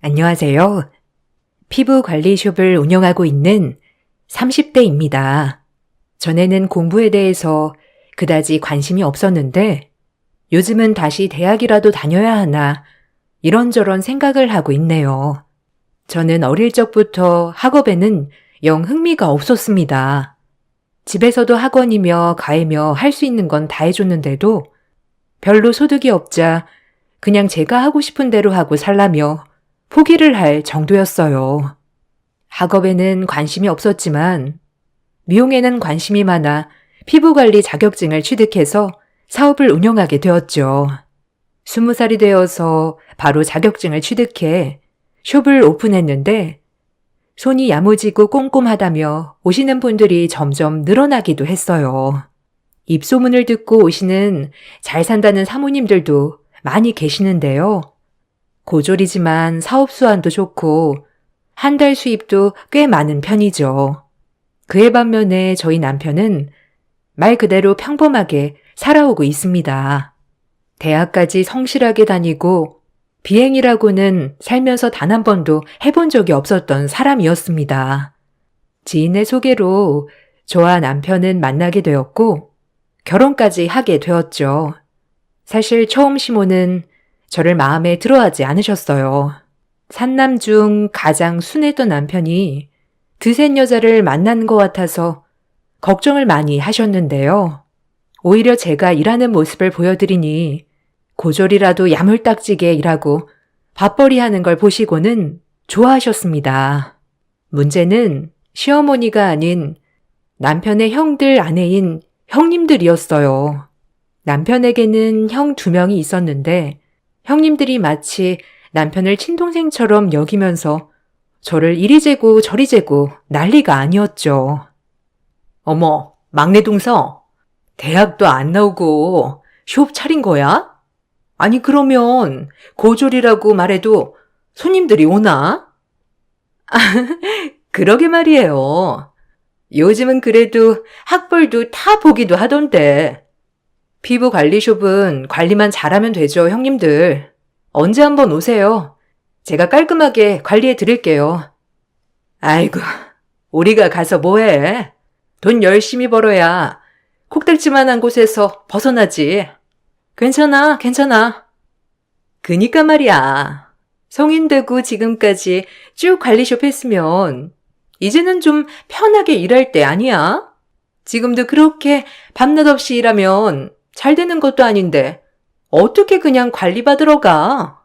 안녕하세요. 피부 관리숍을 운영하고 있는 30대입니다. 전에는 공부에 대해서 그다지 관심이 없었는데 요즘은 다시 대학이라도 다녀야 하나 이런저런 생각을 하고 있네요. 저는 어릴 적부터 학업에는 영 흥미가 없었습니다. 집에서도 학원이며 과외며 할 수 있는 건 다 해줬는데도 별로 소득이 없자 그냥 제가 하고 싶은 대로 하고 살라며 포기를 할 정도였어요. 학업에는 관심이 없었지만 미용에는 관심이 많아 피부관리 자격증을 취득해서 사업을 운영하게 되었죠. 20살이 되어서 바로 자격증을 취득해 숍을 오픈했는데 손이 야무지고 꼼꼼하다며 오시는 분들이 점점 늘어나기도 했어요. 입소문을 듣고 오시는 잘 산다는 사모님들도 많이 계시는데요. 고졸이지만 사업 수완도 좋고 한 달 수입도 꽤 많은 편이죠. 그에 반면에 저희 남편은 말 그대로 평범하게 살아오고 있습니다. 대학까지 성실하게 다니고 비행이라고는 살면서 단 한 번도 해본 적이 없었던 사람이었습니다. 지인의 소개로 저와 남편은 만나게 되었고 결혼까지 하게 되었죠. 사실 처음 시모는 저를 마음에 들어하지 않으셨어요. 산남 중 가장 순했던 남편이 드센 여자를 만난 것 같아서 걱정을 많이 하셨는데요. 오히려 제가 일하는 모습을 보여드리니 고졸이라도 야물딱지게 일하고 밥벌이 하는 걸 보시고는 좋아하셨습니다. 문제는 시어머니가 아닌 남편의 형들 아내인 형님들이었어요. 남편에게는 형 2명이 있었는데 형님들이 마치 남편을 친동생처럼 여기면서 저를 이리 재고 저리 재고 난리가 아니었죠. 어머, 막내 동서, 대학도 안 나오고 숍 차린 거야? 아니 그러면 고졸이라고 말해도 손님들이 오나? 그러게 말이에요. 요즘은 그래도 학벌도 다 보기도 하던데. 피부 관리숍은 관리만 잘하면 되죠, 형님들. 언제 한번 오세요. 제가 깔끔하게 관리해 드릴게요. 아이고, 우리가 가서 뭐해? 돈 열심히 벌어야 콕달지만한 곳에서 벗어나지. 괜찮아, 괜찮아. 그니까 말이야. 성인 되고 지금까지 쭉 관리숍 했으면 이제는 좀 편하게 일할 때 아니야? 지금도 그렇게 밤낮 없이 일하면 잘 되는 것도 아닌데 어떻게 그냥 관리받으러 가?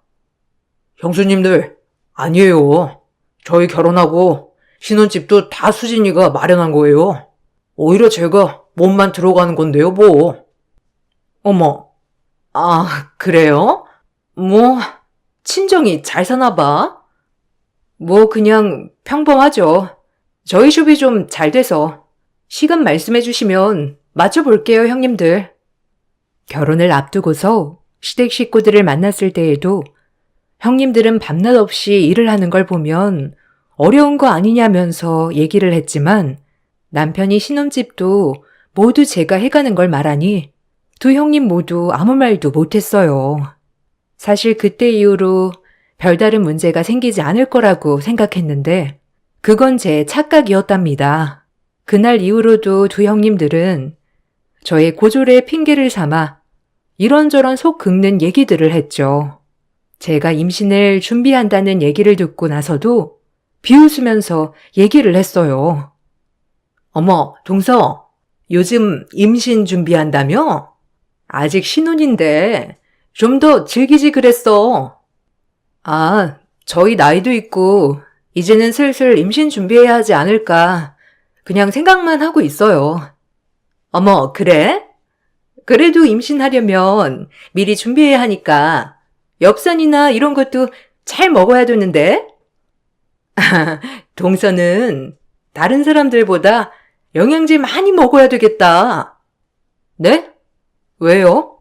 형수님들, 아니에요. 저희 결혼하고 신혼집도 다 수진이가 마련한 거예요. 오히려 제가 몸만 들어가는 건데요, 뭐. 어머, 아, 그래요? 뭐, 친정이 잘 사나 봐? 뭐 그냥 평범하죠. 저희 숍이 좀 잘 돼서 시간 말씀해 주시면 맞춰볼게요, 형님들. 결혼을 앞두고서 시댁 식구들을 만났을 때에도 형님들은 밤낮 없이 일을 하는 걸 보면 어려운 거 아니냐면서 얘기를 했지만 남편이 신혼집도 모두 제가 해가는 걸 말하니 두 형님 모두 아무 말도 못했어요. 사실 그때 이후로 별다른 문제가 생기지 않을 거라고 생각했는데 그건 제 착각이었답니다. 그날 이후로도 두 형님들은 저의 고졸의 핑계를 삼아 이런저런 속 긁는 얘기들을 했죠. 제가 임신을 준비한다는 얘기를 듣고 나서도 비웃으면서 얘기를 했어요. 어머, 동서, 요즘 임신 준비한다며? 아직 신혼인데 좀 더 즐기지 그랬어. 아, 저희 나이도 있고 이제는 슬슬 임신 준비해야 하지 않을까 그냥 생각만 하고 있어요. 어머, 그래? 그래도 임신하려면 미리 준비해야 하니까 엽산이나 이런 것도 잘 먹어야 되는데? 동서는 다른 사람들보다 영양제 많이 먹어야 되겠다. 네? 왜요?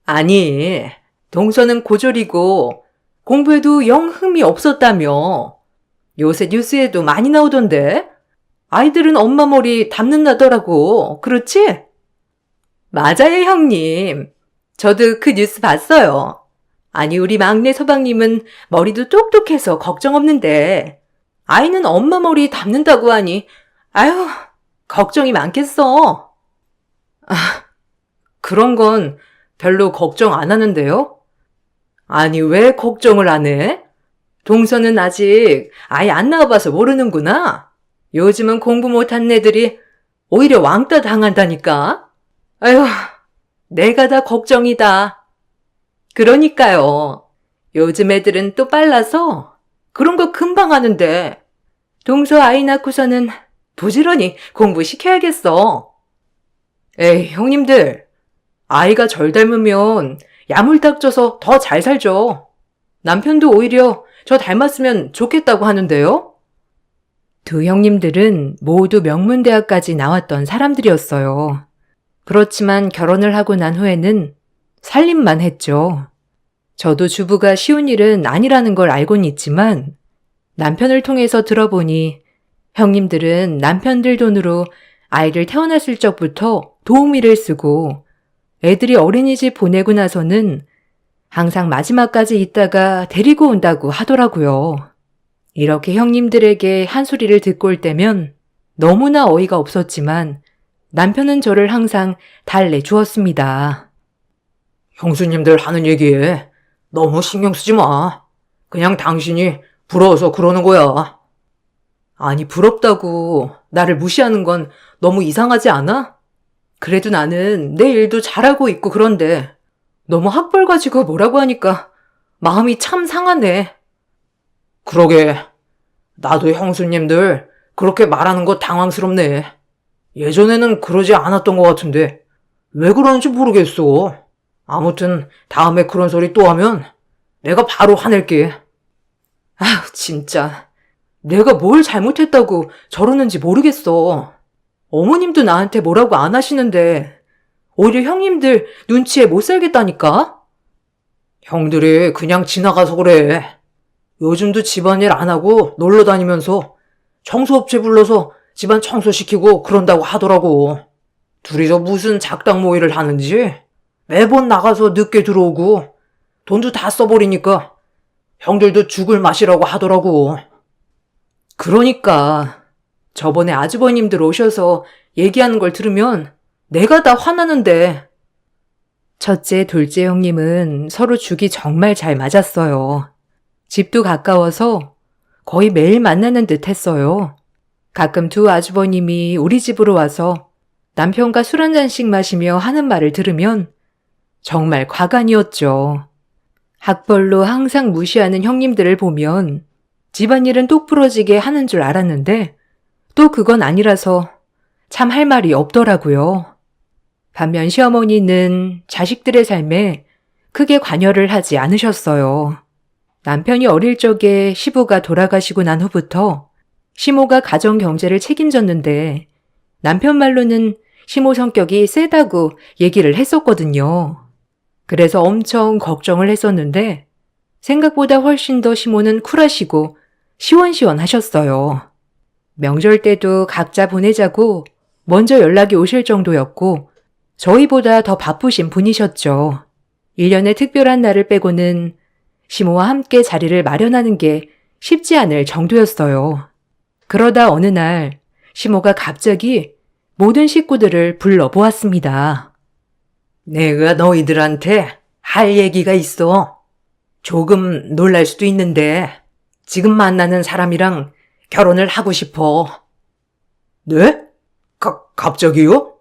아니, 동서는 고졸이고 공부에도 영 흥미 없었다며. 요새 뉴스에도 많이 나오던데. 아이들은 엄마 머리 담는다더라고. 그렇지? 맞아요, 형님. 저도 그 뉴스 봤어요. 아니, 우리 막내 서방님은 머리도 똑똑해서 걱정 없는데, 아이는 엄마 머리 담는다고 하니, 아유, 걱정이 많겠어. 아, 그런 건 별로 걱정 안 하는데요? 아니, 왜 걱정을 안 해? 동서는 아직 아예 안 나와봐서 모르는구나. 요즘은 공부 못한 애들이 오히려 왕따 당한다니까. 아휴, 내가 다 걱정이다. 그러니까요. 요즘 애들은 또 빨라서 그런 거 금방 하는데 동서 아이 낳고서는 부지런히 공부시켜야겠어. 에이, 형님들. 아이가 절 닮으면 야물딱져서 더 잘 살죠. 남편도 오히려 저 닮았으면 좋겠다고 하는데요. 두 형님들은 모두 명문대학까지 나왔던 사람들이었어요. 그렇지만 결혼을 하고 난 후에는 살림만 했죠. 저도 주부가 쉬운 일은 아니라는 걸 알고는 있지만 남편을 통해서 들어보니 형님들은 남편들 돈으로 아이를 태어났을 적부터 도우미를 쓰고 애들이 어린이집 보내고 나서는 항상 마지막까지 있다가 데리고 온다고 하더라고요. 이렇게 형님들에게 한 소리를 듣고 올 때면 너무나 어이가 없었지만 남편은 저를 항상 달래주었습니다. 형수님들 하는 얘기에 너무 신경 쓰지 마. 그냥 당신이 부러워서 그러는 거야. 아니, 부럽다고 나를 무시하는 건 너무 이상하지 않아? 그래도 나는 내 일도 잘하고 있고 그런데 너무 학벌 가지고 뭐라고 하니까 마음이 참 상하네. 그러게. 나도 형수님들 그렇게 말하는 거 당황스럽네. 예전에는 그러지 않았던 것 같은데 왜 그러는지 모르겠어. 아무튼 다음에 그런 소리 또 하면 내가 바로 화낼게. 아휴, 진짜. 내가 뭘 잘못했다고 저러는지 모르겠어. 어머님도 나한테 뭐라고 안 하시는데 오히려 형님들 눈치에 못 살겠다니까? 형들이 그냥 지나가서 그래. 요즘도 집안일 안 하고 놀러 다니면서 청소업체 불러서 집안 청소시키고 그런다고 하더라고. 둘이서 무슨 작당 모의를 하는지 매번 나가서 늦게 들어오고 돈도 다 써버리니까 형들도 죽을 맛이라고 하더라고. 그러니까 저번에 아주버님들 오셔서 얘기하는 걸 들으면 내가 다 화나는데. 첫째, 둘째 형님은 서로 죽이 정말 잘 맞았어요. 집도 가까워서 거의 매일 만나는 듯 했어요. 가끔 두 아주버님이 우리 집으로 와서 남편과 술 한 잔씩 마시며 하는 말을 들으면 정말 과간이었죠. 학벌로 항상 무시하는 형님들을 보면 집안일은 똑부러지게 하는 줄 알았는데 또 그건 아니라서 참 할 말이 없더라고요. 반면 시어머니는 자식들의 삶에 크게 관여를 하지 않으셨어요. 남편이 어릴 적에 시부가 돌아가시고 난 후부터 시모가 가정 경제를 책임졌는데 남편 말로는 시모 성격이 세다고 얘기를 했었거든요. 그래서 엄청 걱정을 했었는데 생각보다 훨씬 더 시모는 쿨하시고 시원시원하셨어요. 명절 때도 각자 보내자고 먼저 연락이 오실 정도였고 저희보다 더 바쁘신 분이셨죠. 1년에 특별한 날을 빼고는 시모와 함께 자리를 마련하는 게 쉽지 않을 정도였어요. 그러다 어느 날 시모가 갑자기 모든 식구들을 불러보았습니다. 내가 너희들한테 할 얘기가 있어. 조금 놀랄 수도 있는데 지금 만나는 사람이랑 결혼을 하고 싶어. 네? 갑자기요?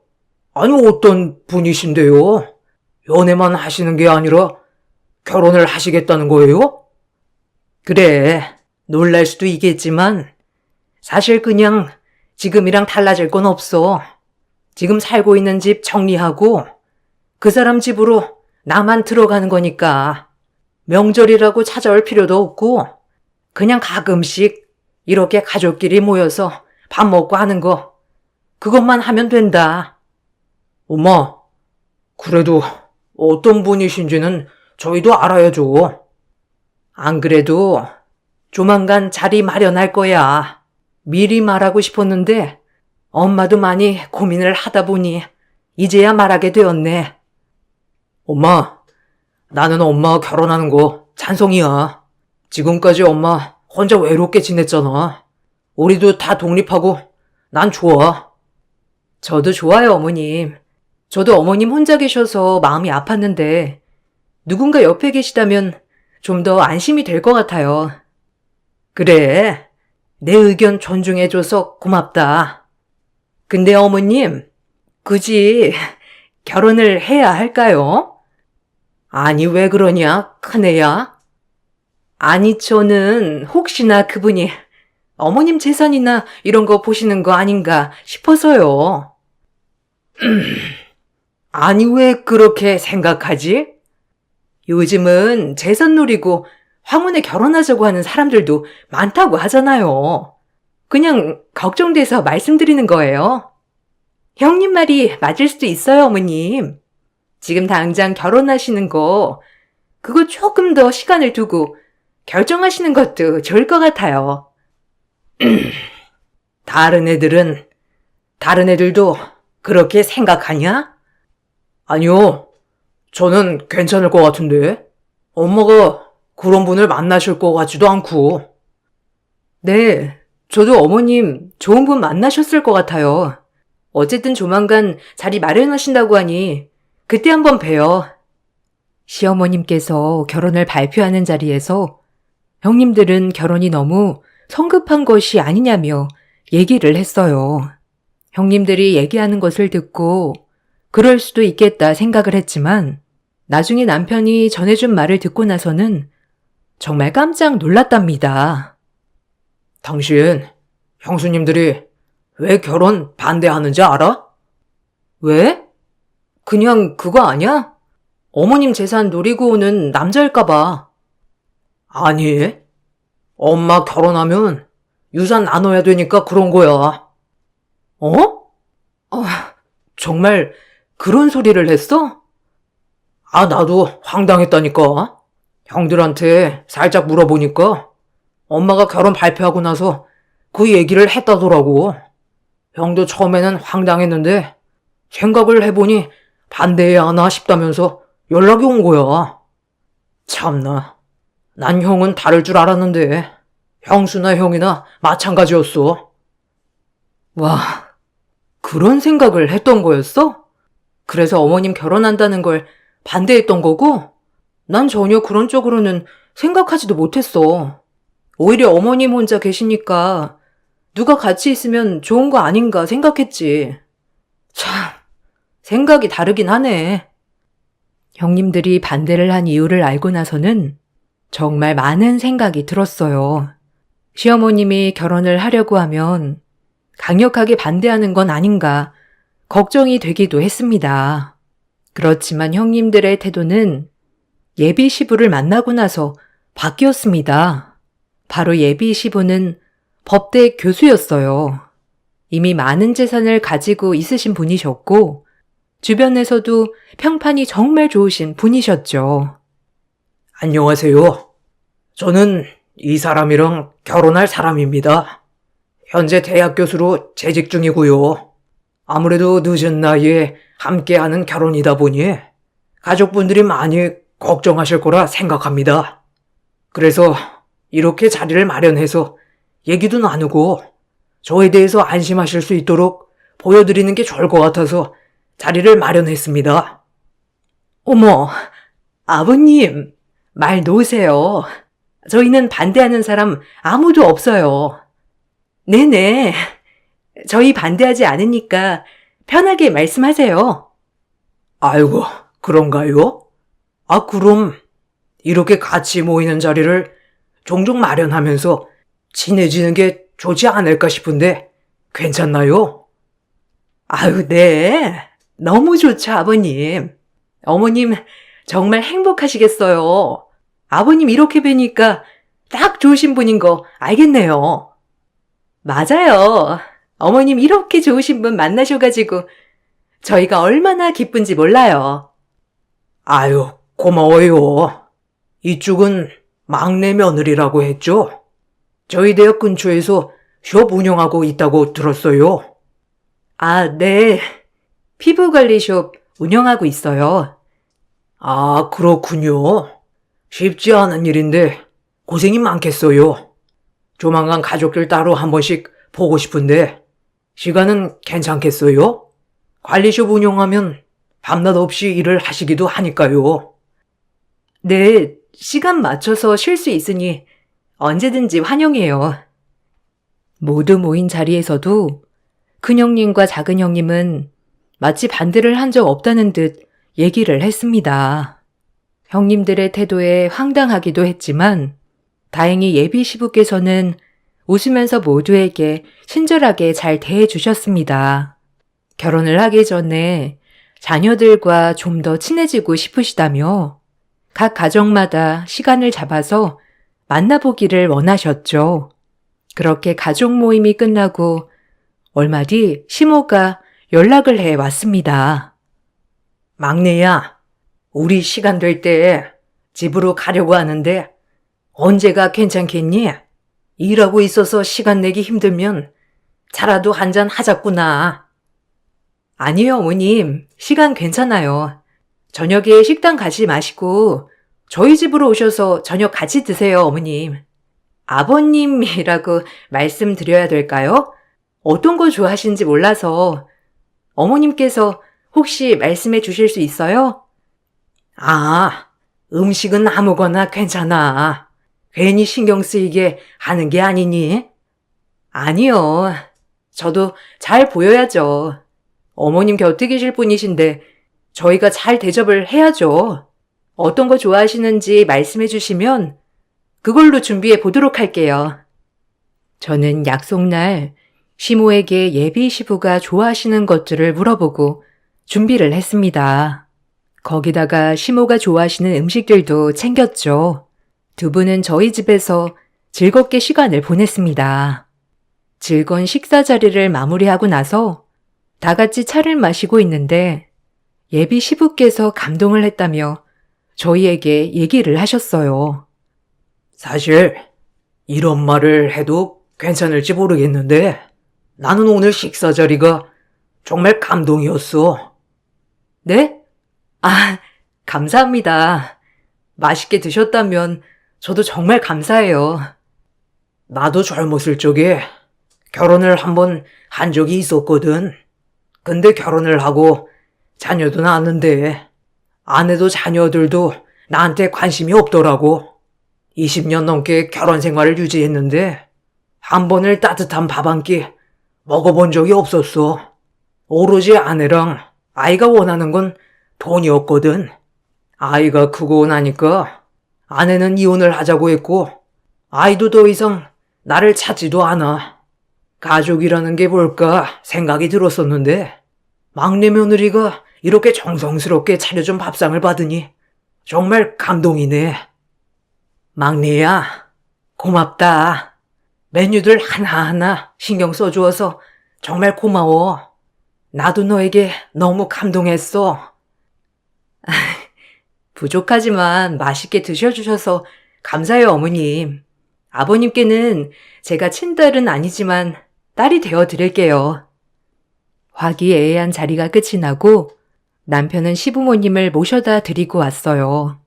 아니, 어떤 분이신데요? 연애만 하시는 게 아니라 결혼을 하시겠다는 거예요? 그래, 놀랄 수도 있겠지만 사실 그냥 지금이랑 달라질 건 없어. 지금 살고 있는 집 정리하고 그 사람 집으로 나만 들어가는 거니까 명절이라고 찾아올 필요도 없고 그냥 가끔씩 이렇게 가족끼리 모여서 밥 먹고 하는 거 그것만 하면 된다. 엄마, 그래도 어떤 분이신지는 저희도 알아야죠. 안 그래도 조만간 자리 마련할 거야. 미리 말하고 싶었는데 엄마도 많이 고민을 하다 보니 이제야 말하게 되었네. 엄마, 나는 엄마 결혼하는 거 찬성이야. 지금까지 엄마 혼자 외롭게 지냈잖아. 우리도 다 독립하고 난 좋아. 저도 좋아요, 어머님. 저도 어머님 혼자 계셔서 마음이 아팠는데 누군가 옆에 계시다면 좀 더 안심이 될 것 같아요. 그래, 내 의견 존중해줘서 고맙다. 근데 어머님, 굳이 결혼을 해야 할까요? 아니, 왜 그러냐, 큰애야? 아니, 저는 혹시나 그분이 어머님 재산이나 이런 거 보시는 거 아닌가 싶어서요. 아니, 왜 그렇게 생각하지? 요즘은 재산 노리고 황혼에 결혼하자고 하는 사람들도 많다고 하잖아요. 그냥 걱정돼서 말씀드리는 거예요. 형님 말이 맞을 수도 있어요, 어머님. 지금 당장 결혼하시는 거, 그거 조금 더 시간을 두고 결정하시는 것도 좋을 것 같아요. 다른 애들도 그렇게 생각하냐? 아니요. 저는 괜찮을 것 같은데. 엄마가 그런 분을 만나실 것 같지도 않고. 네, 저도 어머님 좋은 분 만나셨을 것 같아요. 어쨌든 조만간 자리 마련하신다고 하니 그때 한번 봬요. 시어머님께서 결혼을 발표하는 자리에서 형님들은 결혼이 너무 성급한 것이 아니냐며 얘기를 했어요. 형님들이 얘기하는 것을 듣고 그럴 수도 있겠다 생각을 했지만 나중에 남편이 전해준 말을 듣고 나서는 정말 깜짝 놀랐답니다. 당신, 형수님들이 왜 결혼 반대하는지 알아? 왜? 그냥 그거 아니야? 어머님 재산 노리고 오는 남자일까봐. 아니, 엄마 결혼하면 유산 나눠야 되니까 그런 거야. 어? 정말 그런 소리를 했어? 나도 황당했다니까. 형들한테 살짝 물어보니까 엄마가 결혼 발표하고 나서 그 얘기를 했다더라고. 형도 처음에는 황당했는데 생각을 해보니 반대해야 하나 싶다면서 연락이 온 거야. 참나, 난 형은 다를 줄 알았는데 형수나 형이나 마찬가지였어. 와, 그런 생각을 했던 거였어? 그래서 어머님 결혼한다는 걸 반대했던 거고? 난 전혀 그런 쪽으로는 생각하지도 못했어. 오히려 어머님 혼자 계시니까 누가 같이 있으면 좋은 거 아닌가 생각했지. 참, 생각이 다르긴 하네. 형님들이 반대를 한 이유를 알고 나서는 정말 많은 생각이 들었어요. 시어머님이 결혼을 하려고 하면 강력하게 반대하는 건 아닌가 걱정이 되기도 했습니다. 그렇지만 형님들의 태도는 예비 시부를 만나고 나서 바뀌었습니다. 바로 예비 시부는 법대 교수였어요. 이미 많은 재산을 가지고 있으신 분이셨고 주변에서도 평판이 정말 좋으신 분이셨죠. 안녕하세요. 저는 이 사람이랑 결혼할 사람입니다. 현재 대학 교수로 재직 중이고요. 아무래도 늦은 나이에 함께하는 결혼이다 보니 가족분들이 많이 걱정하실 거라 생각합니다. 그래서 이렇게 자리를 마련해서 얘기도 나누고 저에 대해서 안심하실 수 있도록 보여드리는 게 좋을 것 같아서 자리를 마련했습니다. 어머, 아버님, 말 놓으세요. 저희는 반대하는 사람 아무도 없어요. 네네, 저희 반대하지 않으니까 편하게 말씀하세요. 아이고, 그런가요? 그럼 이렇게 같이 모이는 자리를 종종 마련하면서 친해지는 게 좋지 않을까 싶은데 괜찮나요? 아유, 네. 너무 좋죠, 아버님. 어머님 정말 행복하시겠어요. 아버님 이렇게 뵈니까 딱 좋으신 분인 거 알겠네요. 맞아요. 어머님 이렇게 좋으신 분 만나셔가지고 저희가 얼마나 기쁜지 몰라요. 아유, 고마워요. 이쪽은 막내 며느리라고 했죠? 저희 대학 근처에서 숍 운영하고 있다고 들었어요. 네. 피부관리숍 운영하고 있어요. 아, 그렇군요. 쉽지 않은 일인데 고생이 많겠어요. 조만간 가족들 따로 한 번씩 보고 싶은데 시간은 괜찮겠어요? 관리숍 운영하면 밤낮 없이 일을 하시기도 하니까요. 네, 시간 맞춰서 쉴 수 있으니 언제든지 환영해요. 모두 모인 자리에서도 큰형님과 작은형님은 마치 반대를 한 적 없다는 듯 얘기를 했습니다. 형님들의 태도에 황당하기도 했지만 다행히 예비 시부께서는 웃으면서 모두에게 친절하게 잘 대해주셨습니다. 결혼을 하기 전에 자녀들과 좀 더 친해지고 싶으시다며 각 가정마다 시간을 잡아서 만나보기를 원하셨죠. 그렇게 가족 모임이 끝나고 얼마 뒤 시모가 연락을 해 왔습니다. 막내야, 우리 시간 될 때 집으로 가려고 하는데 언제가 괜찮겠니? 일하고 있어서 시간 내기 힘들면 차라도 한잔 하자꾸나. 아니요, 어머님. 시간 괜찮아요. 저녁에 식당 가지 마시고 저희 집으로 오셔서 저녁 같이 드세요, 어머님. 아버님이라고 말씀드려야 될까요? 어떤 거 좋아하시는지 몰라서 어머님께서 혹시 말씀해 주실 수 있어요? 아, 음식은 아무거나 괜찮아. 괜히 신경 쓰이게 하는 게 아니니? 아니요. 저도 잘 보여야죠. 어머님 곁에 계실 분이신데 저희가 잘 대접을 해야죠. 어떤 거 좋아하시는지 말씀해 주시면 그걸로 준비해 보도록 할게요. 저는 약속날 시모에게 예비 시부가 좋아하시는 것들을 물어보고 준비를 했습니다. 거기다가 시모가 좋아하시는 음식들도 챙겼죠. 두 분은 저희 집에서 즐겁게 시간을 보냈습니다. 즐거운 식사 자리를 마무리하고 나서 다 같이 차를 마시고 있는데 예비 시부께서 감동을 했다며 저희에게 얘기를 하셨어요. 사실 이런 말을 해도 괜찮을지 모르겠는데 나는 오늘 식사 자리가 정말 감동이었어. 네? 아, 감사합니다. 맛있게 드셨다면 저도 정말 감사해요. 나도 젊었을 적에 결혼을 한번 한 적이 있었거든. 근데 결혼을 하고 자녀도 낳았는데 아내도 자녀들도 나한테 관심이 없더라고. 20년 넘게 결혼 생활을 유지했는데 한 번을 따뜻한 밥 한 끼 먹어본 적이 없었어. 오로지 아내랑 아이가 원하는 건 돈이었거든. 아이가 크고 나니까 아내는 이혼을 하자고 했고 아이도 더 이상 나를 찾지도 않아. 가족이라는 게 뭘까 생각이 들었었는데 막내 며느리가 이렇게 정성스럽게 차려준 밥상을 받으니 정말 감동이네. 막내야, 고맙다. 메뉴들 하나하나 신경 써주어서 정말 고마워. 나도 너에게 너무 감동했어. 부족하지만 맛있게 드셔주셔서 감사해요, 어머님. 아버님께는 제가 친딸은 아니지만 딸이 되어 드릴게요. 화기애애한 자리가 끝이 나고 남편은 시부모님을 모셔다 드리고 왔어요.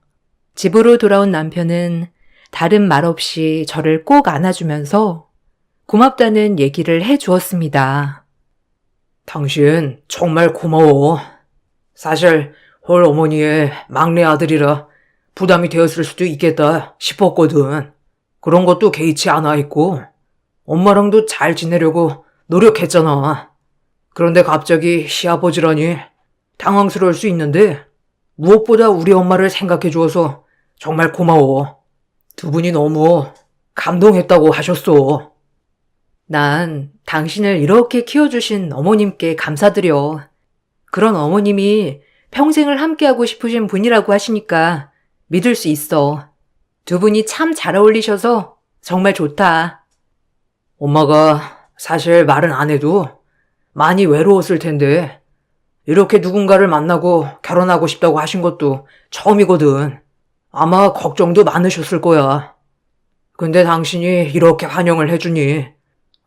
집으로 돌아온 남편은 다른 말 없이 저를 꼭 안아주면서 고맙다는 얘기를 해 주었습니다. 당신 정말 고마워. 사실 홀 어머니의 막내 아들이라 부담이 되었을 수도 있겠다 싶었거든. 그런 것도 개의치 않아 있고 엄마랑도 잘 지내려고 노력했잖아. 그런데 갑자기 시아버지라니 당황스러울 수 있는데 무엇보다 우리 엄마를 생각해 주어서 정말 고마워. 두 분이 너무 감동했다고 하셨어. 난 당신을 이렇게 키워주신 어머님께 감사드려. 그런 어머님이 평생을 함께하고 싶으신 분이라고 하시니까 믿을 수 있어. 두 분이 참 잘 어울리셔서 정말 좋다. 엄마가 사실 말은 안 해도 많이 외로웠을 텐데 이렇게 누군가를 만나고 결혼하고 싶다고 하신 것도 처음이거든. 아마 걱정도 많으셨을 거야. 근데 당신이 이렇게 환영을 해주니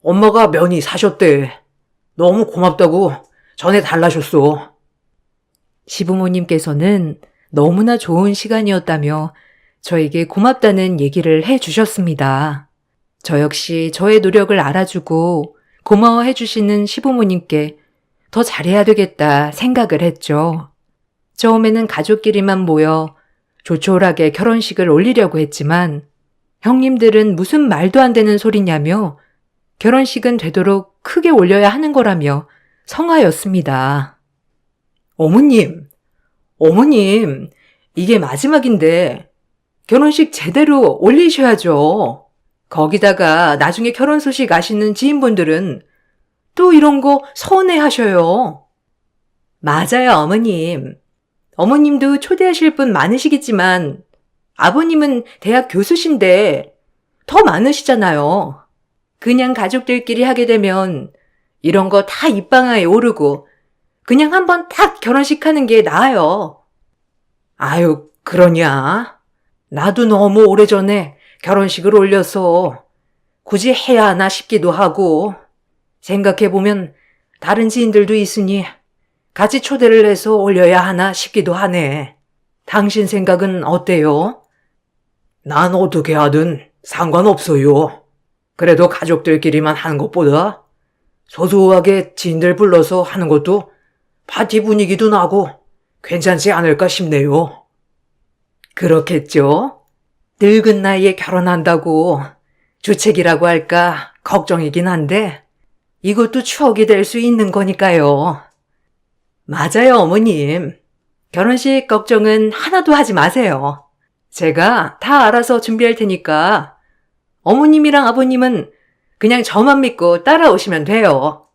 엄마가 면이 사셨대. 너무 고맙다고 전해 달라셨어. 시부모님께서는 너무나 좋은 시간이었다며 저에게 고맙다는 얘기를 해 주셨습니다. 저 역시 저의 노력을 알아주고 고마워해 주시는 시부모님께 더 잘해야 되겠다 생각을 했죠. 처음에는 가족끼리만 모여 조촐하게 결혼식을 올리려고 했지만 형님들은 무슨 말도 안 되는 소리냐며 결혼식은 되도록 크게 올려야 하는 거라며 성하였습니다. 어머님, 이게 마지막인데 결혼식 제대로 올리셔야죠. 거기다가 나중에 결혼 소식 아시는 지인분들은 또 이런 거 서운해하셔요. 맞아요, 어머님. 어머님도 초대하실 분 많으시겠지만 아버님은 대학 교수신데 더 많으시잖아요. 그냥 가족들끼리 하게 되면 이런 거 다 입방아에 오르고 그냥 한번 탁 결혼식 하는 게 나아요. 아유, 그러냐? 나도 너무 오래전에 결혼식을 올려서 굳이 해야 하나 싶기도 하고 생각해보면 다른 지인들도 있으니 같이 초대를 해서 올려야 하나 싶기도 하네. 당신 생각은 어때요? 난 어떻게 하든 상관없어요. 그래도 가족들끼리만 하는 것보다 소소하게 지인들 불러서 하는 것도 파티 분위기도 나고 괜찮지 않을까 싶네요. 그렇겠죠? 늙은 나이에 결혼한다고 주책이라고 할까 걱정이긴 한데 이것도 추억이 될 수 있는 거니까요. 맞아요, 어머님. 결혼식 걱정은 하나도 하지 마세요. 제가 다 알아서 준비할 테니까 어머님이랑 아버님은 그냥 저만 믿고 따라오시면 돼요.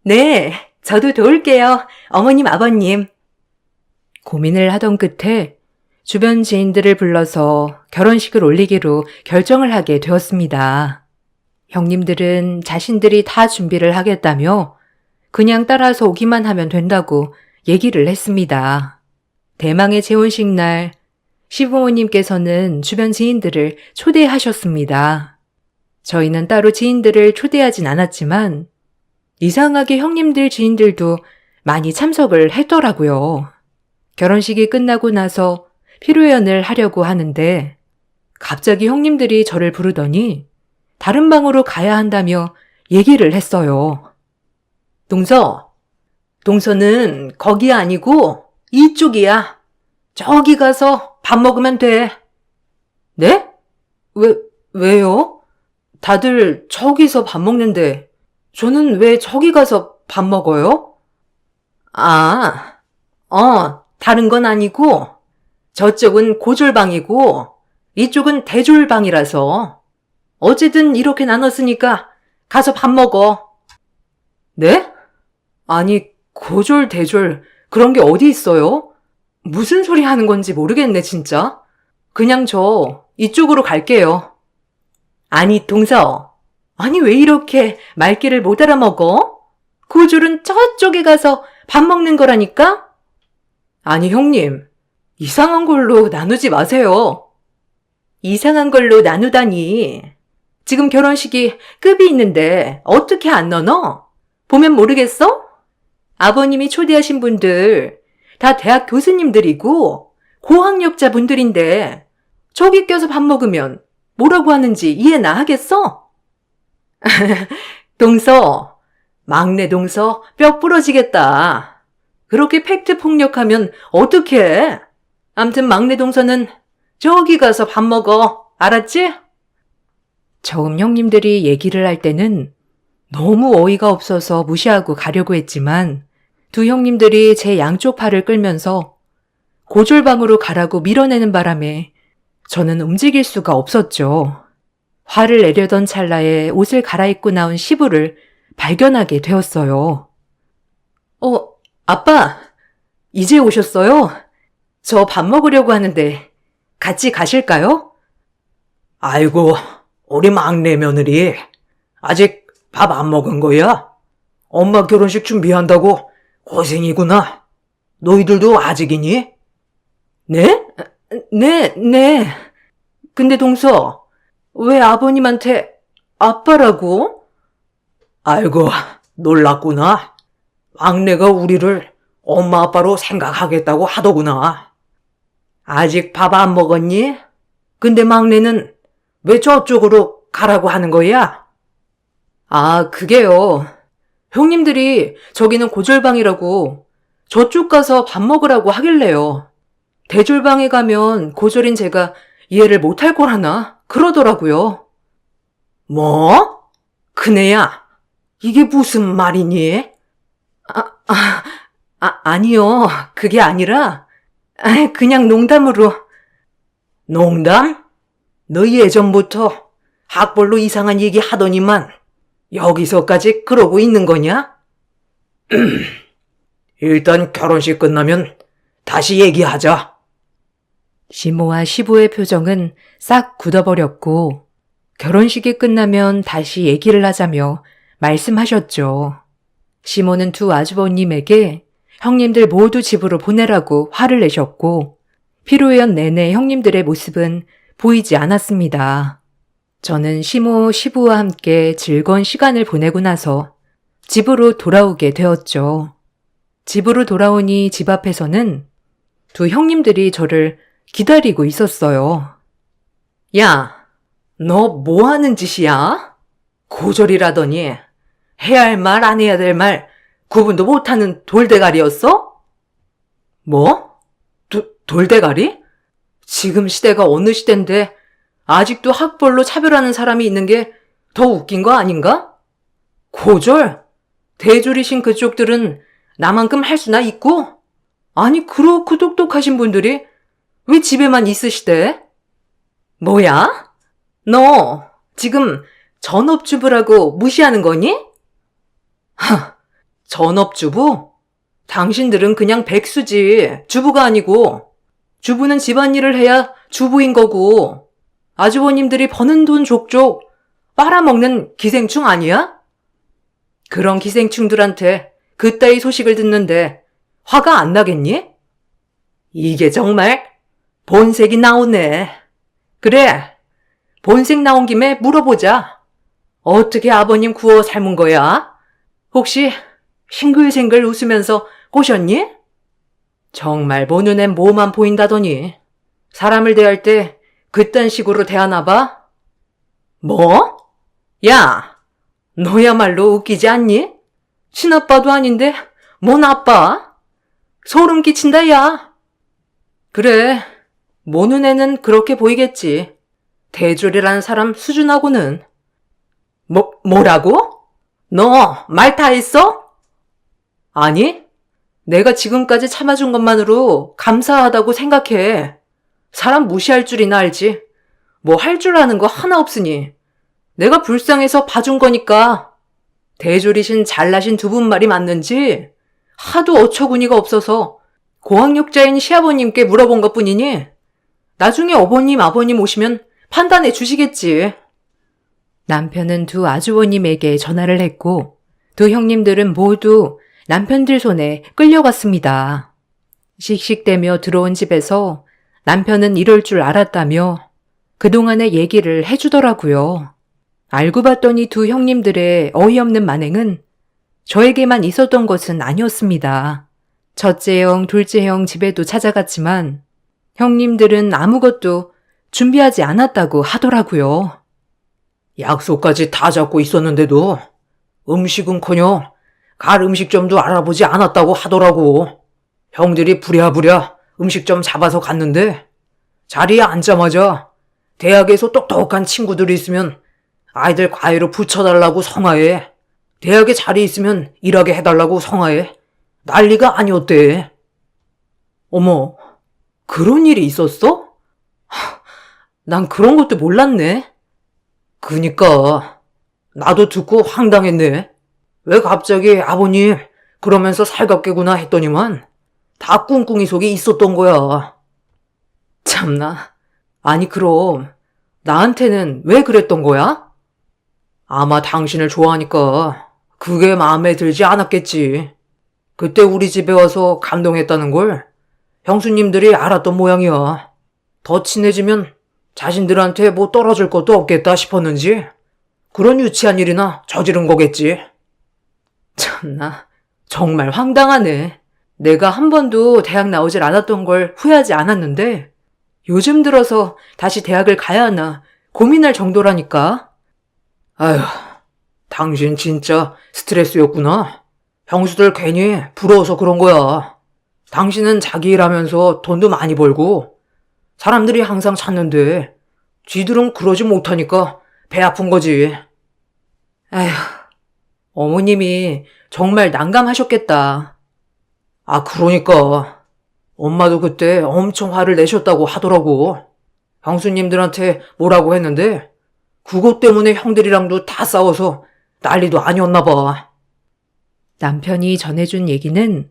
네, 저도 도울게요, 어머님, 아버님. 고민을 하던 끝에 주변 지인들을 불러서 결혼식을 올리기로 결정을 하게 되었습니다. 형님들은 자신들이 다 준비를 하겠다며 그냥 따라서 오기만 하면 된다고 얘기를 했습니다. 대망의 재혼식 날 시부모님께서는 주변 지인들을 초대하셨습니다. 저희는 따로 지인들을 초대하진 않았지만 이상하게 형님들 지인들도 많이 참석을 했더라고요. 결혼식이 끝나고 나서 피로연을 하려고 하는데 갑자기 형님들이 저를 부르더니 다른 방으로 가야 한다며 얘기를 했어요. 동서는 거기 아니고 이쪽이야. 저기 가서 밥 먹으면 돼. 네? 왜요? 다들 저기서 밥 먹는데 저는 왜 저기 가서 밥 먹어요? 다른 건 아니고 저쪽은 고졸방이고 이쪽은 대졸방이라서 어쨌든 이렇게 나눴으니까 가서 밥 먹어. 네? 아니, 고졸, 대졸 그런 게 어디 있어요? 무슨 소리 하는 건지 모르겠네, 진짜. 그냥 저 이쪽으로 갈게요. 아니, 동서. 아니, 왜 이렇게 말귀를 못 알아먹어? 고졸은 저쪽에 가서 밥 먹는 거라니까? 아니, 형님. 이상한 걸로 나누지 마세요. 이상한 걸로 나누다니. 지금 결혼식이 급이 있는데 어떻게 안 나눠? 보면 모르겠어? 아버님이 초대하신 분들 다 대학 교수님들이고 고학력자 분들인데 저기 껴서 밥 먹으면 뭐라고 하는지 이해나 하겠어? 동서, 막내 동서 뼈 부러지겠다. 그렇게 팩트 폭력하면 어떡해? 암튼 막내 동서는 저기 가서 밥 먹어. 알았지? 처음 형님들이 얘기를 할 때는 너무 어이가 없어서 무시하고 가려고 했지만 두 형님들이 제 양쪽 팔을 끌면서 고졸방으로 가라고 밀어내는 바람에 저는 움직일 수가 없었죠. 화를 내려던 찰나에 옷을 갈아입고 나온 시부를 발견하게 되었어요. 아빠, 이제 오셨어요? 저 밥 먹으려고 하는데 같이 가실까요? 아이고, 우리 막내 며느리 아직 밥 안 먹은 거야? 엄마 결혼식 준비한다고 고생이구나. 너희들도 아직이니? 네? 네. 근데 동서, 왜 아버님한테 아빠라고? 아이고, 놀랐구나. 막내가 우리를 엄마 아빠로 생각하겠다고 하더구나. 아직 밥 안 먹었니? 근데 막내는 왜 저쪽으로 가라고 하는 거야? 아, 그게요. 형님들이 저기는 고졸방이라고 저쪽 가서 밥 먹으라고 하길래요. 대졸방에 가면 고졸인 제가 이해를 못할 거라나 그러더라고요. 뭐? 큰애야, 이게 무슨 말이니? 아니요. 그게 아니라 그냥 농담으로. 농담? 너 예전부터 학벌로 이상한 얘기 하더니만 여기서까지 그러고 있는 거냐? 일단 결혼식 끝나면 다시 얘기하자. 시모와 시부의 표정은 싹 굳어버렸고 결혼식이 끝나면 다시 얘기를 하자며 말씀하셨죠. 시모는 두 아주버님에게 형님들 모두 집으로 보내라고 화를 내셨고 피로연 내내 형님들의 모습은 보이지 않았습니다. 저는 시모, 시부와 함께 즐거운 시간을 보내고 나서 집으로 돌아오게 되었죠. 집으로 돌아오니 집 앞에서는 두 형님들이 저를 기다리고 있었어요. 야, 너 뭐 하는 짓이야? 고졸이라더니 해야 할 말 안 해야 될 말 구분도 못하는 돌대가리였어? 뭐? 돌대가리? 지금 시대가 어느 시대인데 아직도 학벌로 차별하는 사람이 있는 게 더 웃긴 거 아닌가? 고졸? 대졸이신 그쪽들은 나만큼 할 수나 있고? 아니 그렇고 똑똑하신 분들이 왜 집에만 있으시대? 뭐야? 너 지금 전업주부라고 무시하는 거니? 전업주부? 당신들은 그냥 백수지 주부가 아니고 주부는 집안일을 해야 주부인 거고 아주버님들이 버는 돈 족족 빨아먹는 기생충 아니야? 그런 기생충들한테 그따위 소식을 듣는데 화가 안 나겠니? 이게 정말 본색이 나오네. 그래, 본색 나온 김에 물어보자. 어떻게 아버님 구워 삶은 거야? 혹시 싱글싱글 웃으면서 꼬셨니? 정말 뭐 눈엔 뭐만 보인다더니 사람을 대할 때 그딴 식으로 대하나 봐? 뭐? 야, 너야말로 웃기지 않니? 친아빠도 아닌데 뭔 아빠? 소름 끼친다 야. 그래, 뭐 눈에는 그렇게 보이겠지. 대졸이라는 사람 수준하고는. 뭐라고? 너 말 다 했어? 아니, 내가 지금까지 참아준 것만으로 감사하다고 생각해. 사람 무시할 줄이나 알지. 뭐 할 줄 아는 거 하나 없으니. 내가 불쌍해서 봐준 거니까. 대졸이신 잘나신 두 분 말이 맞는지 하도 어처구니가 없어서 고학력자인 시아버님께 물어본 것뿐이니 나중에 어머님, 아버님 오시면 판단해 주시겠지. 남편은 두 아주버님에게 전화를 했고 두 형님들은 모두 남편들 손에 끌려갔습니다. 씩씩대며 들어온 집에서 남편은 이럴 줄 알았다며 그동안의 얘기를 해주더라고요. 알고 봤더니 두 형님들의 어이없는 만행은 저에게만 있었던 것은 아니었습니다. 첫째 형, 둘째 형 집에도 찾아갔지만 형님들은 아무것도 준비하지 않았다고 하더라고요. 약속까지 다 잡고 있었는데도 음식은커녕 갈 음식점도 알아보지 않았다고 하더라고. 형들이 부랴부랴 음식점 잡아서 갔는데 자리에 앉자마자 대학에서 똑똑한 친구들이 있으면 아이들 과외로 붙여달라고 성화해. 대학에 자리 있으면 일하게 해달라고 성화해. 난리가 아니었대. 어머, 그런 일이 있었어? 난 그런 것도 몰랐네. 그니까 나도 듣고 황당했네. 왜 갑자기 아버님 그러면서 살갑게구나 했더니만 다 꿍꿍이 속에 있었던 거야. 참나. 아니 그럼 나한테는 왜 그랬던 거야? 아마 당신을 좋아하니까 그게 마음에 들지 않았겠지. 그때 우리 집에 와서 감동했다는 걸 형수님들이 알았던 모양이야. 더 친해지면 자신들한테 뭐 떨어질 것도 없겠다 싶었는지 그런 유치한 일이나 저지른 거겠지. 참나, 정말 황당하네. 내가 한 번도 대학 나오질 않았던 걸 후회하지 않았는데 요즘 들어서 다시 대학을 가야 하나 고민할 정도라니까. 아휴, 당신 진짜 스트레스였구나. 형수들 괜히 부러워서 그런 거야. 당신은 자기 일하면서 돈도 많이 벌고 사람들이 항상 찾는데 쥐들은 그러지 못하니까 배 아픈 거지. 아휴, 어머님이 정말 난감하셨겠다. 아, 그러니까 엄마도 그때 엄청 화를 내셨다고 하더라고. 형수님들한테 뭐라고 했는데 그것 때문에 형들이랑도 다 싸워서 난리도 아니었나 봐. 남편이 전해준 얘기는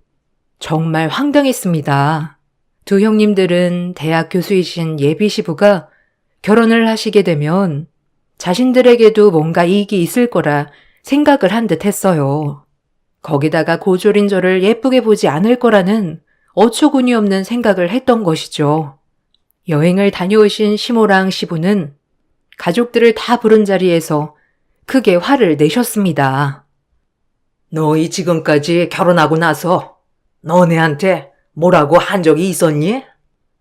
정말 황당했습니다. 두 형님들은 대학 교수이신 예비 시부가 결혼을 하시게 되면 자신들에게도 뭔가 이익이 있을 거라 생각을 한 듯 했어요. 거기다가 고졸인 저를 예쁘게 보지 않을 거라는 어처구니 없는 생각을 했던 것이죠. 여행을 다녀오신 시모랑 시부는 가족들을 다 부른 자리에서 크게 화를 내셨습니다. 너희 지금까지 결혼하고 나서 너네한테 뭐라고 한 적이 있었니?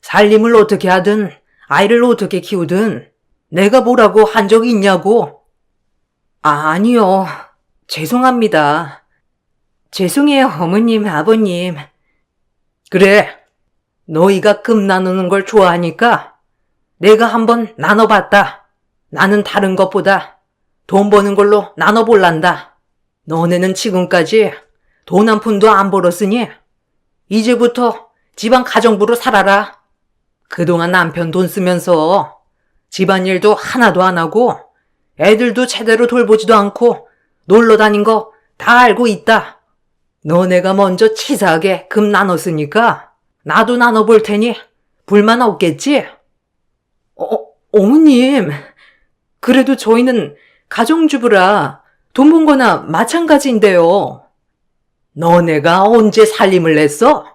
살림을 어떻게 하든 아이를 어떻게 키우든 내가 뭐라고 한 적이 있냐고. 아니요. 죄송합니다. 죄송해요, 어머님, 아버님. 그래, 너희가 금 나누는 걸 좋아하니까 내가 한번 나눠봤다. 나는 다른 것보다 돈 버는 걸로 나눠볼란다. 너네는 지금까지 돈 한 푼도 안 벌었으니 이제부터 집안 가정부로 살아라. 그동안 남편 돈 쓰면서 집안일도 하나도 안 하고 애들도 제대로 돌보지도 않고 놀러 다닌 거 다 알고 있다. 너네가 먼저 치사하게 금 나눴으니까 나도 나눠볼 테니 불만 없겠지? 어머님. 그래도 저희는 가정주부라 돈 번 거나 마찬가지인데요. 너네가 언제 살림을 냈어?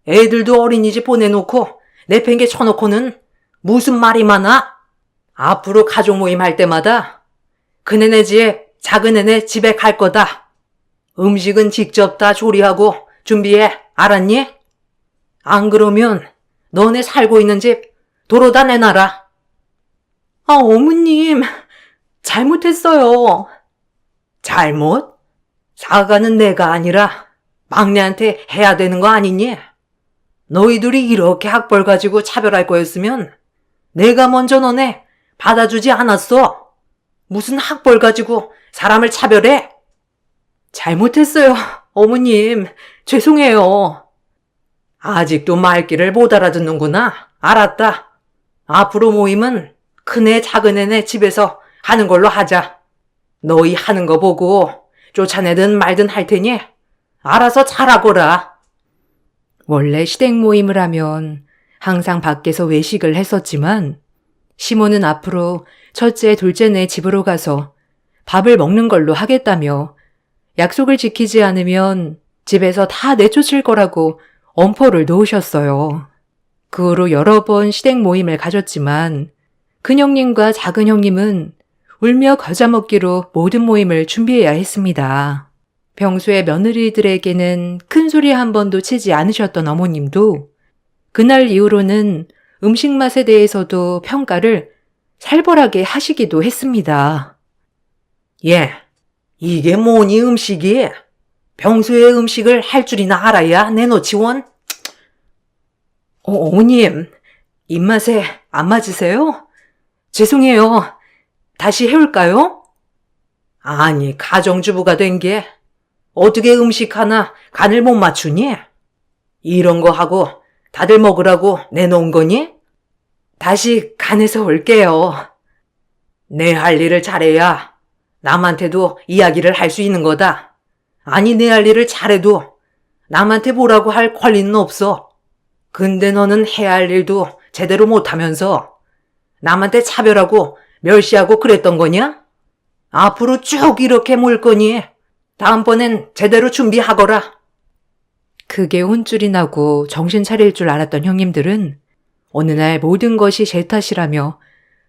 애들도 어린이집 보내놓고 내팽개 쳐놓고는 무슨 말이 많아? 앞으로 가족 모임 할 때마다 큰애네 집, 작은애네 집에 갈 거다. 음식은 직접 다 조리하고 준비해, 알았니? 안 그러면 너네 살고 있는 집 도로 다 내놔라. 어머님. 잘못했어요. 잘못? 사과는 내가 아니라 막내한테 해야 되는 거 아니니? 너희들이 이렇게 학벌 가지고 차별할 거였으면 내가 먼저 너네 받아주지 않았어. 무슨 학벌 가지고 사람을 차별해? 잘못했어요, 어머님. 죄송해요. 아직도 말귀를 못 알아듣는구나. 알았다. 앞으로 모임은 큰애 작은애네 집에서 하는 걸로 하자. 너희 하는 거 보고 쫓아내든 말든 할 테니 알아서 잘하거라. 원래 시댁 모임을 하면 항상 밖에서 외식을 했었지만 시모는 앞으로 첫째, 둘째네 집으로 가서 밥을 먹는 걸로 하겠다며 약속을 지키지 않으면 집에서 다 내쫓을 거라고 엄포를 놓으셨어요. 그 후로 여러 번 시댁 모임을 가졌지만 큰 형님과 작은 형님은 울며 겨자 먹기로 모든 모임을 준비해야 했습니다. 평소에 며느리들에게는 큰 소리 한 번도 치지 않으셨던 어머님도 그날 이후로는 음식 맛에 대해서도 평가를 살벌하게 하시기도 했습니다. 예, 이게 뭐니 음식이? 평소에 음식을 할 줄이나 알아야 내놓지 원? 어머님, 입맛에 안 맞으세요? 죄송해요. 다시 해올까요? 아니, 가정주부가 된 게 어떻게 음식 하나 간을 못 맞추니? 이런 거 하고 다들 먹으라고 내놓은 거니? 다시 간해서 올게요. 내 할 일을 잘해야 남한테도 이야기를 할 수 있는 거다. 아니, 내 할 일을 잘해도 남한테 뭐라고 할 권리는 없어. 근데 너는 해야 할 일도 제대로 못하면서 남한테 차별하고 멸시하고 그랬던 거냐? 앞으로 쭉 이렇게 몰 거니 다음번엔 제대로 준비하거라. 크게 혼쭐이 나고 정신 차릴 줄 알았던 형님들은 어느 날 모든 것이 제 탓이라며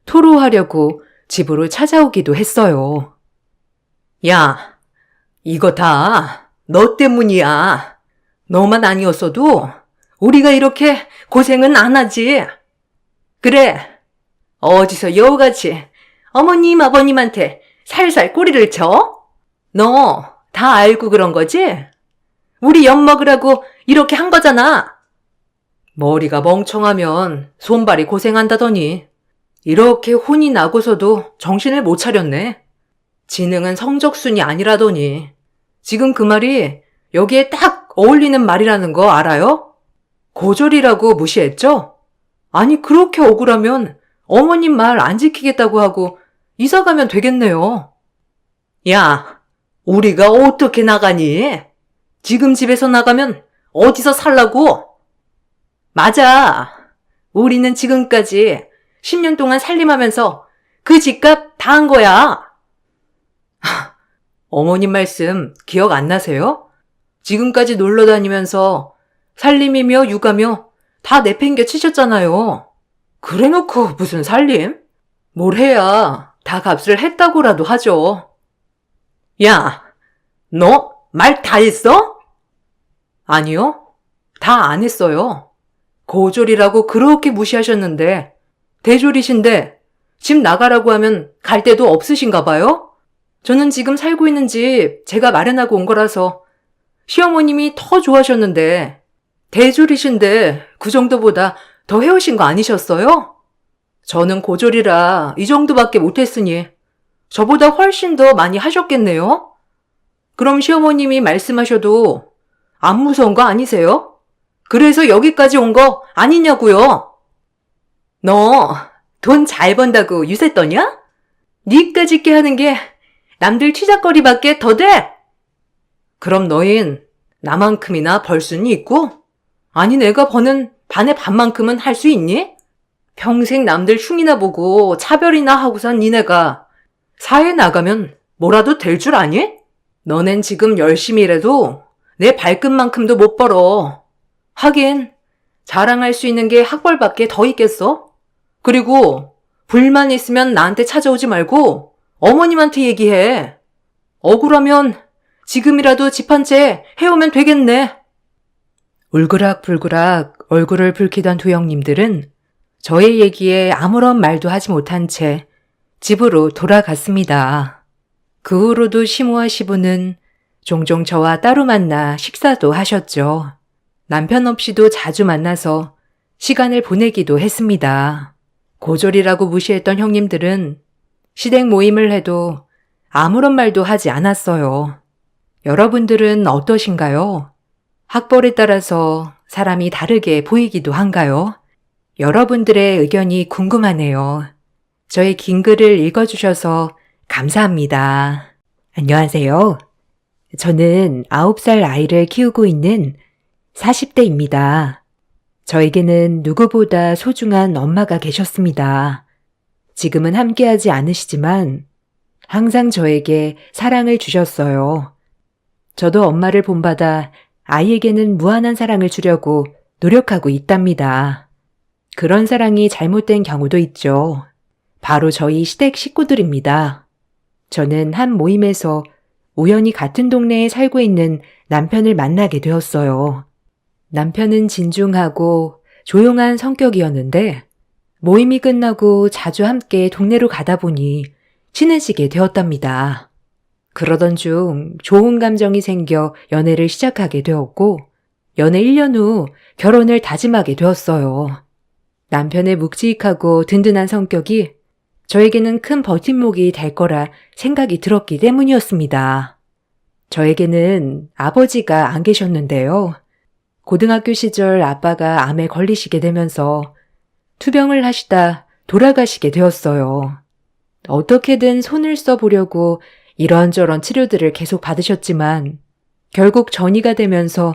토로하려고 집으로 찾아오기도 했어요. 야, 이거 다 너 때문이야. 너만 아니었어도 우리가 이렇게 고생은 안 하지. 그래. 어디서 여우같이 어머님, 아버님한테 살살 꼬리를 쳐? 너 다 알고 그런 거지? 우리 엿 먹으라고 이렇게 한 거잖아. 머리가 멍청하면 손발이 고생한다더니 이렇게 혼이 나고서도 정신을 못 차렸네. 지능은 성적순이 아니라더니 지금 그 말이 여기에 딱 어울리는 말이라는 거 알아요? 고졸이라고 무시했죠? 아니 그렇게 억울하면 어머님 말 안 지키겠다고 하고 이사 가면 되겠네요. 야, 우리가 어떻게 나가니? 지금 집에서 나가면 어디서 살라고? 맞아. 우리는 지금까지 10년 동안 살림하면서 그 집값 다 한 거야. 어머님 말씀 기억 안 나세요? 지금까지 놀러 다니면서 살림이며 육아며 다 내팽겨 치셨잖아요. 그래놓고 무슨 살림? 뭘 해야 다 값을 했다고라도 하죠. 야, 너 말 다 했어? 아니요, 다 안 했어요. 고졸이라고 그렇게 무시하셨는데 대졸이신데 집 나가라고 하면 갈 데도 없으신가 봐요? 저는 지금 살고 있는 집 제가 마련하고 온 거라서 시어머님이 더 좋아하셨는데 대졸이신데 그 정도보다 더 해오신 거 아니셨어요? 저는 고졸이라 이 정도밖에 못했으니 저보다 훨씬 더 많이 하셨겠네요? 그럼 시어머님이 말씀하셔도 안 무서운 거 아니세요? 그래서 여기까지 온 거 아니냐고요? 너 돈 잘 번다고 유세 떠냐? 니까 짓게 하는 게 남들 치작거리밖에 더 돼? 그럼 너흰 나만큼이나 벌 수는 있고? 아니 내가 버는 반의 반만큼은 할 수 있니? 평생 남들 흉이나 보고 차별이나 하고 산 니네가 사회 나가면 뭐라도 될 줄 아니? 너넨 지금 열심히 일해도 내 발끝만큼도 못 벌어. 하긴 자랑할 수 있는 게 학벌밖에 더 있겠어? 그리고 불만 있으면 나한테 찾아오지 말고 어머님한테 얘기해. 억울하면 지금이라도 집 한 채 해오면 되겠네. 울그락불그락 얼굴을 붉히던 두 형님들은 저의 얘기에 아무런 말도 하지 못한 채 집으로 돌아갔습니다. 그 후로도 시모와 시부는 종종 저와 따로 만나 식사도 하셨죠. 남편 없이도 자주 만나서 시간을 보내기도 했습니다. 고졸이라고 무시했던 형님들은 시댁 모임을 해도 아무런 말도 하지 않았어요. 여러분들은 어떠신가요? 학벌에 따라서 사람이 다르게 보이기도 한가요? 여러분들의 의견이 궁금하네요. 저의 긴 글을 읽어주셔서 감사합니다. 안녕하세요. 저는 9살 아이를 키우고 있는 40대입니다. 저에게는 누구보다 소중한 엄마가 계셨습니다. 지금은 함께하지 않으시지만 항상 저에게 사랑을 주셨어요. 저도 엄마를 본받아 아이에게는 무한한 사랑을 주려고 노력하고 있답니다. 그런 사랑이 잘못된 경우도 있죠. 바로 저희 시댁 식구들입니다. 저는 한 모임에서 우연히 같은 동네에 살고 있는 남편을 만나게 되었어요. 남편은 진중하고 조용한 성격이었는데 모임이 끝나고 자주 함께 동네로 가다 보니 친해지게 되었답니다. 그러던 중 좋은 감정이 생겨 연애를 시작하게 되었고 연애 1년 후 결혼을 다짐하게 되었어요. 남편의 묵직하고 든든한 성격이 저에게는 큰 버팀목이 될 거라 생각이 들었기 때문이었습니다. 저에게는 아버지가 안 계셨는데요. 고등학교 시절 아빠가 암에 걸리시게 되면서 투병을 하시다 돌아가시게 되었어요. 어떻게든 손을 써보려고 이런저런 치료들을 계속 받으셨지만 결국 전이가 되면서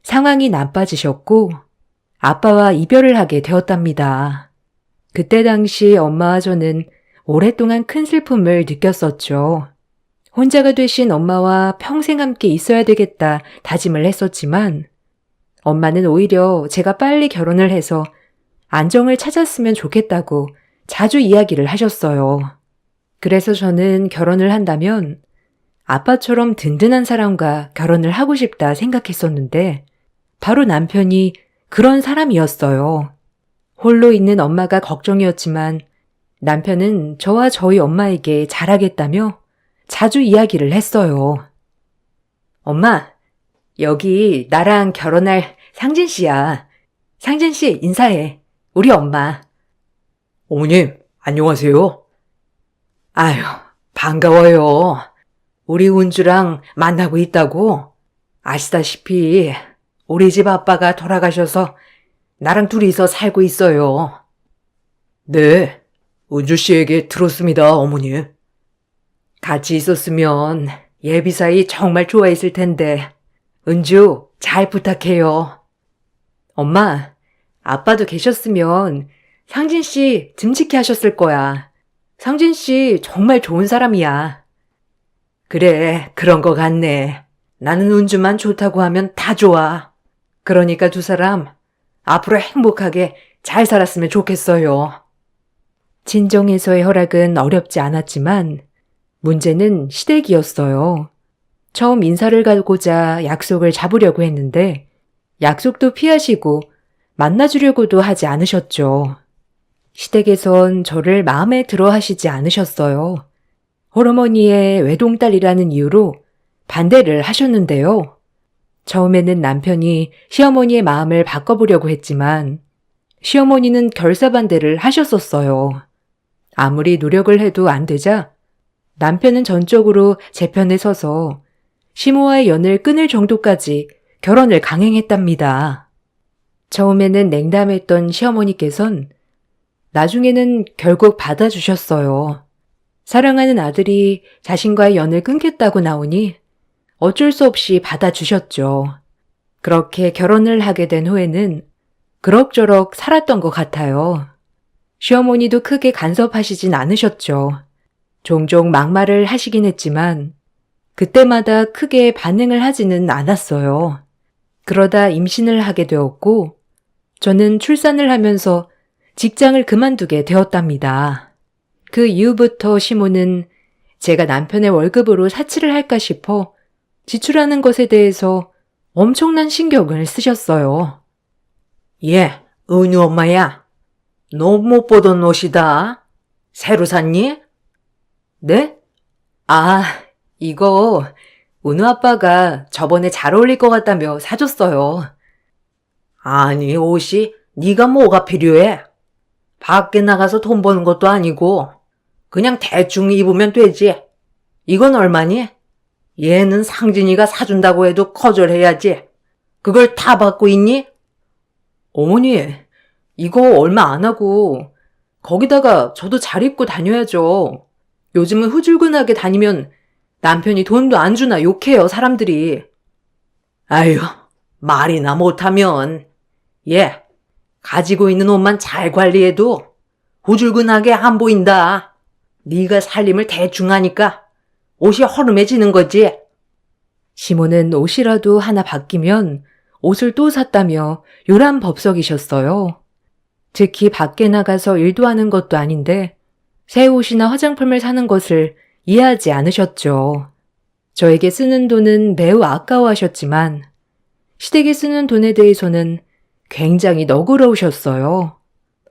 상황이 나빠지셨고 아빠와 이별을 하게 되었답니다. 그때 당시 엄마와 저는 오랫동안 큰 슬픔을 느꼈었죠. 혼자가 되신 엄마와 평생 함께 있어야 되겠다 다짐을 했었지만 엄마는 오히려 제가 빨리 결혼을 해서 안정을 찾았으면 좋겠다고 자주 이야기를 하셨어요. 그래서 저는 결혼을 한다면 아빠처럼 든든한 사람과 결혼을 하고 싶다 생각했었는데 바로 남편이 그런 사람이었어요. 홀로 있는 엄마가 걱정이었지만 남편은 저와 저희 엄마에게 잘하겠다며 자주 이야기를 했어요. 엄마, 여기 나랑 결혼할 상진 씨야. 상진 씨 인사해. 우리 엄마. 어머님, 안녕하세요. 아유, 반가워요. 우리 운주랑 만나고 있다고? 아시다시피 우리 집 아빠가 돌아가셔서 나랑 둘이서 살고 있어요. 네, 은주 씨에게 들었습니다, 어머니. 같이 있었으면 예비 사이 정말 좋아했을 텐데. 은주, 잘 부탁해요. 엄마, 아빠도 계셨으면 상진 씨 듬직해 하셨을 거야. 상진 씨 정말 좋은 사람이야. 그래, 그런 거 같네. 나는 은주만 좋다고 하면 다 좋아. 그러니까 두 사람 앞으로 행복하게 잘 살았으면 좋겠어요. 친정에서의 허락은 어렵지 않았지만 문제는 시댁이었어요. 처음 인사를 가고자 약속을 잡으려고 했는데 약속도 피하시고 만나주려고도 하지 않으셨죠. 시댁에선 저를 마음에 들어 하시지 않으셨어요. 홀어머니의 외동딸이라는 이유로 반대를 하셨는데요. 처음에는 남편이 시어머니의 마음을 바꿔보려고 했지만 시어머니는 결사반대를 하셨었어요. 아무리 노력을 해도 안 되자 남편은 전적으로 제 편에 서서 시모와의 연을 끊을 정도까지 결혼을 강행했답니다. 처음에는 냉담했던 시어머니께선 나중에는 결국 받아주셨어요. 사랑하는 아들이 자신과의 연을 끊겠다고 나오니 어쩔 수 없이 받아주셨죠. 그렇게 결혼을 하게 된 후에는 그럭저럭 살았던 것 같아요. 시어머니도 크게 간섭하시진 않으셨죠. 종종 막말을 하시긴 했지만 그때마다 크게 반응을 하지는 않았어요. 그러다 임신을 하게 되었고 저는 출산을 하면서 직장을 그만두게 되었답니다. 그 이후부터 시모는 제가 남편의 월급으로 사치를 할까 싶어 지출하는 것에 대해서 엄청난 신경을 쓰셨어요. 예, 은유 엄마야. 너 못 보던 옷이다. 새로 샀니? 네? 아, 이거 은우 아빠가 저번에 잘 어울릴 것 같다며 사줬어요. 아니, 옷이 네가 뭐가 필요해? 밖에 나가서 돈 버는 것도 아니고 그냥 대충 입으면 되지. 이건 얼마니? 얘는 상진이가 사준다고 해도 거절해야지. 그걸 다 받고 있니? 어머니, 이거 얼마 안 하고 거기다가 저도 잘 입고 다녀야죠. 요즘은 후줄근하게 다니면 남편이 돈도 안 주나 욕해요, 사람들이. 아유, 말이나 못하면. 얘, 가지고 있는 옷만 잘 관리해도 후줄근하게 안 보인다. 네가 살림을 대충 하니까 옷이 허름해지는 거지. 시모는 옷이라도 하나 바뀌면 옷을 또 샀다며 요란법석이셨어요. 특히 밖에 나가서 일도 하는 것도 아닌데 새 옷이나 화장품을 사는 것을 이해하지 않으셨죠. 저에게 쓰는 돈은 매우 아까워하셨지만 시댁에 쓰는 돈에 대해서는 굉장히 너그러우셨어요.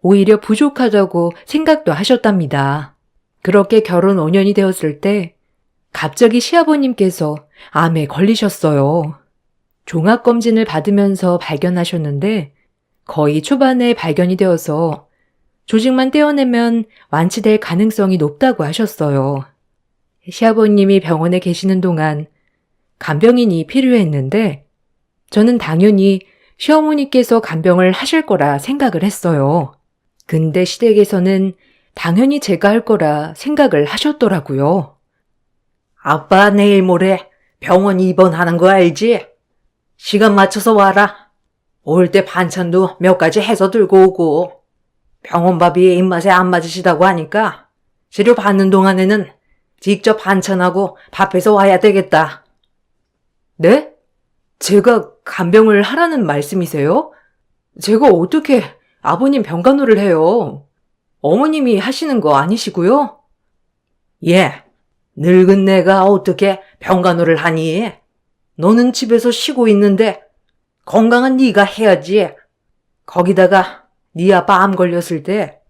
오히려 부족하다고 생각도 하셨답니다. 그렇게 결혼 5년이 되었을 때 갑자기 시아버님께서 암에 걸리셨어요. 종합검진을 받으면서 발견하셨는데 거의 초반에 발견이 되어서 조직만 떼어내면 완치될 가능성이 높다고 하셨어요. 시아버님이 병원에 계시는 동안 간병인이 필요했는데 저는 당연히 시어머니께서 간병을 하실 거라 생각을 했어요. 근데 시댁에서는 당연히 제가 할 거라 생각을 하셨더라고요. 아빠 내일 모레 병원 입원하는 거 알지? 시간 맞춰서 와라. 올 때 반찬도 몇 가지 해서 들고 오고. 병원밥이 입맛에 안 맞으시다고 하니까 치료 받는 동안에는 직접 반찬하고 밥해서 와야 되겠다. 네? 제가 간병을 하라는 말씀이세요? 제가 어떻게 아버님 병간호를 해요? 어머님이 하시는 거 아니시고요? 예, 늙은 내가 어떻게 병간호를 하니? 너는 집에서 쉬고 있는데 건강한 네가 해야지. 거기다가 네 아빠 암 걸렸을 때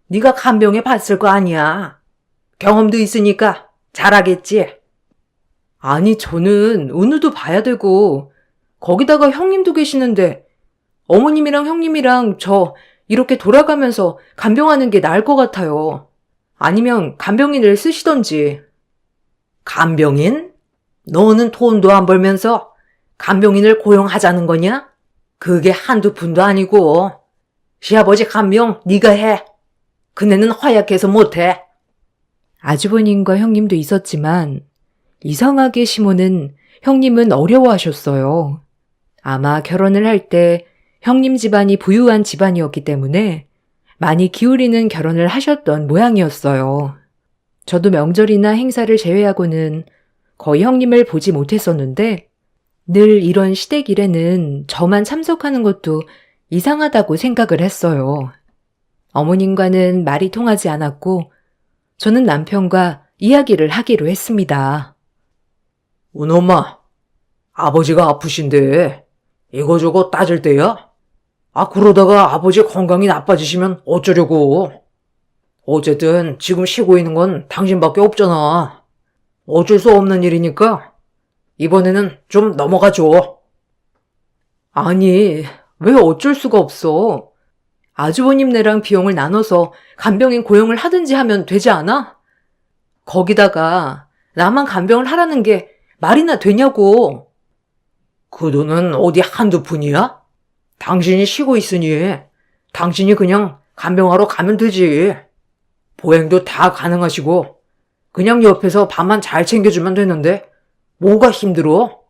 네가 간병해 봤을 거 아니야. 경험도 있으니까 잘하겠지. 아니, 저는 은우도 봐야 되고, 거기다가 형님도 계시는데, 어머님이랑 형님이랑 저 이렇게 돌아가면서 간병하는 게 나을 것 같아요. 아니면 간병인을 쓰시던지. 간병인? 너는 돈도 안 벌면서 간병인을 고용하자는 거냐? 그게 한두 푼도 아니고. 시아버지 간병 네가 해. 그네는 허약해서 못해. 아주버님과 형님도 있었지만, 이상하게 시모는 형님은 어려워하셨어요. 아마 결혼을 할 때 형님 집안이 부유한 집안이었기 때문에 많이 기울이는 결혼을 하셨던 모양이었어요. 저도 명절이나 행사를 제외하고는 거의 형님을 보지 못했었는데 늘 이런 시댁일에는 저만 참석하는 것도 이상하다고 생각을 했어요. 어머님과는 말이 통하지 않았고 저는 남편과 이야기를 하기로 했습니다. 은엄마, 아버지가 아프신데 이거저거 따질 때야? 그러다가 아버지 건강이 나빠지시면 어쩌려고. 어쨌든 지금 쉬고 있는 건 당신밖에 없잖아. 어쩔 수 없는 일이니까 이번에는 좀 넘어가줘. 아니, 왜 어쩔 수가 없어? 아주버님네랑 비용을 나눠서 간병인 고용을 하든지 하면 되지 않아? 거기다가 나만 간병을 하라는 게 말이나 되냐고. 그 돈은 어디 한두 푼이야? 당신이 쉬고 있으니 당신이 그냥 간병하러 가면 되지. 보행도 다 가능하시고 그냥 옆에서 밥만 잘 챙겨주면 되는데 뭐가 힘들어?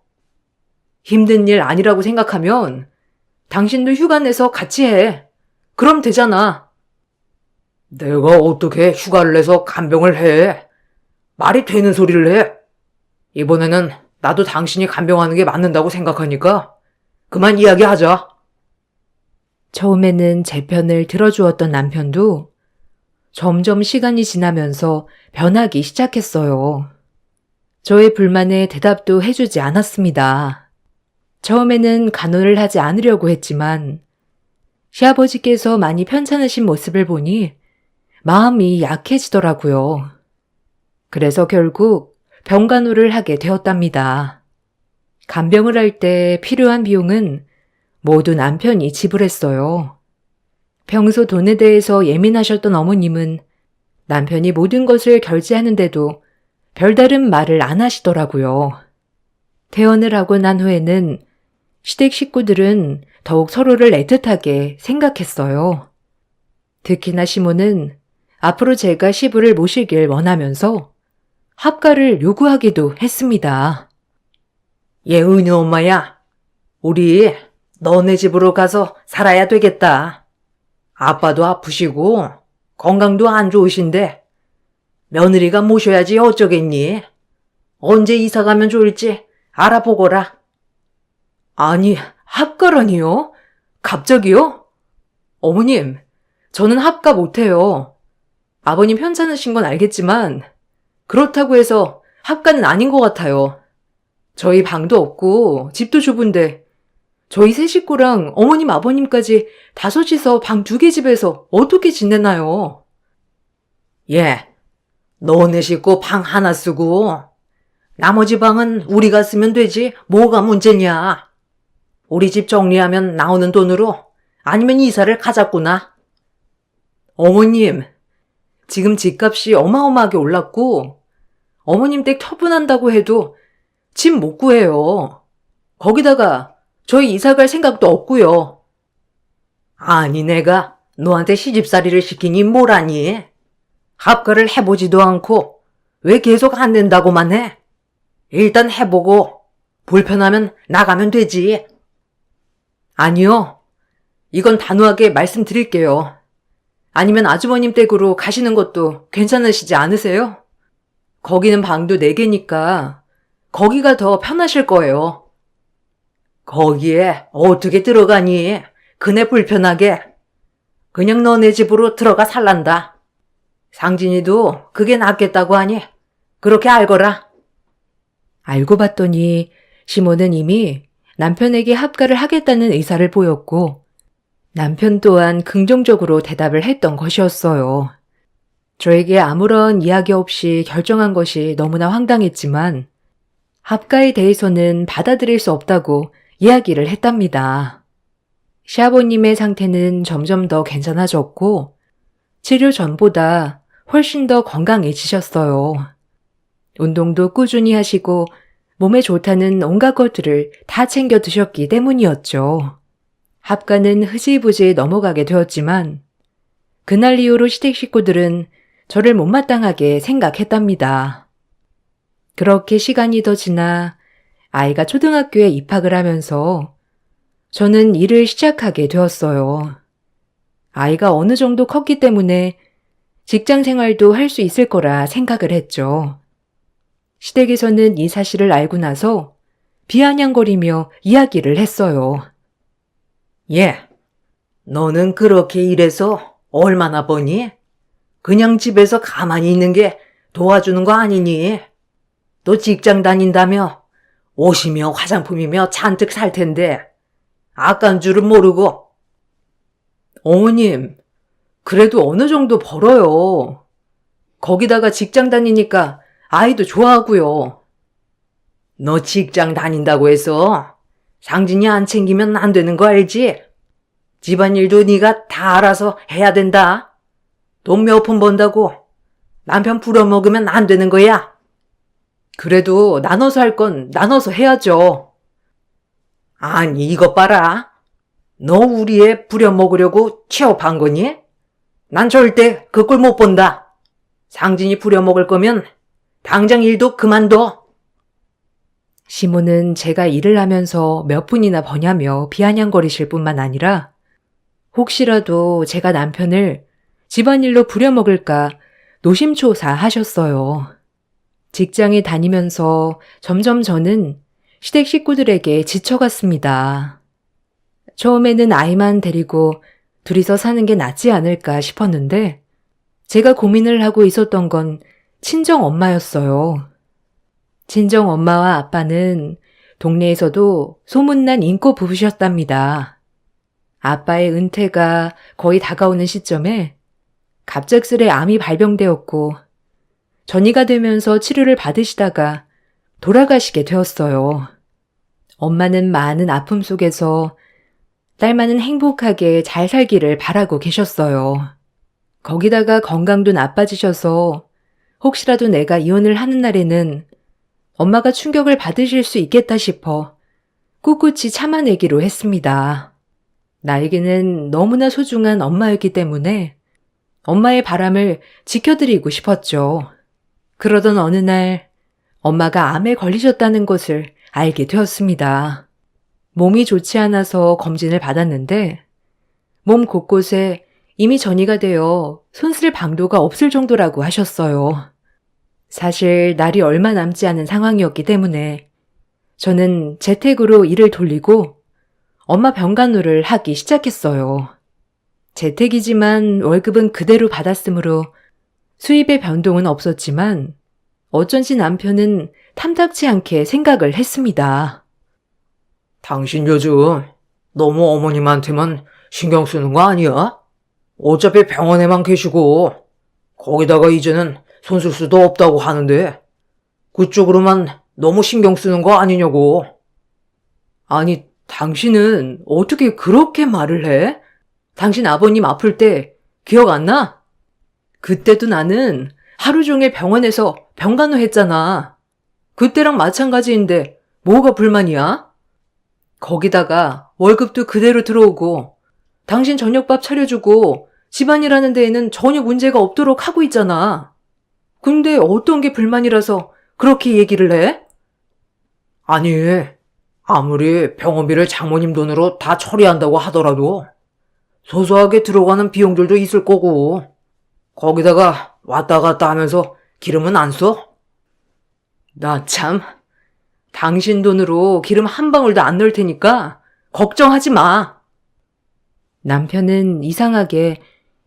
힘든 일 아니라고 생각하면 당신도 휴가 내서 같이 해. 그럼 되잖아. 내가 어떻게 휴가를 내서 간병을 해? 말이 되는 소리를 해? 이번에는 나도 당신이 간병하는 게 맞는다고 생각하니까 그만 이야기하자. 처음에는 제 편을 들어주었던 남편도 점점 시간이 지나면서 변하기 시작했어요. 저의 불만에 대답도 해주지 않았습니다. 처음에는 간호를 하지 않으려고 했지만 시아버지께서 많이 편찮으신 모습을 보니 마음이 약해지더라고요. 그래서 결국 병간호를 하게 되었답니다. 간병을 할 때 필요한 비용은 모두 남편이 지불했어요. 평소 돈에 대해서 예민하셨던 어머님은 남편이 모든 것을 결제하는데도 별다른 말을 안 하시더라고요. 퇴원을 하고 난 후에는 시댁 식구들은 더욱 서로를 애틋하게 생각했어요. 특히나 시모는 앞으로 제가 시부를 모시길 원하면서 합가를 요구하기도 했습니다. 은유 엄마야, 우리 너네 집으로 가서 살아야 되겠다. 아빠도 아프시고 건강도 안 좋으신데 며느리가 모셔야지 어쩌겠니? 언제 이사 가면 좋을지 알아보거라. 아니, 합가라니요? 갑자기요? 어머님, 저는 합가 못해요. 아버님 편찮으신 건 알겠지만 그렇다고 해서 합가는 아닌 것 같아요. 저희 방도 없고 집도 좁은데 저희 세 식구랑 어머님 아버님까지 다섯이서 방 2개 집에서 어떻게 지내나요? 너네 식구 방 하나 쓰고 나머지 방은 우리가 쓰면 되지 뭐가 문제냐. 우리 집 정리하면 나오는 돈으로 아니면 이사를 가자꾸나. 어머님, 지금 집값이 어마어마하게 올랐고 어머님 댁 처분한다고 해도 집 못 구해요. 거기다가 저희 이사 갈 생각도 없고요. 아니 내가 너한테 시집살이를 시키니 뭐라니. 합가를 해보지도 않고 왜 계속 안 된다고만 해? 일단 해보고 불편하면 나가면 되지. 아니요. 이건 단호하게 말씀드릴게요. 아니면 아주버님 댁으로 가시는 것도 괜찮으시지 않으세요? 거기는 방도 4개니까 거기가 더 편하실 거예요. 거기에 어떻게 들어가니? 그네 불편하게. 그냥 너네 집으로 들어가 살란다. 상진이도 그게 낫겠다고 하니 그렇게 알거라. 알고 봤더니 시모는 이미 남편에게 합가를 하겠다는 의사를 보였고 남편 또한 긍정적으로 대답을 했던 것이었어요. 저에게 아무런 이야기 없이 결정한 것이 너무나 황당했지만 합가에 대해서는 받아들일 수 없다고 이야기를 했답니다. 시아버님의 상태는 점점 더 괜찮아졌고 치료 전보다 훨씬 더 건강해지셨어요. 운동도 꾸준히 하시고 몸에 좋다는 온갖 것들을 다 챙겨 드셨기 때문이었죠. 합가는 흐지부지 넘어가게 되었지만 그날 이후로 시댁 식구들은 저를 못마땅하게 생각했답니다. 그렇게 시간이 더 지나 아이가 초등학교에 입학을 하면서 저는 일을 시작하게 되었어요. 아이가 어느 정도 컸기 때문에 직장 생활도 할 수 있을 거라 생각을 했죠. 시댁에서는 이 사실을 알고 나서 비아냥거리며 이야기를 했어요. 예, 너는 그렇게 일해서 얼마나 버니? 그냥 집에서 가만히 있는 게 도와주는 거 아니니? 너 직장 다닌다며 옷이며 화장품이며 잔뜩 살 텐데 아깐 줄은 모르고. 어머님, 그래도 어느 정도 벌어요. 거기다가 직장 다니니까 아이도 좋아하고요. 너 직장 다닌다고 해서 상진이 안 챙기면 안 되는 거 알지? 집안일도 네가 다 알아서 해야 된다. 돈 몇 푼 번다고 남편 부려먹으면 안 되는 거야. 그래도 나눠서 할 건 나눠서 해야죠. 아니 이것 봐라. 너 우리 애 부려먹으려고 취업한 거니? 난 절대 그 꼴 못 본다. 상진이 부려먹을 거면 당장 일도 그만둬. 시모는 제가 일을 하면서 몇 푼이나 버냐며 비아냥거리실 뿐만 아니라 혹시라도 제가 남편을 집안일로 부려먹을까 노심초사 하셨어요. 직장에 다니면서 점점 저는 시댁 식구들에게 지쳐갔습니다. 처음에는 아이만 데리고 둘이서 사는 게 낫지 않을까 싶었는데 제가 고민을 하고 있었던 건 친정 엄마였어요. 친정 엄마와 아빠는 동네에서도 소문난 인고 부부셨답니다. 아빠의 은퇴가 거의 다가오는 시점에 갑작스레 암이 발병되었고 전이가 되면서 치료를 받으시다가 돌아가시게 되었어요. 엄마는 많은 아픔 속에서 딸만은 행복하게 잘 살기를 바라고 계셨어요. 거기다가 건강도 나빠지셔서 혹시라도 내가 이혼을 하는 날에는 엄마가 충격을 받으실 수 있겠다 싶어 꿋꿋이 참아내기로 했습니다. 나에게는 너무나 소중한 엄마였기 때문에 엄마의 바람을 지켜드리고 싶었죠. 그러던 어느 날 엄마가 암에 걸리셨다는 것을 알게 되었습니다. 몸이 좋지 않아서 검진을 받았는데 몸 곳곳에 이미 전이가 되어 손쓸 방도가 없을 정도라고 하셨어요. 사실 날이 얼마 남지 않은 상황이었기 때문에 저는 재택으로 일을 돌리고 엄마 병간호를 하기 시작했어요. 재택이지만 월급은 그대로 받았으므로 수입의 변동은 없었지만 어쩐지 남편은 탐탁치 않게 생각을 했습니다. 당신 요즘 너무 어머님한테만 신경 쓰는 거 아니야? 어차피 병원에만 계시고 거기다가 이제는 손 쓸 수도 없다고 하는데 그쪽으로만 너무 신경 쓰는 거 아니냐고. 아니, 당신은 어떻게 그렇게 말을 해? 당신 아버님 아플 때 기억 안 나? 그때도 나는 하루 종일 병원에서 병간호 했잖아. 그때랑 마찬가지인데 뭐가 불만이야? 거기다가 월급도 그대로 들어오고 당신 저녁밥 차려주고 집안일 하는 데에는 전혀 문제가 없도록 하고 있잖아. 근데 어떤 게 불만이라서 그렇게 얘기를 해? 아니, 아무리 병원비를 장모님 돈으로 다 처리한다고 하더라도 소소하게 들어가는 비용들도 있을 거고 거기다가 왔다 갔다 하면서 기름은 안 써? 나 참, 당신 돈으로 기름 한 방울도 안 넣을 테니까 걱정하지 마. 남편은 이상하게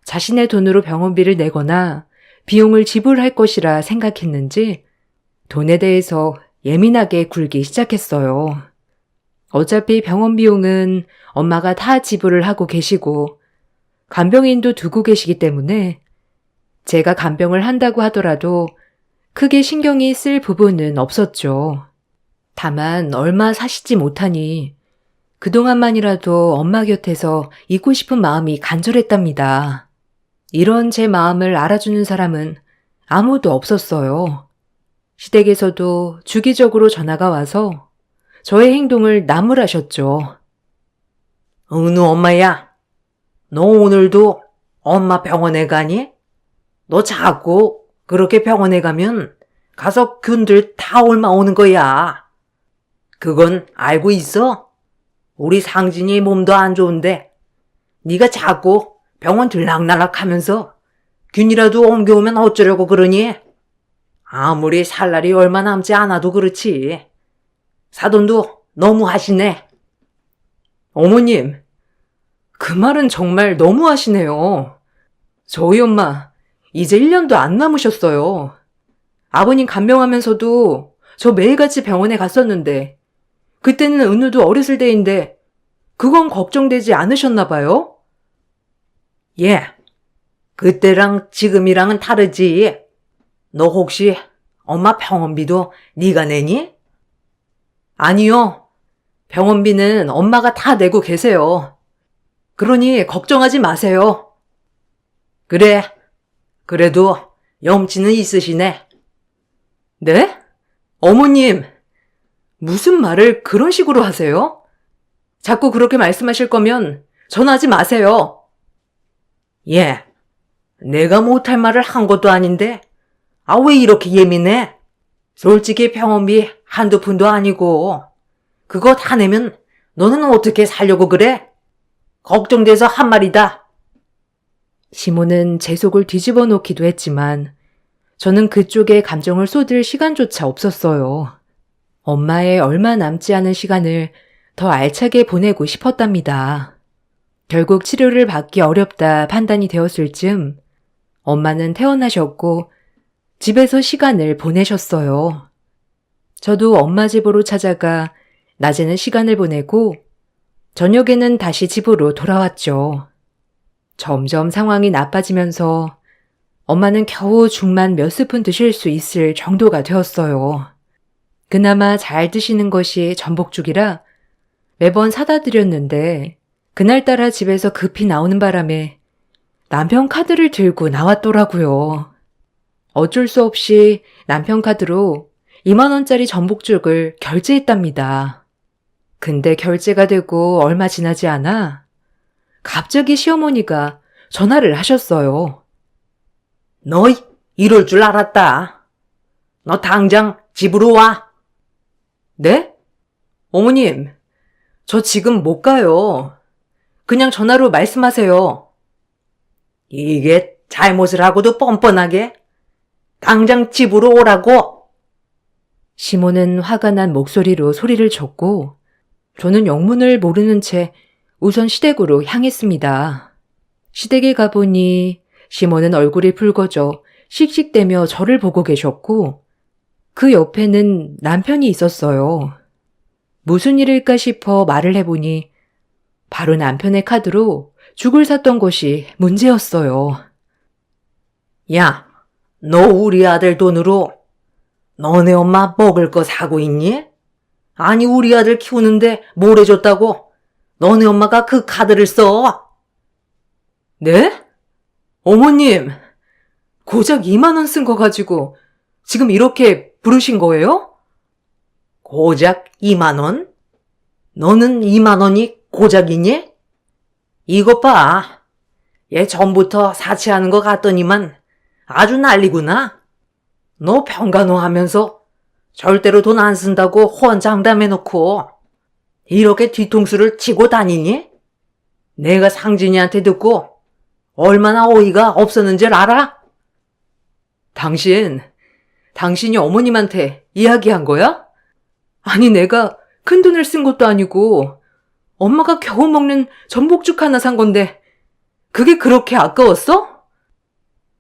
자신의 돈으로 병원비를 내거나 비용을 지불할 것이라 생각했는지 돈에 대해서 예민하게 굴기 시작했어요. 어차피 병원 비용은 엄마가 다 지불을 하고 계시고 간병인도 두고 계시기 때문에 제가 간병을 한다고 하더라도 크게 신경이 쓸 부분은 없었죠. 다만 얼마 사시지 못하니 그동안만이라도 엄마 곁에서 있고 싶은 마음이 간절했답니다. 이런 제 마음을 알아주는 사람은 아무도 없었어요. 시댁에서도 주기적으로 전화가 와서 저의 행동을 나무라셨죠. 은우 엄마야, 너 오늘도 엄마 병원에 가니? 너 자꾸 그렇게 병원에 가면 가서 균들 다 옮아 오는 거야. 그건 알고 있어? 우리 상진이 몸도 안 좋은데 네가 자꾸 병원 들락날락 하면서 균이라도 옮겨오면 어쩌려고 그러니? 아무리 살 날이 얼마 남지 않아도 그렇지. 사돈도 너무 하시네. 어머님, 그 말은 정말 너무 하시네요. 저희 엄마 이제 1년도 안 남으셨어요. 아버님 간병하면서도 저 매일같이 병원에 갔었는데 그때는 은우도 어렸을 때인데 그건 걱정되지 않으셨나 봐요? 예, 그때랑 지금이랑은 다르지. 너 혹시 엄마 병원비도 네가 내니? 아니요. 병원비는 엄마가 다 내고 계세요. 그러니 걱정하지 마세요. 그래, 그래도 염치는 있으시네. 네? 어머님, 무슨 말을 그런 식으로 하세요? 자꾸 그렇게 말씀하실 거면 전화하지 마세요. 예, 내가 못할 말을 한 것도 아닌데 왜 이렇게 예민해? 솔직히 병원비 한두 푼도 아니고 그거 다 내면 너는 어떻게 살려고 그래? 걱정돼서 한 말이다. 시모는 제 속을 뒤집어 놓기도 했지만 저는 그쪽에 감정을 쏟을 시간조차 없었어요. 엄마의 얼마 남지 않은 시간을 더 알차게 보내고 싶었답니다. 결국 치료를 받기 어렵다 판단이 되었을 즈음 엄마는 퇴원하셨고 집에서 시간을 보내셨어요. 저도 엄마 집으로 찾아가 낮에는 시간을 보내고 저녁에는 다시 집으로 돌아왔죠. 점점 상황이 나빠지면서 엄마는 겨우 죽만 몇 스푼 드실 수 있을 정도가 되었어요. 그나마 잘 드시는 것이 전복죽이라 매번 사다 드렸는데 그날따라 집에서 급히 나오는 바람에 남편 카드를 들고 나왔더라고요. 어쩔 수 없이 남편 카드로 2만 원짜리 전복죽을 결제했답니다. 근데 결제가 되고 얼마 지나지 않아 갑자기 시어머니가 전화를 하셨어요. 너 이럴 줄 알았다. 너 당장 집으로 와. 네? 어머님, 저 지금 못 가요. 그냥 전화로 말씀하세요. 이게 잘못을 하고도 뻔뻔하게 당장 집으로 오라고. 시모는 화가 난 목소리로 소리를 쳤고 저는 영문을 모르는 채 우선 시댁으로 향했습니다. 시댁에 가보니 시모는 얼굴이 붉어져 씩씩대며 저를 보고 계셨고 그 옆에는 남편이 있었어요. 무슨 일일까 싶어 말을 해보니 바로 남편의 카드로 죽을 샀던 것이 문제였어요. 야, 너 우리 아들 돈으로 너네 엄마 먹을 거 사고 있니? 아니 우리 아들 키우는데 뭘 해줬다고? 너네 엄마가 그 카드를 써? 네? 어머님, 고작 2만 원 쓴 거 가지고 지금 이렇게 부르신 거예요? 고작 2만 원? 너는 2만 원이 고작이니? 이것 봐. 얘 전부터 사치하는 것 같더니만 아주 난리구나. 너 평간호 하면서 절대로 돈 안 쓴다고 호언장담해놓고 이렇게 뒤통수를 치고 다니니? 내가 상진이한테 듣고 얼마나 어이가 없었는지 알아? 당신이 어머님한테 이야기한 거야? 아니 내가 큰 돈을 쓴 것도 아니고 엄마가 겨우 먹는 전복죽 하나 산 건데 그게 그렇게 아까웠어?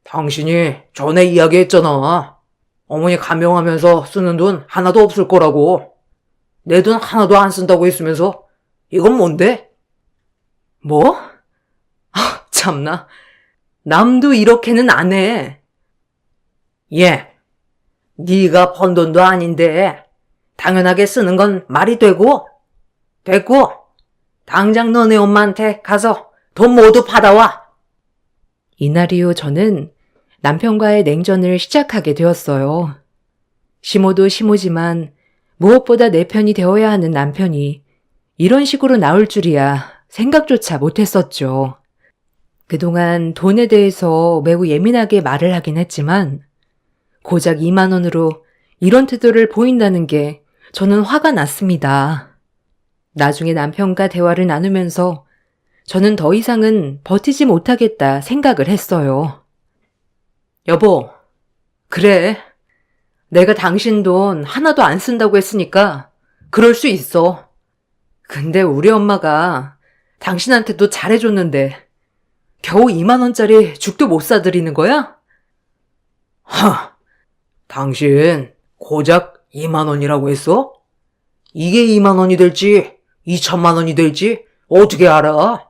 당신이 전에 이야기했잖아. 어머니 간병하면서 쓰는 돈 하나도 없을 거라고. 내 돈 하나도 안 쓴다고 했으면서 이건 뭔데? 뭐? 아, 참나. 남도 이렇게는 안 해. 예, 네가 번 돈도 아닌데 당연하게 쓰는 건 말이 되고 됐고 당장 너네 엄마한테 가서 돈 모두 받아와. 이날 이후 저는 남편과의 냉전을 시작하게 되었어요. 시모도 시모지만 무엇보다 내 편이 되어야 하는 남편이 이런 식으로 나올 줄이야 생각조차 못했었죠. 그동안 돈에 대해서 매우 예민하게 말을 하긴 했지만 고작 2만 원으로 이런 태도를 보인다는 게 저는 화가 났습니다. 나중에 남편과 대화를 나누면서 저는 더 이상은 버티지 못하겠다 생각을 했어요. 여보, 그래. 내가 당신 돈 하나도 안 쓴다고 했으니까 그럴 수 있어. 근데 우리 엄마가 당신한테도 잘해줬는데 겨우 2만 원짜리 죽도 못 사드리는 거야? 당신 고작 2만 원이라고 했어? 이게 2만 원이 될지 2천만 원이 될지 어떻게 알아?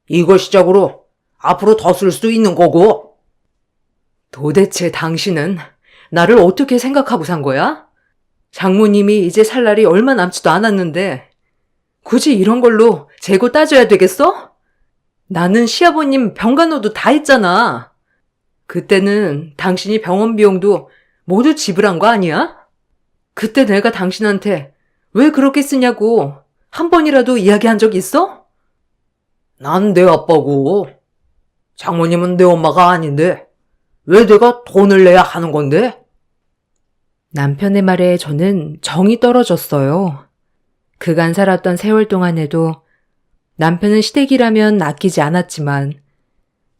이걸 시작으로 앞으로 더 쓸 수도 있는 거고. 도대체 당신은 나를 어떻게 생각하고 산 거야? 장모님이 이제 살 날이 얼마 남지도 않았는데 굳이 이런 걸로 재고 따져야 되겠어? 나는 시아버님 병간호도 다 했잖아. 그때는 당신이 병원 비용도 모두 지불한 거 아니야? 그때 내가 당신한테 왜 그렇게 쓰냐고 한 번이라도 이야기한 적 있어? 난 내 아빠고 장모님은 내 엄마가 아닌데 왜 내가 돈을 내야 하는 건데? 남편의 말에 저는 정이 떨어졌어요. 그간 살았던 세월 동안에도 남편은 시댁이라면 아끼지 않았지만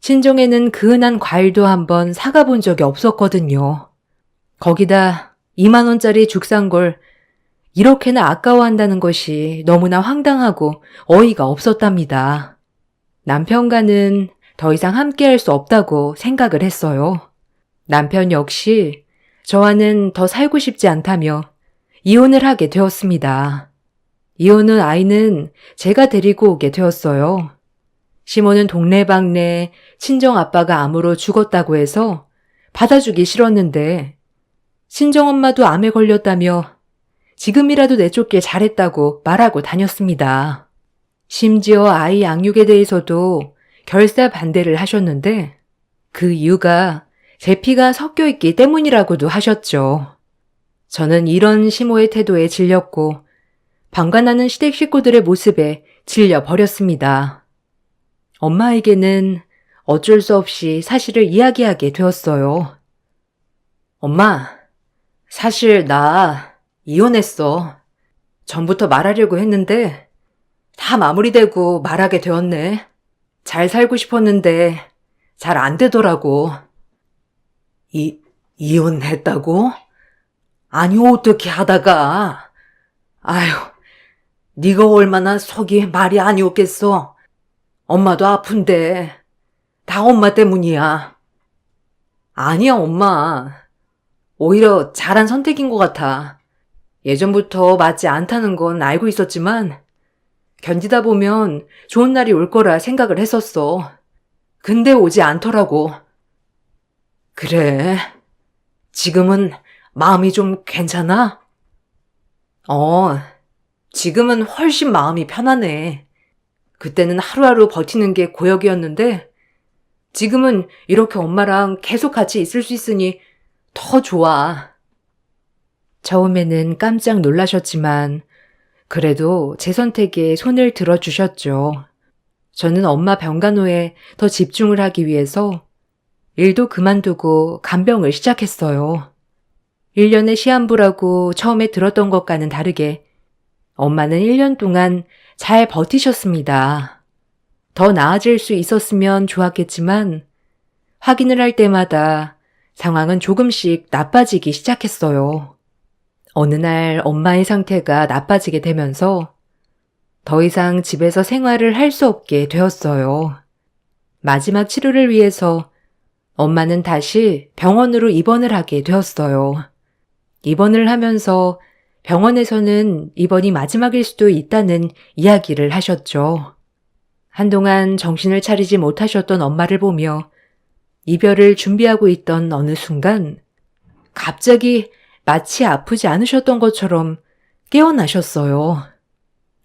친정에는 그 흔한 과일도 한번 사가 본 적이 없었거든요. 거기다 2만 원짜리 죽 산 걸 이렇게나 아까워한다는 것이 너무나 황당하고 어이가 없었답니다. 남편과는 더 이상 함께할 수 없다고 생각을 했어요. 남편 역시 저와는 더 살고 싶지 않다며 이혼을 하게 되었습니다. 이혼 후 아이는 제가 데리고 오게 되었어요. 시모는 동네방네 친정아빠가 암으로 죽었다고 해서 받아주기 싫었는데 친정엄마도 암에 걸렸다며 지금이라도 내쫓길 잘했다고 말하고 다녔습니다. 심지어 아이 양육에 대해서도 결사 반대를 하셨는데 그 이유가 제 피가 섞여 있기 때문이라고도 하셨죠. 저는 이런 시모의 태도에 질렸고 방관하는 시댁 식구들의 모습에 질려버렸습니다. 엄마에게는 어쩔 수 없이 사실을 이야기하게 되었어요. 엄마, 사실 나 이혼했어. 전부터 말하려고 했는데 다 마무리되고 말하게 되었네. 잘 살고 싶었는데 잘 안 되더라고. 이혼했다고? 아니 어떻게 하다가? 아휴, 네가 얼마나 속이 말이 아니었겠어. 엄마도 아픈데 다 엄마 때문이야. 아니야, 엄마. 오히려 잘한 선택인 것 같아. 예전부터 맞지 않다는 건 알고 있었지만 견디다 보면 좋은 날이 올 거라 생각을 했었어. 근데 오지 않더라고. 그래. 지금은 마음이 좀 괜찮아? 지금은 훨씬 마음이 편하네. 그때는 하루하루 버티는 게 고역이었는데 지금은 이렇게 엄마랑 계속 같이 있을 수 있으니 더 좋아. 처음에는 깜짝 놀라셨지만 그래도 제 선택에 손을 들어주셨죠. 저는 엄마 병간호에 더 집중을 하기 위해서 일도 그만두고 간병을 시작했어요. 1년의 시한부라고 처음에 들었던 것과는 다르게 엄마는 1년 동안 잘 버티셨습니다. 더 나아질 수 있었으면 좋았겠지만 확인을 할 때마다 상황은 조금씩 나빠지기 시작했어요. 어느 날 엄마의 상태가 나빠지게 되면서 더 이상 집에서 생활을 할 수 없게 되었어요. 마지막 치료를 위해서 엄마는 다시 병원으로 입원을 하게 되었어요. 입원을 하면서 병원에서는 이번이 마지막일 수도 있다는 이야기를 하셨죠. 한동안 정신을 차리지 못하셨던 엄마를 보며 이별을 준비하고 있던 어느 순간 갑자기 마치 아프지 않으셨던 것처럼 깨어나셨어요.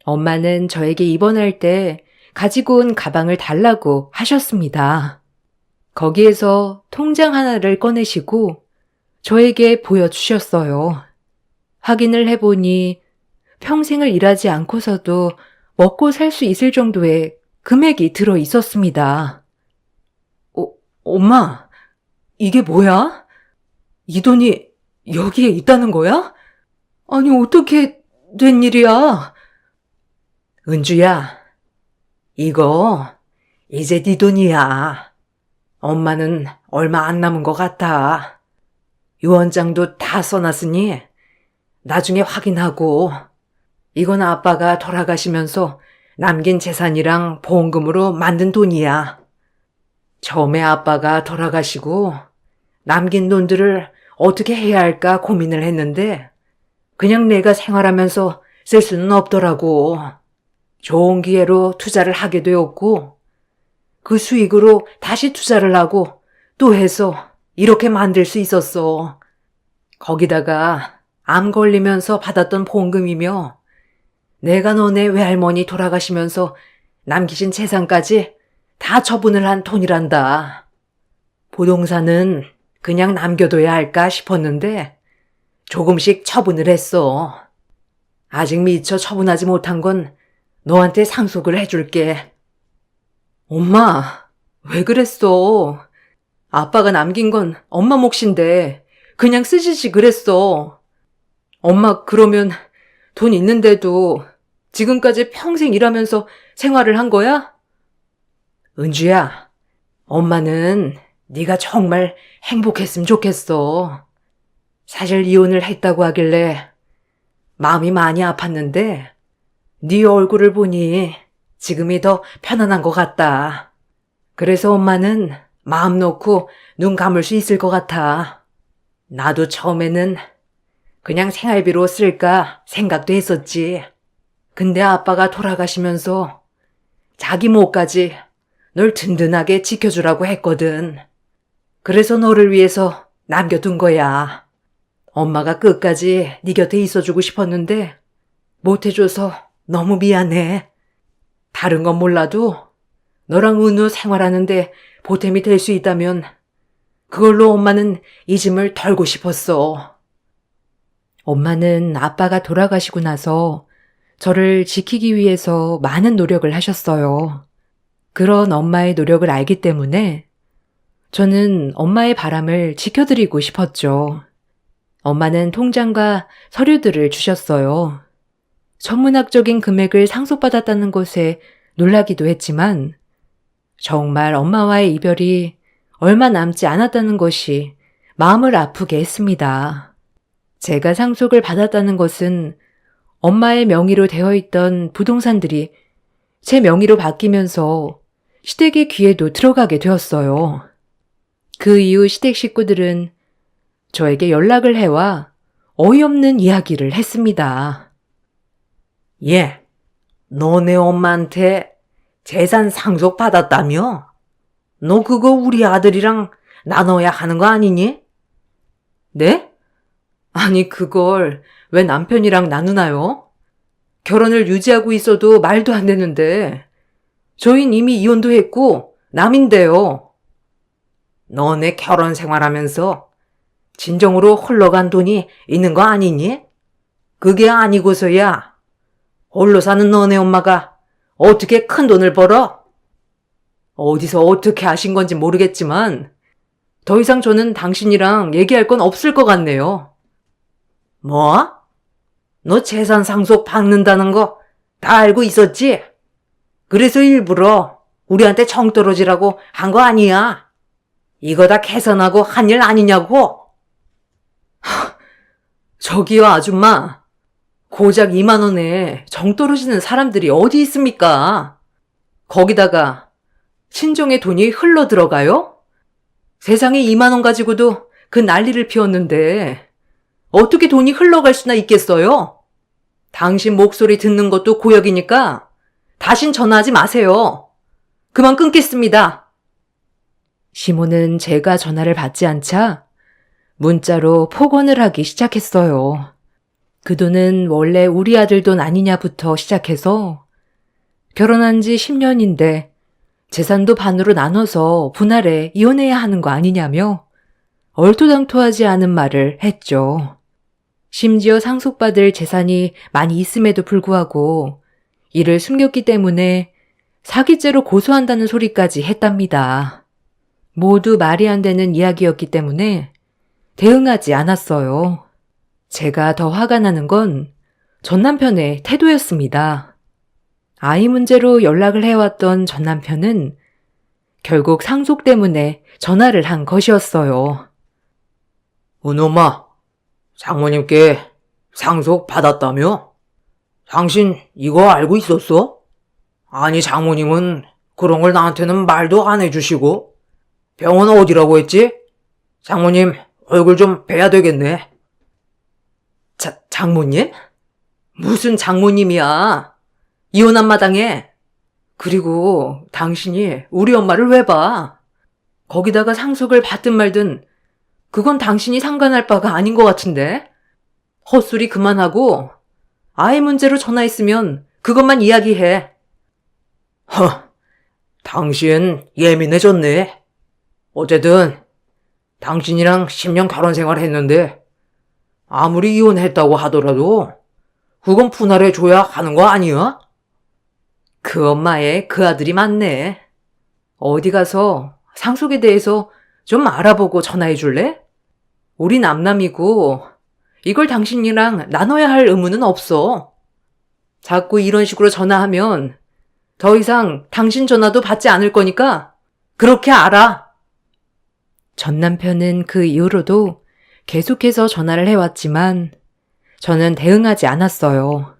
엄마는 저에게 입원할 때 가지고 온 가방을 달라고 하셨습니다. 거기에서 통장 하나를 꺼내시고 저에게 보여주셨어요. 확인을 해보니 평생을 일하지 않고서도 먹고 살 수 있을 정도의 금액이 들어 있었습니다. 엄마, 이게 뭐야? 이 돈이 여기에 있다는 거야? 아니, 어떻게 된 일이야? 은주야, 이거 이제 네 돈이야. 엄마는 얼마 안 남은 것 같아. 유언장도 다 써놨으니 나중에 확인하고, 이건 아빠가 돌아가시면서 남긴 재산이랑 보험금으로 만든 돈이야. 처음에 아빠가 돌아가시고 남긴 돈들을 어떻게 해야 할까 고민을 했는데 그냥 내가 생활하면서 쓸 수는 없더라고. 좋은 기회로 투자를 하게 되었고 그 수익으로 다시 투자를 하고 또 해서 이렇게 만들 수 있었어. 거기다가 암 걸리면서 받았던 보험금이며 내가 너네 외할머니 돌아가시면서 남기신 재산까지 다 처분을 한 돈이란다. 부동산은 그냥 남겨둬야 할까 싶었는데 조금씩 처분을 했어. 아직 미처 처분하지 못한 건 너한테 상속을 해줄게. 엄마, 왜 그랬어? 아빠가 남긴 건 엄마 몫인데 그냥 쓰시지 그랬어. 엄마 그러면 돈 있는데도 지금까지 평생 일하면서 생활을 한 거야? 은주야, 엄마는 네가 정말 행복했으면 좋겠어. 사실 이혼을 했다고 하길래 마음이 많이 아팠는데 네 얼굴을 보니 지금이 더 편안한 것 같다. 그래서 엄마는 마음 놓고 눈 감을 수 있을 것 같아. 나도 처음에는 그냥 생활비로 쓸까 생각도 했었지. 근데 아빠가 돌아가시면서 자기 몫까지 널 든든하게 지켜주라고 했거든. 그래서 너를 위해서 남겨둔 거야. 엄마가 끝까지 네 곁에 있어주고 싶었는데 못해줘서 너무 미안해. 다른 건 몰라도 너랑 은우 생활하는데 보탬이 될 수 있다면 그걸로 엄마는 이 짐을 덜고 싶었어. 엄마는 아빠가 돌아가시고 나서 저를 지키기 위해서 많은 노력을 하셨어요. 그런 엄마의 노력을 알기 때문에 저는 엄마의 바람을 지켜드리고 싶었죠. 엄마는 통장과 서류들을 주셨어요. 천문학적인 금액을 상속받았다는 것에 놀라기도 했지만 정말 엄마와의 이별이 얼마 남지 않았다는 것이 마음을 아프게 했습니다. 제가 상속을 받았다는 것은 엄마의 명의로 되어 있던 부동산들이 제 명의로 바뀌면서 시댁의 귀에도 들어가게 되었어요. 그 이후 시댁 식구들은 저에게 연락을 해와 어이없는 이야기를 했습니다. 얘, 너네 엄마한테 재산 상속 받았다며? 너 그거 우리 아들이랑 나눠야 하는 거 아니니? 네? 아니 그걸 왜 남편이랑 나누나요? 결혼을 유지하고 있어도 말도 안 되는데 저흰 이미 이혼도 했고 남인데요. 너네 결혼 생활하면서 진정으로 흘러간 돈이 있는 거 아니니? 그게 아니고서야 홀로 사는 너네 엄마가 어떻게 큰 돈을 벌어? 어디서 어떻게 아신 건지 모르겠지만 더 이상 저는 당신이랑 얘기할 건 없을 것 같네요. 뭐? 너 재산 상속 받는다는 거 다 알고 있었지? 그래서 일부러 우리한테 정 떨어지라고 한 거 아니야? 이거 다 계산하고 한 일 아니냐고? 저기요 아줌마, 고작 2만 원에 정 떨어지는 사람들이 어디 있습니까? 거기다가 친정의 돈이 흘러 들어가요? 세상에 2만 원 가지고도 그 난리를 피웠는데 어떻게 돈이 흘러갈 수나 있겠어요? 당신 목소리 듣는 것도 고역이니까 다신 전화하지 마세요. 그만 끊겠습니다. 시몬은 제가 전화를 받지 않자 문자로 폭언을 하기 시작했어요. 그 돈은 원래 우리 아들 돈 아니냐부터 시작해서 결혼한 지 10년인데 재산도 반으로 나눠서 분할해 이혼해야 하는 거 아니냐며 얼토당토하지 않은 말을 했죠. 심지어 상속받을 재산이 많이 있음에도 불구하고 이를 숨겼기 때문에 사기죄로 고소한다는 소리까지 했답니다. 모두 말이 안 되는 이야기였기 때문에 대응하지 않았어요. 제가 더 화가 나는 건 전 남편의 태도였습니다. 아이 문제로 연락을 해왔던 전 남편은 결국 상속 때문에 전화를 한 것이었어요. 은우 엄마, 장모님께 상속 받았다며? 당신 이거 알고 있었어? 아니, 장모님은 그런 걸 나한테는 말도 안 해주시고. 병원 어디라고 했지? 장모님 얼굴 좀 뵈야 되겠네. 장모님? 무슨 장모님이야? 이혼한 마당에. 그리고 당신이 우리 엄마를 왜 봐? 거기다가 상속을 받든 말든 그건 당신이 상관할 바가 아닌 것 같은데? 헛소리 그만하고 아이 문제로 전화했으면 그것만 이야기해. 당신 예민해졌네. 어쨌든 당신이랑 10년 결혼 생활 했는데 아무리 이혼했다고 하더라도 그건 분할해 줘야 하는 거 아니야? 그 엄마의 그 아들이 맞네. 어디 가서 상속에 대해서 좀 알아보고 전화해 줄래? 우리 남남이고 이걸 당신이랑 나눠야 할 의무는 없어. 자꾸 이런 식으로 전화하면 더 이상 당신 전화도 받지 않을 거니까 그렇게 알아. 전 남편은 그 이후로도 계속해서 전화를 해왔지만 저는 대응하지 않았어요.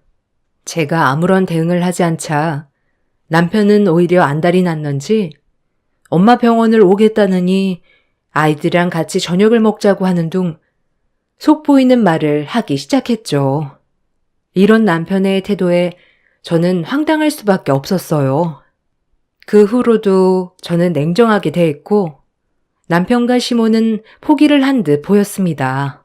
제가 아무런 대응을 하지 않자 남편은 오히려 안달이 났는지 엄마 병원을 오겠다느니 아이들이랑 같이 저녁을 먹자고 하는 둥 속 보이는 말을 하기 시작했죠. 이런 남편의 태도에 저는 황당할 수밖에 없었어요. 그 후로도 저는 냉정하게 대했고 남편과 시모는 포기를 한 듯 보였습니다.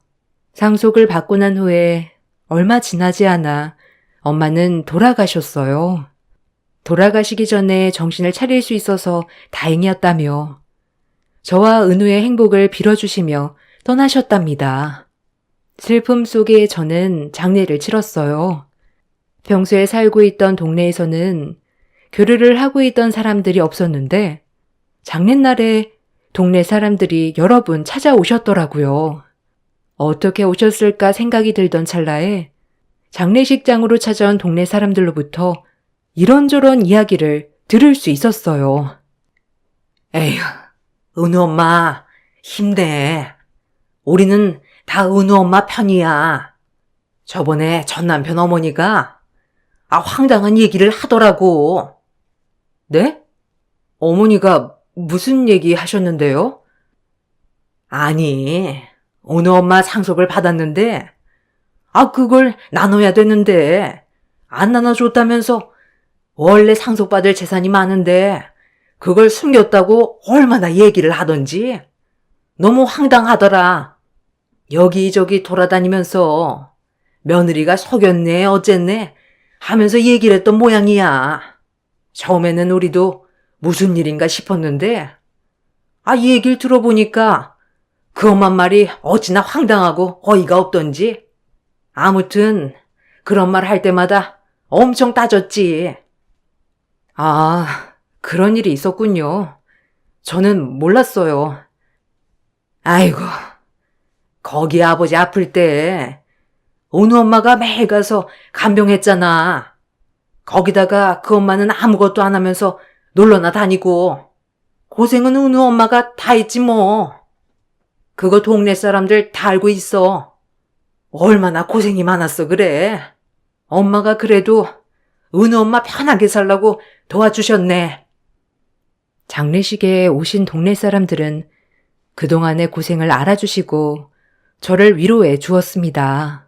상속을 받고 난 후에 얼마 지나지 않아 엄마는 돌아가셨어요. 돌아가시기 전에 정신을 차릴 수 있어서 다행이었다며 저와 은우의 행복을 빌어주시며 떠나셨답니다. 슬픔 속에 저는 장례를 치렀어요. 평소에 살고 있던 동네에서는 교류를 하고 있던 사람들이 없었는데 장례날에 동네 사람들이 여러 분 찾아오셨더라고요. 어떻게 오셨을까 생각이 들던 찰나에 장례식장으로 찾아온 동네 사람들로부터 이런저런 이야기를 들을 수 있었어요. 에휴, 은우 엄마 힘내. 우리는 다 은우 엄마 편이야. 저번에 전 남편 어머니가 황당한 얘기를 하더라고. 네? 어머니가 무슨 얘기 하셨는데요? 아니, 은우 엄마 상속을 받았는데 그걸 나눠야 되는데 안 나눠줬다면서 원래 상속받을 재산이 많은데 그걸 숨겼다고 얼마나 얘기를 하던지 너무 황당하더라. 여기저기 돌아다니면서 며느리가 속였네 어쨌네 하면서 얘기를 했던 모양이야. 처음에는 우리도 무슨 일인가 싶었는데 이 얘기를 들어보니까 그 엄마 말이 어찌나 황당하고 어이가 없던지. 아무튼 그런 말 할 때마다 엄청 따졌지. 그런 일이 있었군요. 저는 몰랐어요. 아이고, 거기 아버지 아플 때 은우 엄마가 매일 가서 간병했잖아. 거기다가 그 엄마는 아무것도 안 하면서 놀러나 다니고 고생은 은우 엄마가 다 했지 뭐. 그거 동네 사람들 다 알고 있어. 얼마나 고생이 많았어 그래. 엄마가 그래도 은우 엄마 편하게 살라고 도와주셨네. 장례식에 오신 동네 사람들은 그동안의 고생을 알아주시고 저를 위로해 주었습니다.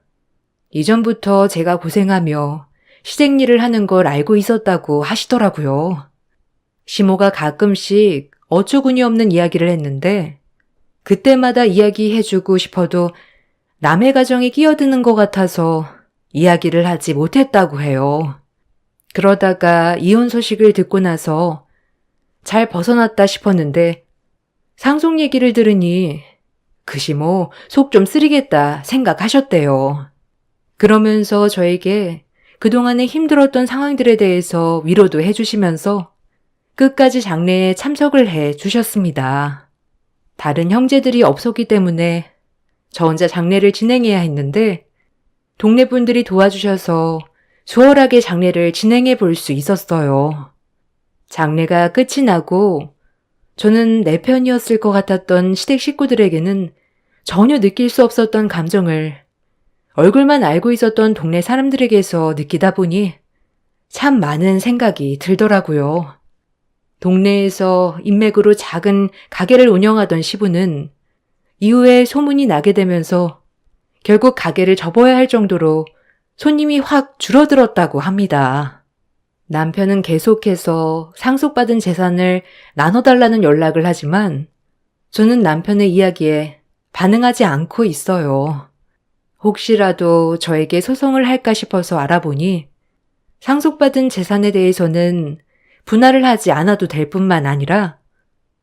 이전부터 제가 고생하며 시댁 일을 하는 걸 알고 있었다고 하시더라고요. 시모가 가끔씩 어처구니 없는 이야기를 했는데 그때마다 이야기해주고 싶어도 남의 가정에 끼어드는 것 같아서 이야기를 하지 못했다고 해요. 그러다가 이혼 소식을 듣고 나서 잘 벗어났다 싶었는데 상속 얘기를 들으니 그 시모 속 좀 쓰리겠다 생각하셨대요. 그러면서 저에게 그동안에 힘들었던 상황들에 대해서 위로도 해주시면서 끝까지 장례에 참석을 해 주셨습니다. 다른 형제들이 없었기 때문에 저 혼자 장례를 진행해야 했는데 동네 분들이 도와주셔서 수월하게 장례를 진행해 볼 수 있었어요. 장례가 끝이 나고 저는 내 편이었을 것 같았던 시댁 식구들에게는 전혀 느낄 수 없었던 감정을 얼굴만 알고 있었던 동네 사람들에게서 느끼다 보니 참 많은 생각이 들더라고요. 동네에서 인맥으로 작은 가게를 운영하던 시부는 이후에 소문이 나게 되면서 결국 가게를 접어야 할 정도로 손님이 확 줄어들었다고 합니다. 남편은 계속해서 상속받은 재산을 나눠달라는 연락을 하지만 저는 남편의 이야기에 반응하지 않고 있어요. 혹시라도 저에게 소송을 할까 싶어서 알아보니 상속받은 재산에 대해서는 분할을 하지 않아도 될 뿐만 아니라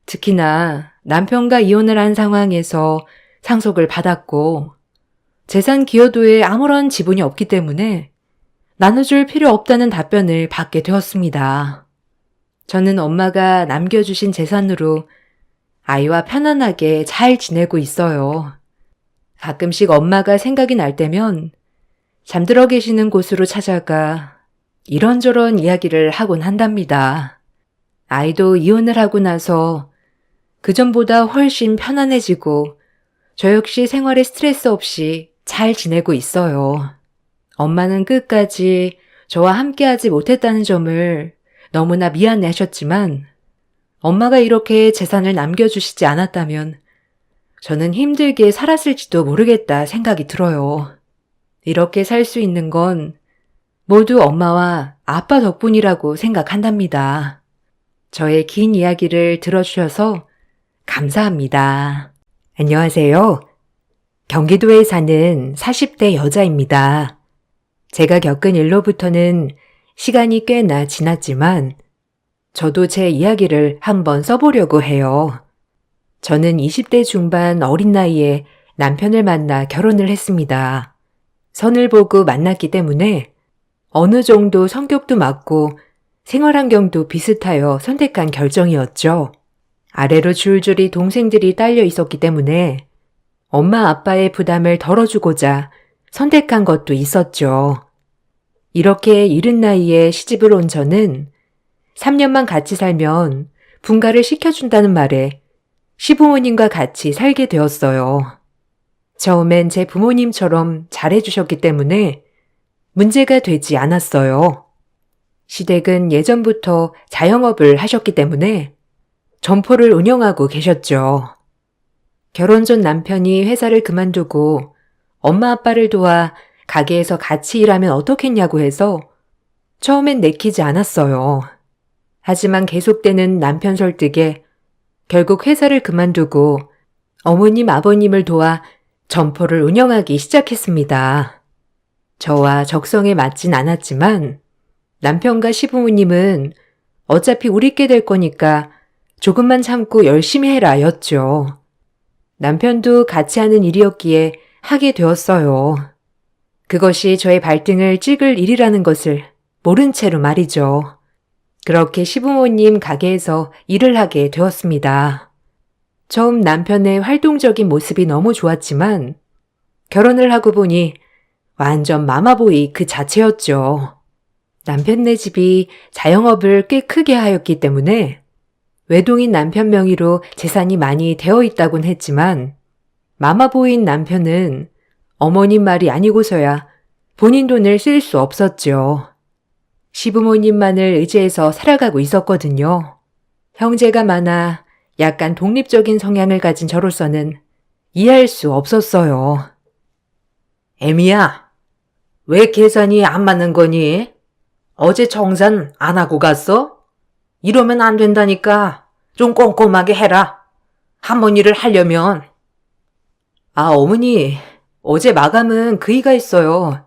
특히나 남편과 이혼을 한 상황에서 상속을 받았고 재산 기여도에 아무런 지분이 없기 때문에 나눠줄 필요 없다는 답변을 받게 되었습니다. 저는 엄마가 남겨주신 재산으로 아이와 편안하게 잘 지내고 있어요. 가끔씩 엄마가 생각이 날 때면 잠들어 계시는 곳으로 찾아가 이런저런 이야기를 하곤 한답니다. 아이도 이혼을 하고 나서 그전보다 훨씬 편안해지고 저 역시 생활에 스트레스 없이 잘 지내고 있어요. 엄마는 끝까지 저와 함께하지 못했다는 점을 너무나 미안해 하셨지만 엄마가 이렇게 재산을 남겨주시지 않았다면 저는 힘들게 살았을지도 모르겠다 생각이 들어요. 이렇게 살 수 있는 건 모두 엄마와 아빠 덕분이라고 생각한답니다. 저의 긴 이야기를 들어주셔서 감사합니다. 안녕하세요. 경기도에 사는 40대 여자입니다. 제가 겪은 일로부터는 시간이 꽤나 지났지만 저도 제 이야기를 한번 써보려고 해요. 저는 20대 중반 어린 나이에 남편을 만나 결혼을 했습니다. 선을 보고 만났기 때문에 어느 정도 성격도 맞고 생활 환경도 비슷하여 선택한 결정이었죠. 아래로 줄줄이 동생들이 딸려 있었기 때문에 엄마 아빠의 부담을 덜어주고자 선택한 것도 있었죠. 이렇게 이른 나이에 시집을 온 저는 3년만 같이 살면 분가를 시켜준다는 말에 시부모님과 같이 살게 되었어요. 처음엔 제 부모님처럼 잘해주셨기 때문에 문제가 되지 않았어요. 시댁은 예전부터 자영업을 하셨기 때문에 점포를 운영하고 계셨죠. 결혼 전 남편이 회사를 그만두고 엄마 아빠를 도와 가게에서 같이 일하면 어떻겠냐고 해서 처음엔 내키지 않았어요. 하지만 계속되는 남편 설득에 결국 회사를 그만두고 어머님 아버님을 도와 점포를 운영하기 시작했습니다. 저와 적성에 맞진 않았지만 남편과 시부모님은 어차피 우리 있게 될 거니까 조금만 참고 열심히 해라 였죠. 남편도 같이 하는 일이었기에 하게 되었어요. 그것이 저의 발등을 찍을 일이라는 것을 모른 채로 말이죠. 그렇게 시부모님 가게에서 일을 하게 되었습니다. 처음 남편의 활동적인 모습이 너무 좋았지만 결혼을 하고 보니 완전 마마보이 그 자체였죠. 남편네 집이 자영업을 꽤 크게 하였기 때문에 외동인 남편 명의로 재산이 많이 되어 있다곤 했지만 마마보이인 남편은 어머님 말이 아니고서야 본인 돈을 쓸 수 없었죠. 시부모님만을 의지해서 살아가고 있었거든요. 형제가 많아 약간 독립적인 성향을 가진 저로서는 이해할 수 없었어요. 애미야, 왜 계산이 안 맞는 거니? 어제 정산 안 하고 갔어? 이러면 안 된다니까. 좀 꼼꼼하게 해라. 할머니를 하려면. 아, 어머니, 어제 마감은 그이가 했어요.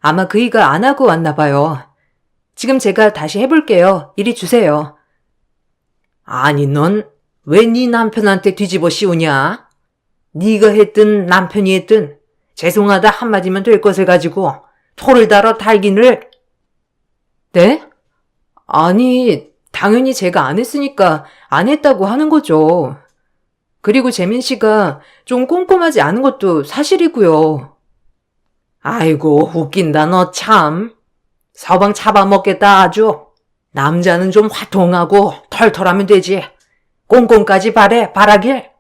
아마 그이가 안 하고 왔나 봐요. 지금 제가 다시 해볼게요. 이리 주세요. 아니, 넌 왜 네 남편한테 뒤집어 씌우냐? 네가 했든 남편이 했든 죄송하다 한마디면 될 것을 가지고 토를 달아 달기를. 네? 아니, 당연히 제가 안 했으니까 안 했다고 하는 거죠. 그리고 재민 씨가 좀 꼼꼼하지 않은 것도 사실이고요. 아이고, 웃긴다, 너 참. 서방 잡아먹겠다, 아주. 남자는 좀 화통하고 털털하면 되지. 꼼꼼까지 바라길.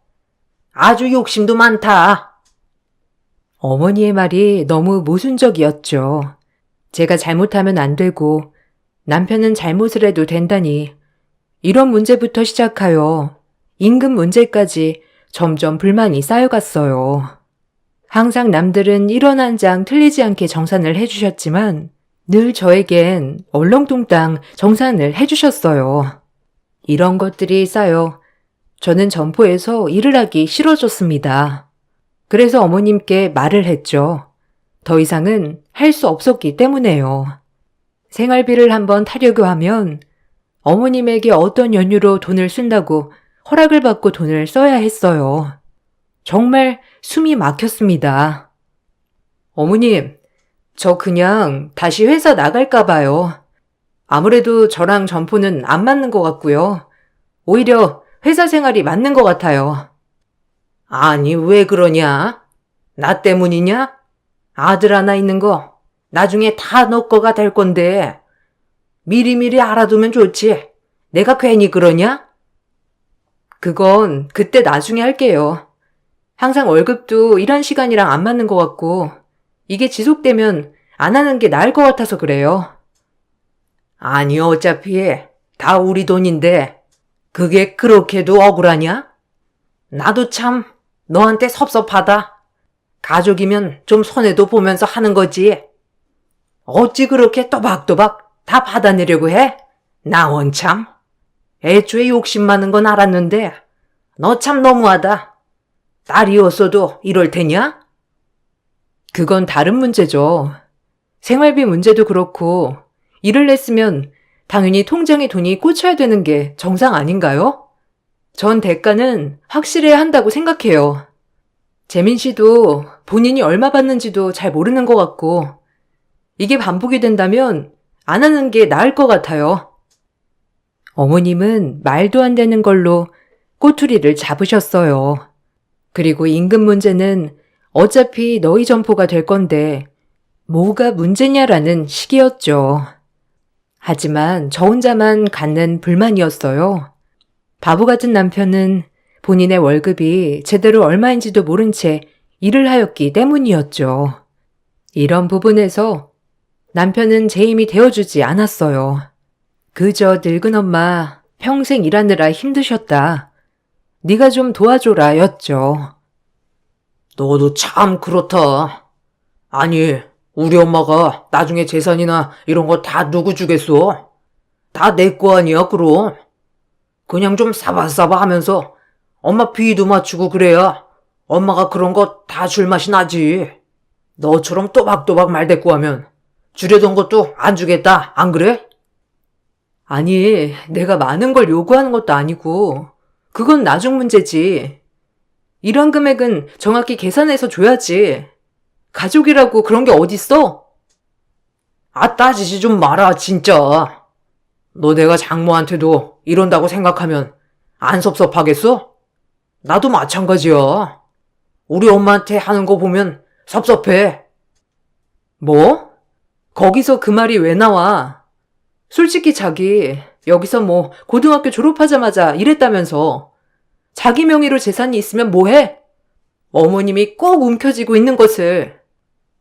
아주 욕심도 많다. 어머니의 말이 너무 모순적이었죠. 제가 잘못하면 안 되고 남편은 잘못을 해도 된다니 이런 문제부터 시작하여 임금 문제까지 점점 불만이 쌓여갔어요. 항상 남들은 1원 한 장 틀리지 않게 정산을 해주셨지만 늘 저에겐 얼렁뚱땅 정산을 해주셨어요. 이런 것들이 쌓여 저는 점포에서 일을 하기 싫어졌습니다. 그래서 어머님께 말을 했죠. 더 이상은 할 수 없었기 때문에요. 생활비를 한번 타려고 하면 어머님에게 어떤 연유로 돈을 쓴다고 허락을 받고 돈을 써야 했어요. 정말 숨이 막혔습니다. 어머님, 저 그냥 다시 회사 나갈까 봐요. 아무래도 저랑 점포는 안 맞는 것 같고요. 오히려 회사 생활이 맞는 것 같아요. 아니, 왜 그러냐? 나 때문이냐? 아들 하나 있는 거 나중에 다 너 거가 될 건데 미리미리 알아두면 좋지. 내가 괜히 그러냐? 그건 그때 나중에 할게요. 항상 월급도 일한 시간이랑 안 맞는 것 같고 이게 지속되면 안 하는 게 나을 것 같아서 그래요. 아니, 어차피 다 우리 돈인데 그게 그렇게도 억울하냐? 나도 참 너한테 섭섭하다. 가족이면 좀 손해도 보면서 하는 거지. 어찌 그렇게 또박또박 다 받아내려고 해? 나 원참. 애초에 욕심 많은 건 알았는데 너 참 너무하다. 딸이었어도 이럴 테냐? 그건 다른 문제죠. 생활비 문제도 그렇고 일을 냈으면 당연히 통장에 돈이 꽂혀야 되는 게 정상 아닌가요? 전 대가는 확실해야 한다고 생각해요. 재민 씨도 본인이 얼마 받는지도 잘 모르는 것 같고 이게 반복이 된다면 안 하는 게 나을 것 같아요. 어머님은 말도 안 되는 걸로 꼬투리를 잡으셨어요. 그리고 임금 문제는 어차피 너희 점포가 될 건데 뭐가 문제냐라는 식이었죠. 하지만 저 혼자만 갖는 불만이었어요. 바보 같은 남편은 본인의 월급이 제대로 얼마인지도 모른 채 일을 하였기 때문이었죠. 이런 부분에서 남편은 제 힘이 되어주지 않았어요. 그저 늙은 엄마 평생 일하느라 힘드셨다. 네가 좀 도와줘라 였죠. 너도 참 그렇다. 아니, 우리 엄마가 나중에 재산이나 이런 거 다 누구 주겠어? 다 내 거 아니야, 그럼. 그냥 좀 사바사바 하면서 엄마 비위도 맞추고 그래야 엄마가 그런 거 다 줄 맛이 나지. 너처럼 또박또박 말대꾸하면 주려던 것도 안 주겠다, 안 그래? 아니, 내가 많은 걸 요구하는 것도 아니고 그건 나중 문제지. 이런 금액은 정확히 계산해서 줘야지. 가족이라고 그런 게 어딨어? 아, 따지지 좀 마라, 진짜. 너 내가 장모한테도 이런다고 생각하면 안 섭섭하겠어? 나도 마찬가지야. 우리 엄마한테 하는 거 보면 섭섭해. 뭐? 거기서 그 말이 왜 나와? 솔직히 자기 여기서 뭐 고등학교 졸업하자마자 일했다면서 자기 명의로 재산이 있으면 뭐해? 어머님이 꼭 움켜쥐고 있는 것을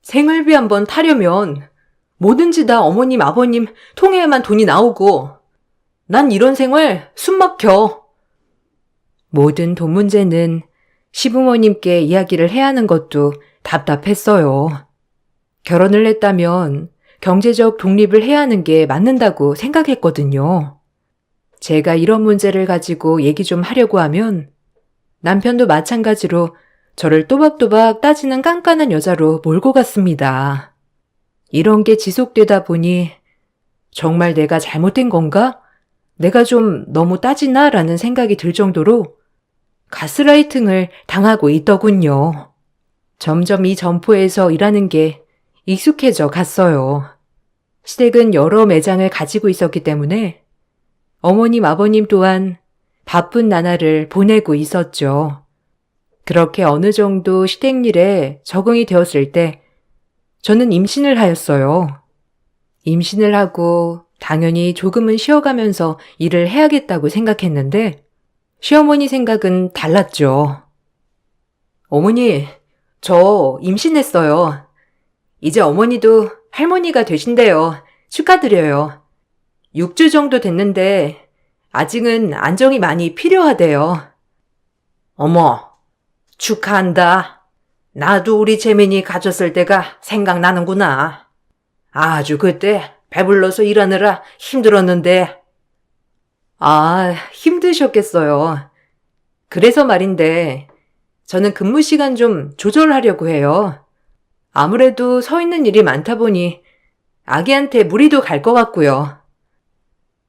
생활비 한번 타려면 뭐든지 다 어머님 아버님 통해야만 돈이 나오고 난 이런 생활 숨 막혀. 모든 돈 문제는 시부모님께 이야기를 해야 하는 것도 답답했어요. 결혼을 했다면 경제적 독립을 해야 하는 게 맞는다고 생각했거든요. 제가 이런 문제를 가지고 얘기 좀 하려고 하면 남편도 마찬가지로 저를 또박또박 따지는 깐깐한 여자로 몰고 갔습니다. 이런 게 지속되다 보니 정말 내가 잘못된 건가? 내가 좀 너무 따지나? 라는 생각이 들 정도로 가스라이팅을 당하고 있더군요. 점점 이 점포에서 일하는 게 익숙해져 갔어요. 시댁은 여러 매장을 가지고 있었기 때문에 어머님, 아버님 또한 바쁜 나날을 보내고 있었죠. 그렇게 어느 정도 시댁 일에 적응이 되었을 때 저는 임신을 하였어요. 임신을 하고 당연히 조금은 쉬어가면서 일을 해야겠다고 생각했는데 시어머니 생각은 달랐죠. 어머니, 저 임신했어요. 이제 어머니도 할머니가 되신대요. 축하드려요. 6주 정도 됐는데 아직은 안정이 많이 필요하대요. 어머, 축하한다. 나도 우리 재민이 가졌을 때가 생각나는구나. 아주 그때 배불러서 일하느라 힘들었는데. 아, 힘드셨겠어요. 그래서 말인데 저는 근무 시간 좀 조절하려고 해요. 아무래도 서 있는 일이 많다 보니 아기한테 무리도 갈 것 같고요.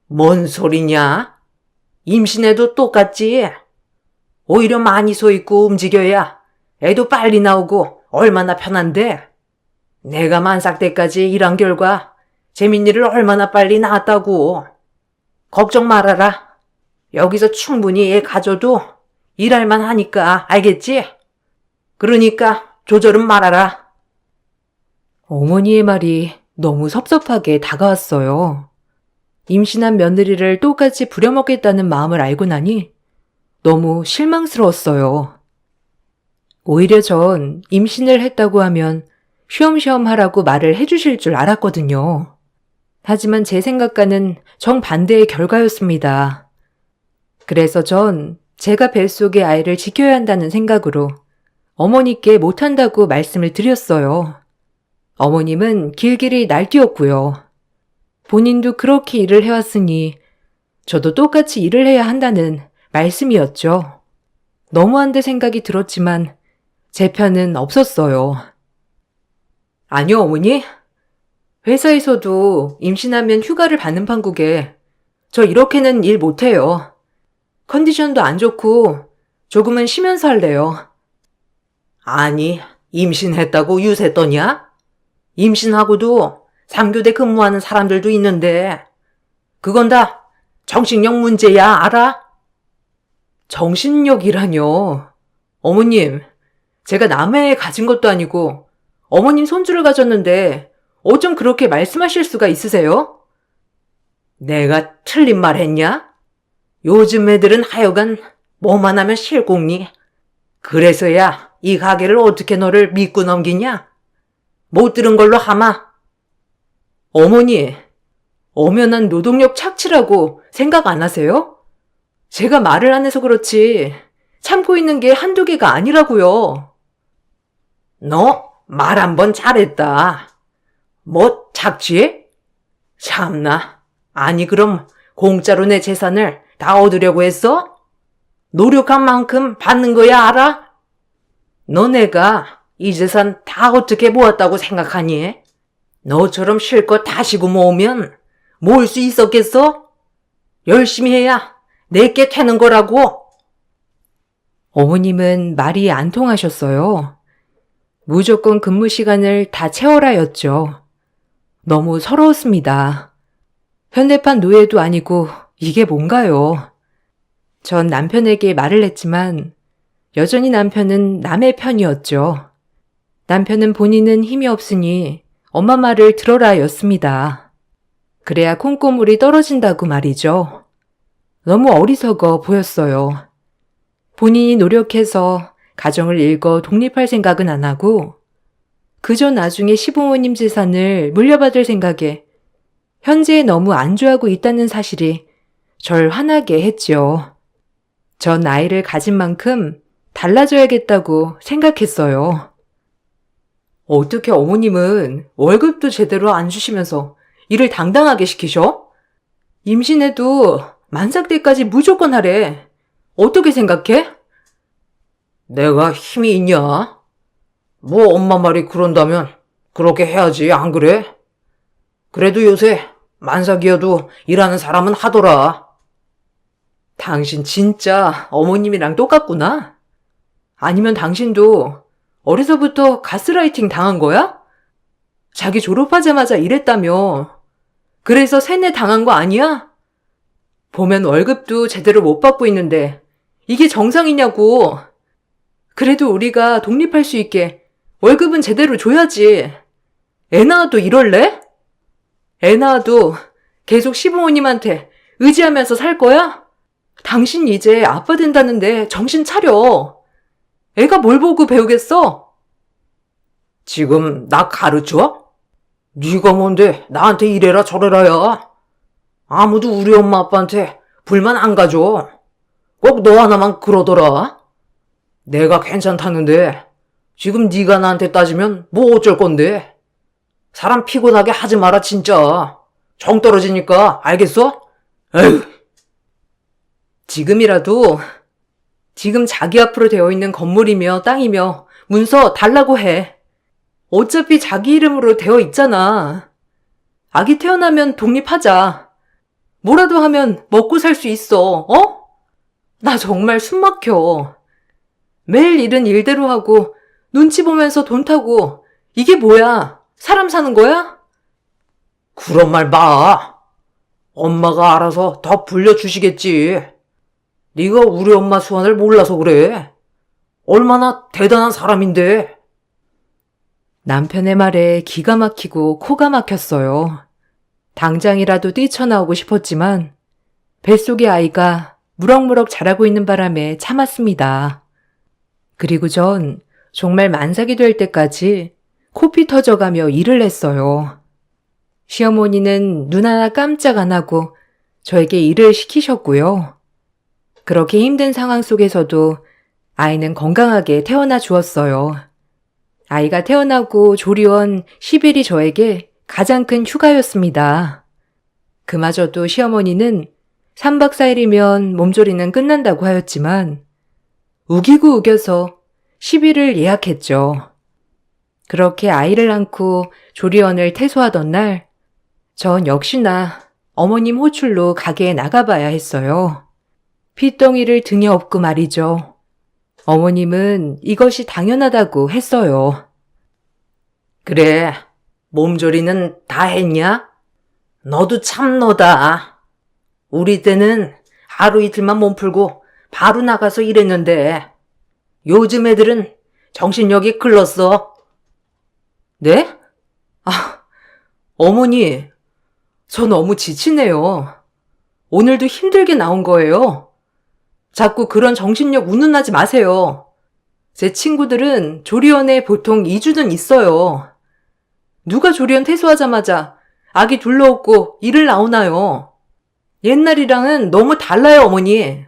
뭔 소리냐? 임신해도 똑같지? 오히려 많이 서 있고 움직여야 애도 빨리 나오고 얼마나 편한데? 내가 만삭 때까지 일한 결과 재민이를 얼마나 빨리 낳았다고. 걱정 말아라. 여기서 충분히 애 가져도 일할만 하니까 알겠지? 그러니까 조절은 말아라. 어머니의 말이 너무 섭섭하게 다가왔어요. 임신한 며느리를 똑같이 부려먹겠다는 마음을 알고 나니 너무 실망스러웠어요. 오히려 전 임신을 했다고 하면 쉬엄쉬엄 하라고 말을 해주실 줄 알았거든요. 하지만 제 생각과는 정반대의 결과였습니다. 그래서 전 제가 뱃속의 아이를 지켜야 한다는 생각으로 어머니께 못한다고 말씀을 드렸어요. 어머님은 길길이 날뛰었고요. 본인도 그렇게 일을 해왔으니 저도 똑같이 일을 해야 한다는 말씀이었죠. 너무한데 생각이 들었지만 제 편은 없었어요. 아니요, 어머니. 회사에서도 임신하면 휴가를 받는 판국에 저 이렇게는 일 못해요. 컨디션도 안 좋고 조금은 쉬면서 할래요. 아니, 임신했다고 유세 떠냐? 임신하고도 3교대 근무하는 사람들도 있는데 그건 다 정신력 문제야, 알아? 정신력이라뇨. 어머님, 제가 남의 애 가진 것도 아니고 어머님 손주를 가졌는데 어쩜 그렇게 말씀하실 수가 있으세요? 내가 틀린 말 했냐? 요즘 애들은 하여간 뭐만 하면 실공니. 그래서야 이 가게를 어떻게 너를 믿고 넘기냐? 못 들은 걸로 하마. 어머니, 엄연한 노동력 착취라고 생각 안 하세요? 제가 말을 안 해서 그렇지 참고 있는 게 한두 개가 아니라고요. 너 말 한 번 잘했다. 뭐 착취? 참나. 아니 그럼 공짜로 내 재산을 다 얻으려고 했어? 노력한 만큼 받는 거야, 알아? 너네가 이 재산 다 어떻게 모았다고 생각하니? 너처럼 실컷 다시고 모으면 모을 수 있었겠어? 열심히 해야 내게 되는 거라고. 어머님은 말이 안 통하셨어요. 무조건 근무 시간을 다 채워라였죠. 너무 서러웠습니다. 현대판 노예도 아니고 이게 뭔가요? 전 남편에게 말을 했지만 여전히 남편은 남의 편이었죠. 남편은 본인은 힘이 없으니 엄마 말을 들어라였습니다. 그래야 콩고물이 떨어진다고 말이죠. 너무 어리석어 보였어요. 본인이 노력해서 가정을 일궈 독립할 생각은 안 하고 그저 나중에 시부모님 재산을 물려받을 생각에 현재에 너무 안주하고 있다는 사실이 절 화나게 했죠. 전 아이를 가진 만큼 달라져야겠다고 생각했어요. 어떻게 어머님은 월급도 제대로 안 주시면서 일을 당당하게 시키셔? 임신해도 만삭 때까지 무조건 하래. 어떻게 생각해? 내가 힘이 있냐? 뭐 엄마 말이 그런다면 그렇게 해야지, 안 그래? 그래도 요새 만삭이어도 일하는 사람은 하더라. 당신 진짜 어머님이랑 똑같구나? 아니면 당신도 어려서부터 가스라이팅 당한 거야? 자기 졸업하자마자 일했다며. 그래서 세뇌 당한 거 아니야? 보면 월급도 제대로 못 받고 있는데 이게 정상이냐고. 그래도 우리가 독립할 수 있게 월급은 제대로 줘야지. 애 낳아도 이럴래? 애 낳아도 계속 시부모님한테 의지하면서 살 거야? 당신 이제 아빠 된다는데 정신 차려. 애가 뭘 보고 배우겠어? 지금 나 가르쳐? 네가 뭔데 나한테 이래라 저래라야. 아무도 우리 엄마 아빠한테 불만 안 가져. 꼭 너 하나만 그러더라. 내가 괜찮다는데 지금 네가 나한테 따지면 뭐 어쩔 건데. 사람 피곤하게 하지 마라 진짜. 정 떨어지니까 알겠어? 에휴. 지금이라도 지금 자기 앞으로 되어 있는 건물이며 땅이며 문서 달라고 해. 어차피 자기 이름으로 되어 있잖아. 아기 태어나면 독립하자. 뭐라도 하면 먹고 살 수 있어, 어? 나 정말 숨 막혀. 매일 일은 일대로 하고 눈치 보면서 돈 타고 이게 뭐야? 사람 사는 거야? 그런 말 마. 엄마가 알아서 더 불려주시겠지. 네가 우리 엄마 수완을 몰라서 그래. 얼마나 대단한 사람인데. 남편의 말에 기가 막히고 코가 막혔어요. 당장이라도 뛰쳐나오고 싶었지만 뱃속의 아이가 무럭무럭 자라고 있는 바람에 참았습니다. 그리고 전 정말 만삭이 될 때까지 코피 터져가며 일을 했어요. 시어머니는 눈 하나 깜짝 안 하고 저에게 일을 시키셨고요. 그렇게 힘든 상황 속에서도 아이는 건강하게 태어나 주었어요. 아이가 태어나고 조리원 10일이 저에게 가장 큰 휴가였습니다. 그마저도 시어머니는 3박 4일이면 몸조리는 끝난다고 하였지만 우기고 우겨서 10일을 예약했죠. 그렇게 아이를 안고 조리원을 퇴소하던 날, 전 역시나 어머님 호출로 가게에 나가봐야 했어요. 핏덩이를 등에 업고 말이죠. 어머님은 이것이 당연하다고 했어요. 그래, 몸조리는 다 했냐? 너도 참 너다. 우리 때는 하루 이틀만 몸 풀고 바로 나가서 일했는데 요즘 애들은 정신력이 글렀어. 네? 아, 어머니, 저 너무 지치네요. 오늘도 힘들게 나온 거예요. 자꾸 그런 정신력 운운하지 마세요. 제 친구들은 조리원에 보통 2주는 있어요. 누가 조리원 퇴소하자마자 아기 둘러엎고 일을 나오나요? 옛날이랑은 너무 달라요, 어머니.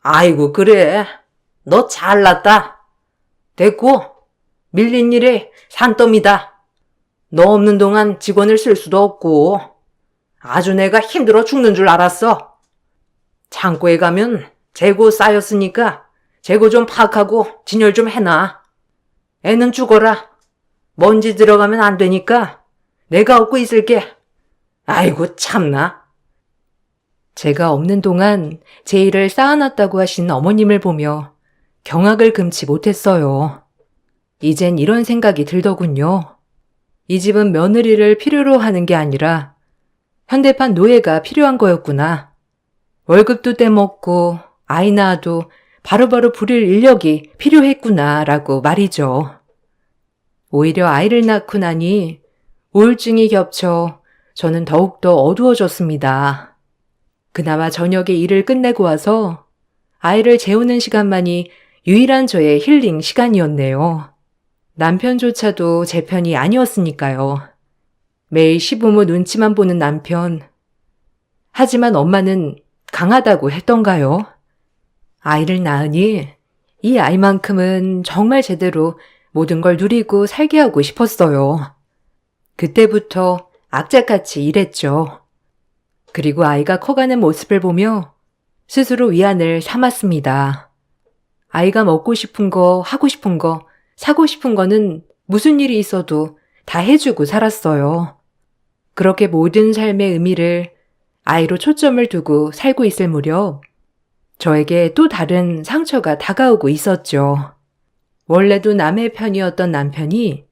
아이고 그래. 너 잘났다. 됐고 밀린 일에 산더미다. 너 없는 동안 직원을 쓸 수도 없고 아주 내가 힘들어 죽는 줄 알았어. 창고에 가면 재고 쌓였으니까 재고 좀 파악하고 진열 좀 해놔. 애는 죽어라. 먼지 들어가면 안 되니까 내가 업고 있을게. 아이고 참나. 제가 없는 동안 제 일을 쌓아놨다고 하신 어머님을 보며 경악을 금치 못했어요. 이젠 이런 생각이 들더군요. 이 집은 며느리를 필요로 하는 게 아니라 현대판 노예가 필요한 거였구나. 월급도 떼먹고 아이 낳아도 바로바로 부릴 인력이 필요했구나 라고 말이죠. 오히려 아이를 낳고 나니 우울증이 겹쳐 저는 더욱더 어두워졌습니다. 그나마 저녁에 일을 끝내고 와서 아이를 재우는 시간만이 유일한 저의 힐링 시간이었네요. 남편조차도 제 편이 아니었으니까요. 매일 시부모 눈치만 보는 남편. 하지만 엄마는 강하다고 했던가요? 아이를 낳으니 이 아이만큼은 정말 제대로 모든 걸 누리고 살게 하고 싶었어요. 그때부터 악착같이 일했죠. 그리고 아이가 커가는 모습을 보며 스스로 위안을 삼았습니다. 아이가 먹고 싶은 거, 하고 싶은 거, 사고 싶은 거는 무슨 일이 있어도 다 해주고 살았어요. 그렇게 모든 삶의 의미를 아이로 초점을 두고 살고 있을 무렵 저에게 또 다른 상처가 다가오고 있었죠. 원래도 남의 편이었던 남편이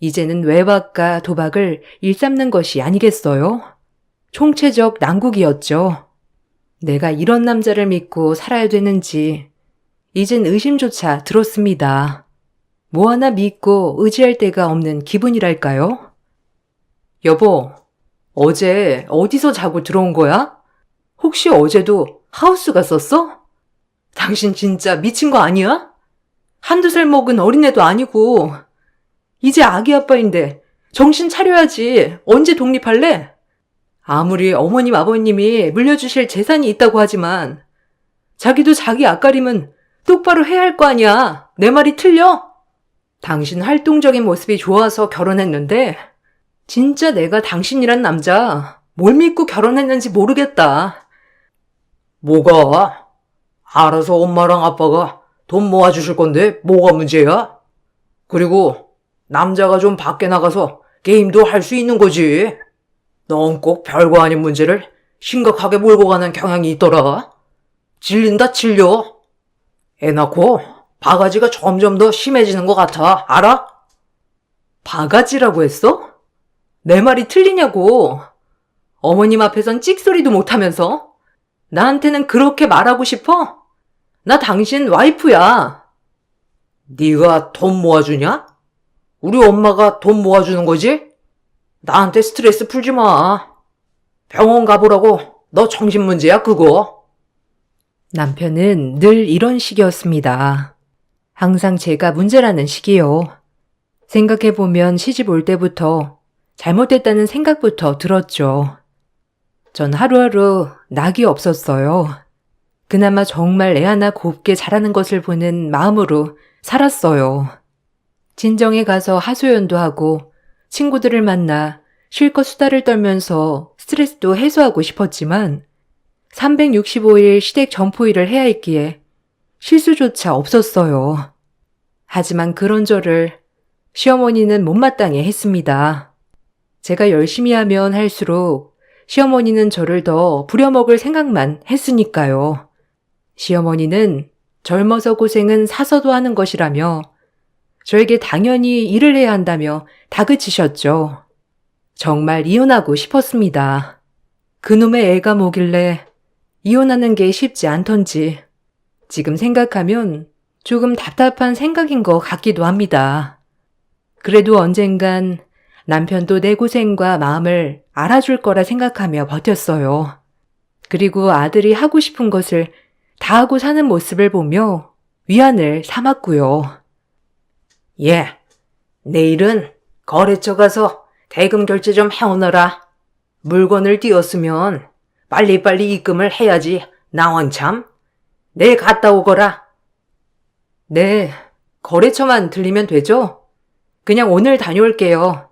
이제는 외박과 도박을 일삼는 것이 아니겠어요? 총체적 난국이었죠. 내가 이런 남자를 믿고 살아야 되는지 이젠 의심조차 들었습니다. 뭐 하나 믿고 의지할 데가 없는 기분이랄까요? 여보, 어제 어디서 자고 들어온 거야? 혹시 어제도 하우스 갔었어? 당신 진짜 미친 거 아니야? 한두 살 먹은 어린애도 아니고 이제 아기 아빠인데 정신 차려야지. 언제 독립할래? 아무리 어머님 아버님이 물려주실 재산이 있다고 하지만 자기도 자기 앞가림은 똑바로 해야 할 거 아니야. 내 말이 틀려? 당신 활동적인 모습이 좋아서 결혼했는데 진짜 내가 당신이란 남자 뭘 믿고 결혼했는지 모르겠다. 뭐가? 알아서 엄마랑 아빠가 돈 모아주실 건데 뭐가 문제야? 그리고 남자가 좀 밖에 나가서 게임도 할 수 있는 거지. 넌 꼭 별거 아닌 문제를 심각하게 몰고 가는 경향이 있더라. 질린다 질려. 애 낳고 바가지가 점점 더 심해지는 것 같아. 알아? 바가지라고 했어? 내 말이 틀리냐고. 어머님 앞에선 찍소리도 못하면서 나한테는 그렇게 말하고 싶어? 나 당신 와이프야. 네가 돈 모아주냐? 우리 엄마가 돈 모아주는 거지? 나한테 스트레스 풀지 마. 병원 가보라고. 너 정신 문제야 그거. 남편은 늘 이런 식이었습니다. 항상 제가 문제라는 식이요. 생각해보면 시집 올 때부터 잘못됐다는 생각부터 들었죠. 전 하루하루 낙이 없었어요. 그나마 정말 애 하나 곱게 자라는 것을 보는 마음으로 살았어요. 친정에 가서 하소연도 하고 친구들을 만나 실컷 수다를 떨면서 스트레스도 해소하고 싶었지만 365일 시댁 점포일을 해야 했기에 실수조차 없었어요. 하지만 그런 저를 시어머니는 못마땅해 했습니다. 제가 열심히 하면 할수록 시어머니는 저를 더 부려먹을 생각만 했으니까요. 시어머니는 젊어서 고생은 사서도 하는 것이라며 저에게 당연히 일을 해야 한다며 다그치셨죠. 정말 이혼하고 싶었습니다. 그놈의 애가 뭐길래 이혼하는 게 쉽지 않던지 지금 생각하면 조금 답답한 생각인 것 같기도 합니다. 그래도 언젠간 남편도 내 고생과 마음을 알아줄 거라 생각하며 버텼어요. 그리고 아들이 하고 싶은 것을 다 하고 사는 모습을 보며 위안을 삼았고요. 예, 내일은 거래처 가서 대금 결제 좀 해오너라. 물건을 띄웠으면 빨리빨리 입금을 해야지. 나왕참. 내일 갔다 오거라. 네, 거래처만 들리면 되죠? 그냥 오늘 다녀올게요.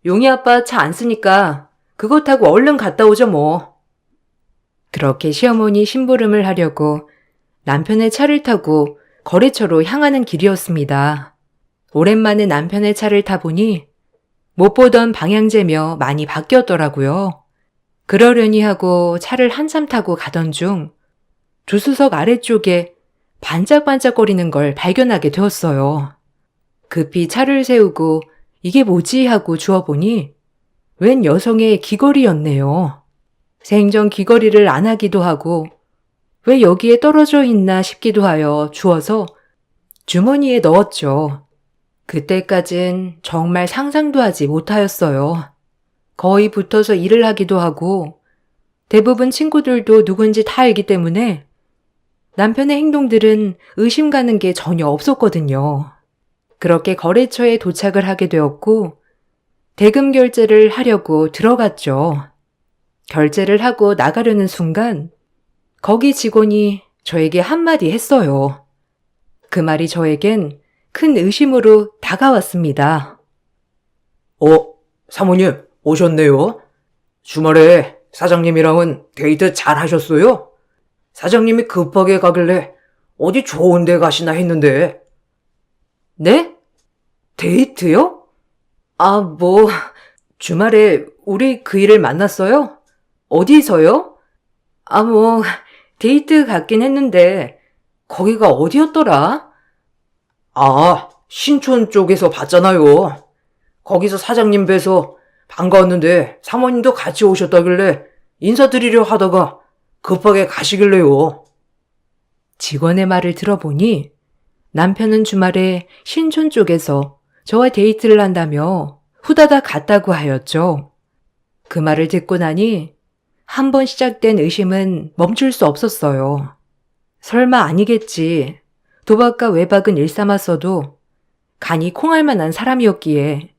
용이 아빠 차 안 쓰니까 그거 타고 얼른 갔다 오죠 뭐. 그렇게 시어머니 심부름을 하려고 남편의 차를 타고 거래처로 향하는 길이었습니다. 오랜만에 남편의 차를 타보니 못 보던 방향제며 많이 바뀌었더라고요. 그러려니 하고 차를 한참 타고 가던 중 조수석 아래쪽에 반짝반짝거리는 걸 발견하게 되었어요. 급히 차를 세우고 이게 뭐지 하고 주워보니 웬 여성의 귀걸이였네요. 생전 귀걸이를 안 하기도 하고 왜 여기에 떨어져 있나 싶기도 하여 주워서 주머니에 넣었죠. 그때까진 정말 상상도 하지 못하였어요. 거의 붙어서 일을 하기도 하고 대부분 친구들도 누군지 다 알기 때문에 남편의 행동들은 의심 가는 게 전혀 없었거든요. 그렇게 거래처에 도착을 하게 되었고 대금 결제를 하려고 들어갔죠. 결제를 하고 나가려는 순간 거기 직원이 저에게 한마디 했어요. 그 말이 저에겐 큰 의심으로 다가왔습니다. 사모님, 오셨네요. 주말에 사장님이랑은 데이트 잘 하셨어요? 사장님이 급하게 가길래 어디 좋은 데 가시나 했는데. 네? 데이트요? 주말에 우리 그 일을 만났어요? 어디서요? 데이트 갔긴 했는데, 거기가 어디였더라? 신촌 쪽에서 봤잖아요. 거기서 사장님 뵈서 반가웠는데 사모님도 같이 오셨다길래 인사드리려 하다가 급하게 가시길래요. 직원의 말을 들어보니 남편은 주말에 신촌 쪽에서 저와 데이트를 한다며 후다닥 갔다고 하였죠. 그 말을 듣고 나니 한 번 시작된 의심은 멈출 수 없었어요. 설마 아니겠지. 도박과 외박은 일삼았어도 간이 콩할 만한 사람이었기에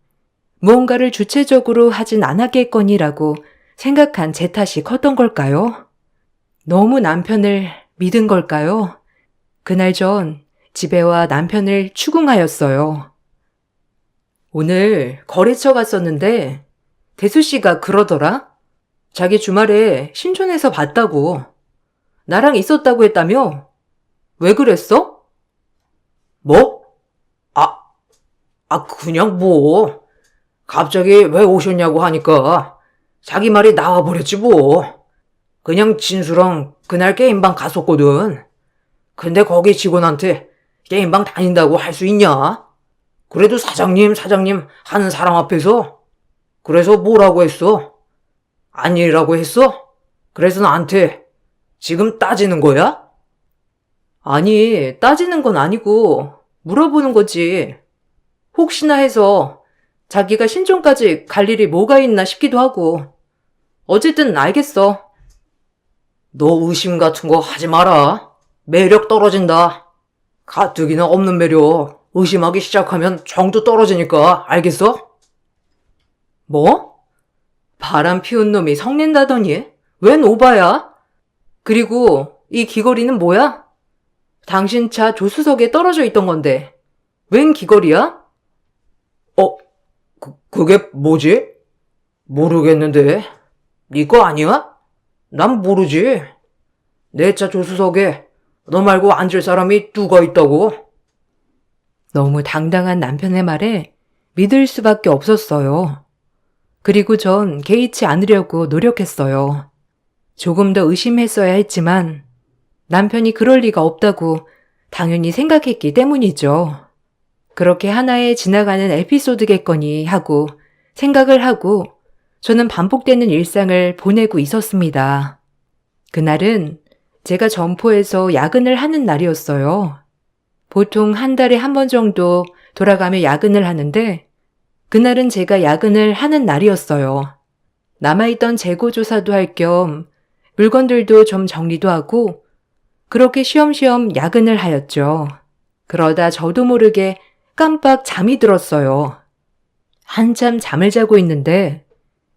무언가를 주체적으로 하진 않았겠거니라고 생각한 제 탓이 컸던 걸까요? 너무 남편을 믿은 걸까요? 그날 전 집에 와 남편을 추궁하였어요. 오늘 거래처 갔었는데 대수 씨가 그러더라? 자기 주말에 신촌에서 봤다고. 나랑 있었다고 했다며? 왜 그랬어? 뭐? 그냥 뭐. 갑자기 왜 오셨냐고 하니까 자기 말이 나와버렸지 뭐. 그냥 진수랑 그날 게임방 갔었거든. 근데 거기 직원한테 게임방 다닌다고 할 수 있냐? 그래도 사장님 하는 사람 앞에서. 그래서 뭐라고 했어? 아니라고 했어? 그래서 나한테 지금 따지는 거야? 아니, 따지는 건 아니고 물어보는 거지. 혹시나 해서 자기가 신촌까지 갈 일이 뭐가 있나 싶기도 하고. 어쨌든 알겠어. 너 의심 같은 거 하지 마라. 매력 떨어진다. 가뜩이나 없는 매력 의심하기 시작하면 정도 떨어지니까 알겠어? 뭐? 바람 피운 놈이 성낸다더니 웬 오바야? 그리고 이 귀걸이는 뭐야? 당신 차 조수석에 떨어져 있던 건데 웬 귀걸이야? 그게 뭐지? 모르겠는데. 네 거 아니야? 난 모르지. 내 차 조수석에 너 말고 앉을 사람이 누가 있다고? 너무 당당한 남편의 말에 믿을 수밖에 없었어요. 그리고 전 개의치 않으려고 노력했어요. 조금 더 의심했어야 했지만 남편이 그럴 리가 없다고 당연히 생각했기 때문이죠. 그렇게 하나의 지나가는 에피소드겠거니 하고 생각을 하고 저는 반복되는 일상을 보내고 있었습니다. 그날은 제가 점포에서 야근을 하는 날이었어요. 보통 한 달에 한 번 정도 돌아가며 야근을 하는데 그날은 제가 야근을 하는 날이었어요. 남아있던 재고조사도 할 겸 물건들도 좀 정리도 하고 그렇게 쉬엄쉬엄 야근을 하였죠. 그러다 저도 모르게 깜빡 잠이 들었어요. 한참 잠을 자고 있는데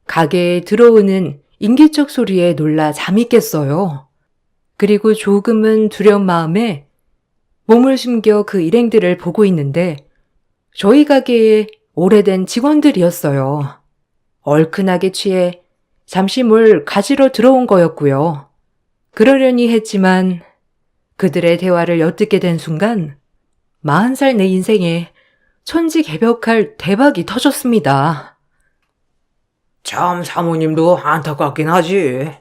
가게에 들어오는 인기척 소리에 놀라 잠이 깼어요. 그리고 조금은 두려운 마음에 몸을 숨겨 그 일행들을 보고 있는데 저희 가게에 오래된 직원들이었어요. 얼큰하게 취해 잠시 뭘 가지러 들어온 거였고요. 그러려니 했지만 그들의 대화를 엿듣게 된 순간 40살 내 인생에 천지개벽할 대박이 터졌습니다. 참 사모님도 안타깝긴 하지.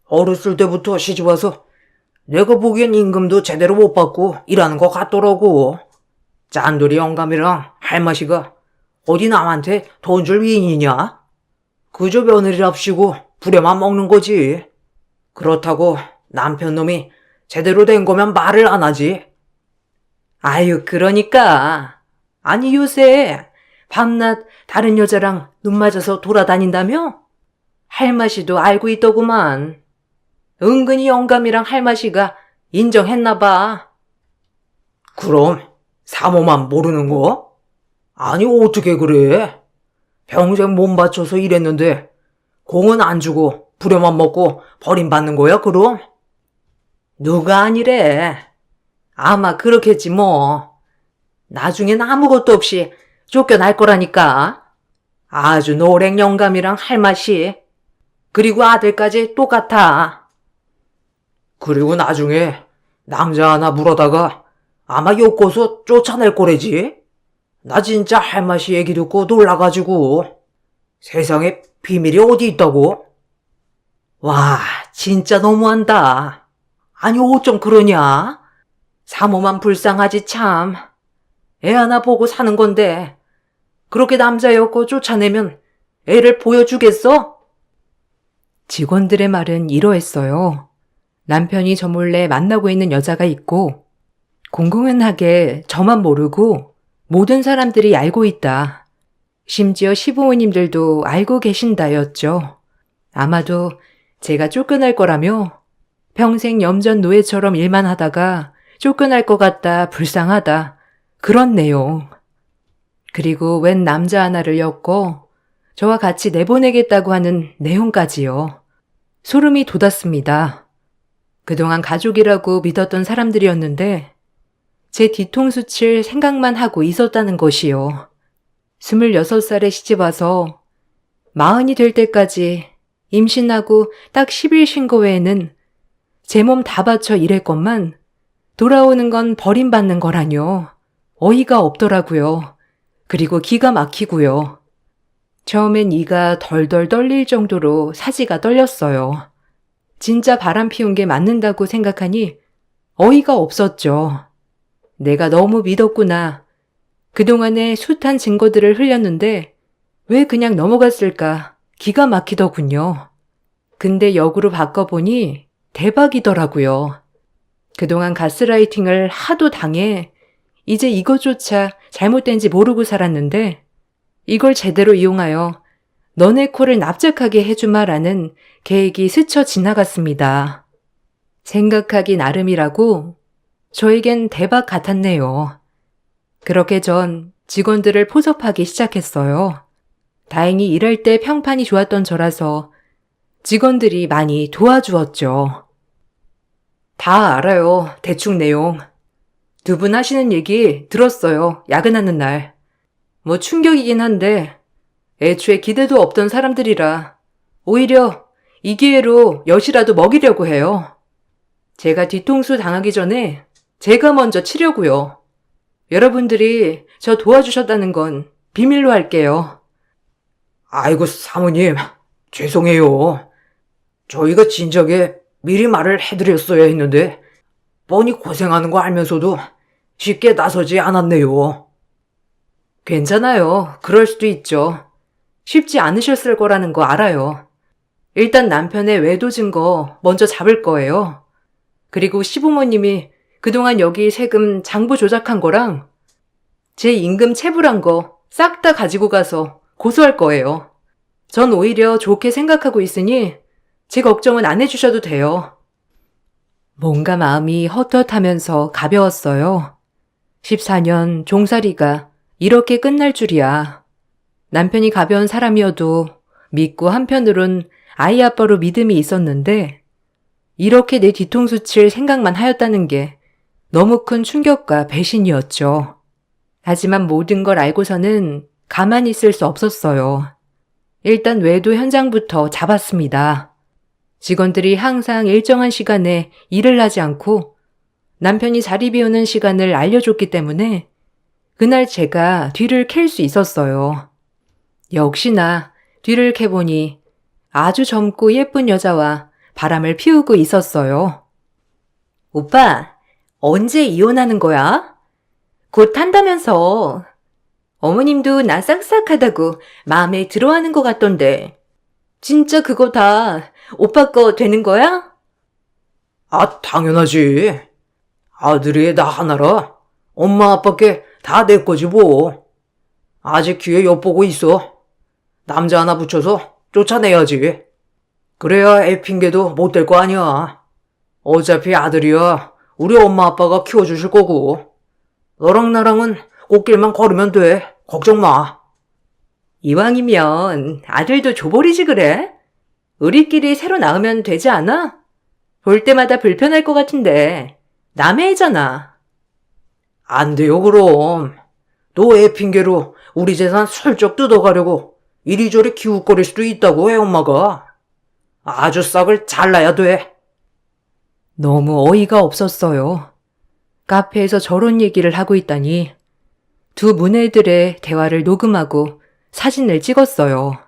어렸을 때부터 시집와서 내가 보기엔 임금도 제대로 못 받고 일하는 것 같더라고. 짠돌이 영감이랑 할머니가 어디 남한테 돈 줄 위인이냐? 그저 며느리랍시고 부려만 먹는 거지. 그렇다고 남편 놈이 제대로 된 거면 말을 안 하지. 아유, 그러니까. 아니, 요새 밤낮 다른 여자랑 눈 맞아서 돌아다닌다며? 할마씨도 알고 있더구만. 은근히 영감이랑 할마씨가 인정했나 봐. 그럼 사모만 모르는 거? 아니 어떻게 그래? 평생 몸 바쳐서 일했는데 공은 안 주고 부려만 먹고 버림받는 거야 그럼? 누가 아니래. 아마 그렇겠지 뭐. 나중엔 아무것도 없이 쫓겨날 거라니까. 아주 노랭 영감이랑 할 맛이. 그리고 아들까지 똑같아. 그리고 나중에 남자 하나 물어다가 아마 엮어서 쫓아낼 거래지. 나 진짜 할 맛이 얘기 듣고 놀라가지고. 세상에 비밀이 어디 있다고? 와, 진짜 너무한다. 아니, 어쩜 그러냐? 사모만 불쌍하지 참. 애 하나 보고 사는 건데 그렇게 남자였고 쫓아내면 애를 보여주겠어? 직원들의 말은 이러했어요. 남편이 저 몰래 만나고 있는 여자가 있고 공공연하게 저만 모르고 모든 사람들이 알고 있다. 심지어 시부모님들도 알고 계신다였죠. 아마도 제가 쫓겨날 거라며 평생 염전 노예처럼 일만 하다가 쫓겨날 것 같다, 불쌍하다. 그런 내용. 그리고 웬 남자 하나를 엮고 저와 같이 내보내겠다고 하는 내용까지요. 소름이 돋았습니다. 그동안 가족이라고 믿었던 사람들이었는데 제 뒤통수 칠 생각만 하고 있었다는 것이요. 26살에 시집와서 40이 될 때까지 임신하고 딱 10일 쉰 거 외에는 제 몸 다 바쳐 일했건만 돌아오는 건 버림받는 거라뇨. 어이가 없더라고요. 그리고 기가 막히고요. 처음엔 이가 덜덜 떨릴 정도로 사지가 떨렸어요. 진짜 바람 피운 게 맞는다고 생각하니 어이가 없었죠. 내가 너무 믿었구나. 그동안의 숱한 증거들을 흘렸는데 왜 그냥 넘어갔을까 기가 막히더군요. 근데 역으로 바꿔보니 대박이더라고요. 그동안 가스라이팅을 하도 당해 이제 이것조차 잘못된지 모르고 살았는데 이걸 제대로 이용하여 너네 코를 납작하게 해주마라는 계획이 스쳐 지나갔습니다. 생각하기 나름이라고 저에겐 대박 같았네요. 그렇게 전 직원들을 포섭하기 시작했어요. 다행히 일할 때 평판이 좋았던 저라서 직원들이 많이 도와주었죠. 다 알아요. 대충 내용. 두 분 하시는 얘기 들었어요. 야근하는 날. 뭐 충격이긴 한데 애초에 기대도 없던 사람들이라 오히려 이 기회로 엿이라도 먹이려고 해요. 제가 뒤통수 당하기 전에 제가 먼저 치려고요. 여러분들이 저 도와주셨다는 건 비밀로 할게요. 아이고 사모님 죄송해요. 저희가 진작에 미리 말을 해드렸어야 했는데 뻔히 고생하는 거 알면서도 쉽게 나서지 않았네요. 괜찮아요. 그럴 수도 있죠. 쉽지 않으셨을 거라는 거 알아요. 일단 남편의 외도 증거 먼저 잡을 거예요. 그리고 시부모님이 그동안 여기 세금 장부 조작한 거랑 제 임금 체불한 거 싹 다 가지고 가서 고소할 거예요. 전 오히려 좋게 생각하고 있으니 제 걱정은 안 해주셔도 돼요. 뭔가 마음이 헛헛하면서 가벼웠어요. 14년 종살이가 이렇게 끝날 줄이야. 남편이 가벼운 사람이어도 믿고 한편으론 아이 아빠로 믿음이 있었는데 이렇게 내 뒤통수 칠 생각만 하였다는 게 너무 큰 충격과 배신이었죠. 하지만 모든 걸 알고서는 가만히 있을 수 없었어요. 일단 외도 현장부터 잡았습니다. 직원들이 항상 일정한 시간에 일을 하지 않고 남편이 자리 비우는 시간을 알려줬기 때문에 그날 제가 뒤를 캘 수 있었어요. 역시나 뒤를 캐보니 아주 젊고 예쁜 여자와 바람을 피우고 있었어요. 오빠, 언제 이혼하는 거야? 곧 한다면서. 어머님도 나 싹싹하다고 마음에 들어하는 것 같던데. 진짜 그거 다 오빠 거 되는 거야? 아, 당연하지. 아들이 나 하나라. 엄마 아빠께 다 내 거지 뭐. 아직 기회 엿보고 있어. 남자 하나 붙여서 쫓아내야지. 그래야 애 핑계도 못 댈 거 아니야. 어차피 아들이야 우리 엄마 아빠가 키워주실 거고. 너랑 나랑은 꽃길만 걸으면 돼. 걱정 마. 이왕이면 아들도 줘버리지 그래? 우리끼리 새로 낳으면 되지 않아? 볼 때마다 불편할 것 같은데 남의 애잖아. 안 돼요, 그럼. 너 애 핑계로 우리 재산 슬쩍 뜯어가려고 이리저리 기웃거릴 수도 있다고 해, 엄마가. 아주 싹을 잘라야 돼. 너무 어이가 없었어요. 카페에서 저런 얘기를 하고 있다니 두 문애들의 대화를 녹음하고 사진을 찍었어요.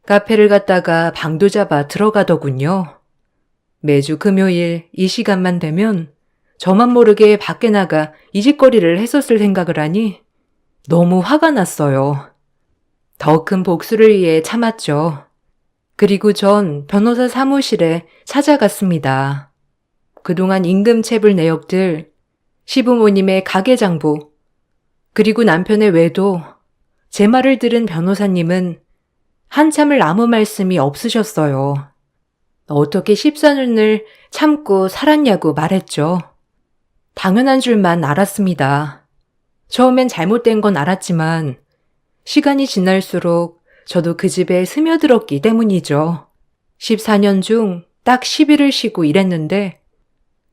카페를 갔다가 방도 잡아 들어가더군요. 매주 금요일 이 시간만 되면 저만 모르게 밖에 나가 이짓거리를 했었을 생각을 하니 너무 화가 났어요. 더 큰 복수를 위해 참았죠. 그리고 전 변호사 사무실에 찾아갔습니다. 그동안 임금체불 내역들, 시부모님의 가계장부, 그리고 남편의 외도, 제 말을 들은 변호사님은 한참을 아무 말씀이 없으셨어요. 어떻게 14년을 참고 살았냐고 말했죠. 당연한 줄만 알았습니다. 처음엔 잘못된 건 알았지만 시간이 지날수록 저도 그 집에 스며들었기 때문이죠. 14년 중 딱 10일을 쉬고 일했는데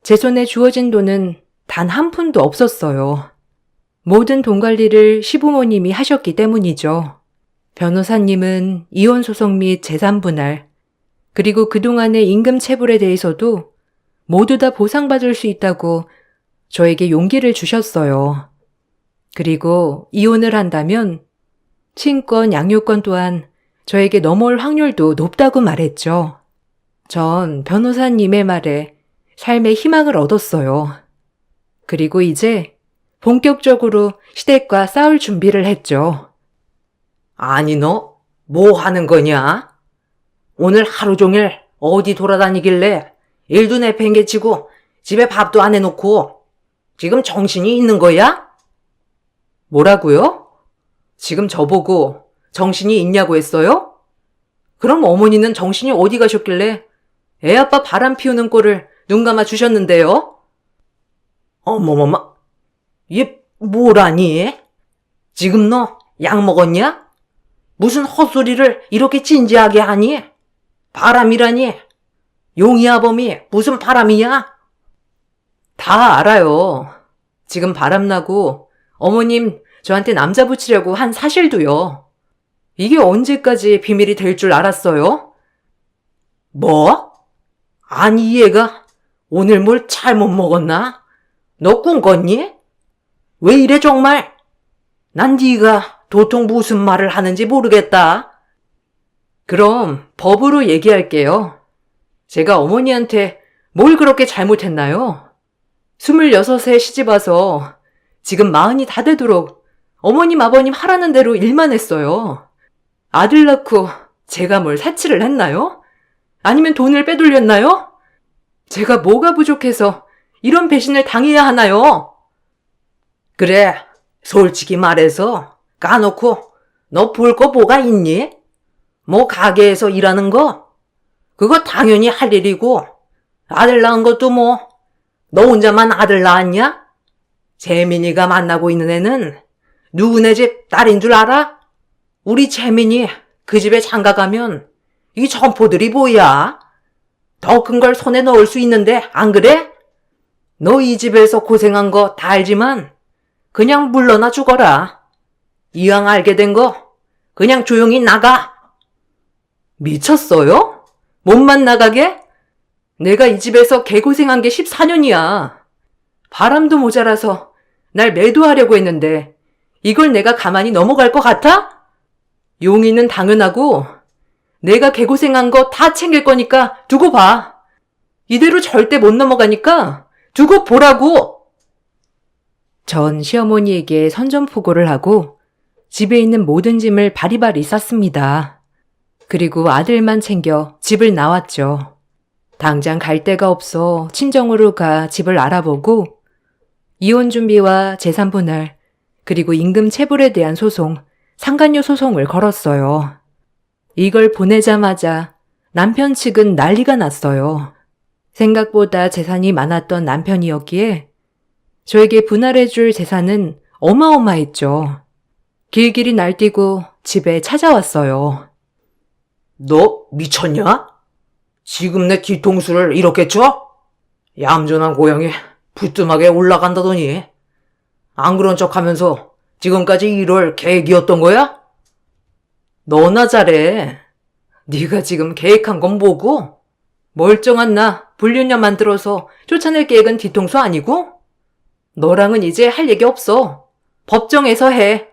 제 손에 주어진 돈은 단 한 푼도 없었어요. 모든 돈 관리를 시부모님이 하셨기 때문이죠. 변호사님은 이혼 소송 및 재산 분할, 그리고 그동안의 임금 체불에 대해서도 모두 다 보상받을 수 있다고 저에게 용기를 주셨어요. 그리고 이혼을 한다면 친권, 양육권 또한 저에게 넘어올 확률도 높다고 말했죠. 전 변호사님의 말에 삶의 희망을 얻었어요. 그리고 이제 본격적으로 시댁과 싸울 준비를 했죠. 아니, 너 뭐 하는 거냐? 오늘 하루 종일 어디 돌아다니길래 일도 내팽개치고 집에 밥도 안 해놓고 지금 정신이 있는 거야? 뭐라고요? 지금 저보고 정신이 있냐고 했어요? 그럼 어머니는 정신이 어디 가셨길래 애 아빠 바람 피우는 꼴을 눈 감아 주셨는데요? 어머머머, 얘 뭐라니? 지금 너 약 먹었냐? 무슨 헛소리를 이렇게 진지하게 하니? 바람이라니? 용이아범이 무슨 바람이야? 다 알아요. 지금 바람나고 어머님 저한테 남자 붙이려고 한 사실도요. 이게 언제까지 비밀이 될 줄 알았어요? 뭐? 아니, 얘가 오늘 뭘 잘못 먹었나? 너 꿈꿨니? 왜 이래 정말? 난 네가 도통 무슨 말을 하는지 모르겠다. 그럼 법으로 얘기할게요. 제가 어머니한테 뭘 그렇게 잘못했나요? 26에 시집 와서 지금 40이 다 되도록 어머님 아버님 하라는 대로 일만 했어요. 아들 낳고 제가 뭘 사치를 했나요? 아니면 돈을 빼돌렸나요? 제가 뭐가 부족해서 이런 배신을 당해야 하나요? 그래, 솔직히 말해서 까놓고 너 볼 거 뭐가 있니? 뭐 가게에서 일하는 거? 그거 당연히 할 일이고 아들 낳은 것도 뭐 너 혼자만 아들 낳았냐? 재민이가 만나고 있는 애는 누구네 집 딸인 줄 알아? 우리 재민이 그 집에 장가 가면 이 점포들이 뭐야? 더 큰 걸 손에 넣을 수 있는데 안 그래? 너 이 집에서 고생한 거 다 알지만 그냥 물러나 죽어라. 이왕 알게 된 거 그냥 조용히 나가. 미쳤어요? 몸만 나가게? 내가 이 집에서 개고생한 게 14년이야. 바람도 모자라서 날 매도하려고 했는데 이걸 내가 가만히 넘어갈 것 같아? 용의는 당연하고 내가 개고생한 거 다 챙길 거니까 두고 봐. 이대로 절대 못 넘어가니까 두고 보라고. 전 시어머니에게 선전포고를 하고 집에 있는 모든 짐을 바리바리 쌌습니다. 그리고 아들만 챙겨 집을 나왔죠. 당장 갈 데가 없어 친정으로 가 집을 알아보고 이혼 준비와 재산 분할, 그리고 임금 체불에 대한 소송, 상간녀 소송을 걸었어요. 이걸 보내자마자 남편 측은 난리가 났어요. 생각보다 재산이 많았던 남편이었기에 저에게 분할해줄 재산은 어마어마했죠. 길길이 날뛰고 집에 찾아왔어요. 너 미쳤냐? 지금 내 뒤통수를 이렇게 쳐? 얌전한 고양이 부뚜막에 올라간다더니 안 그런 척 하면서 지금까지 이럴 계획이었던 거야? 너나 잘해. 네가 지금 계획한 건 뭐고? 멀쩡한 나 불륜녀 만들어서 쫓아낼 계획은 뒤통수 아니고? 너랑은 이제 할 얘기 없어. 법정에서 해.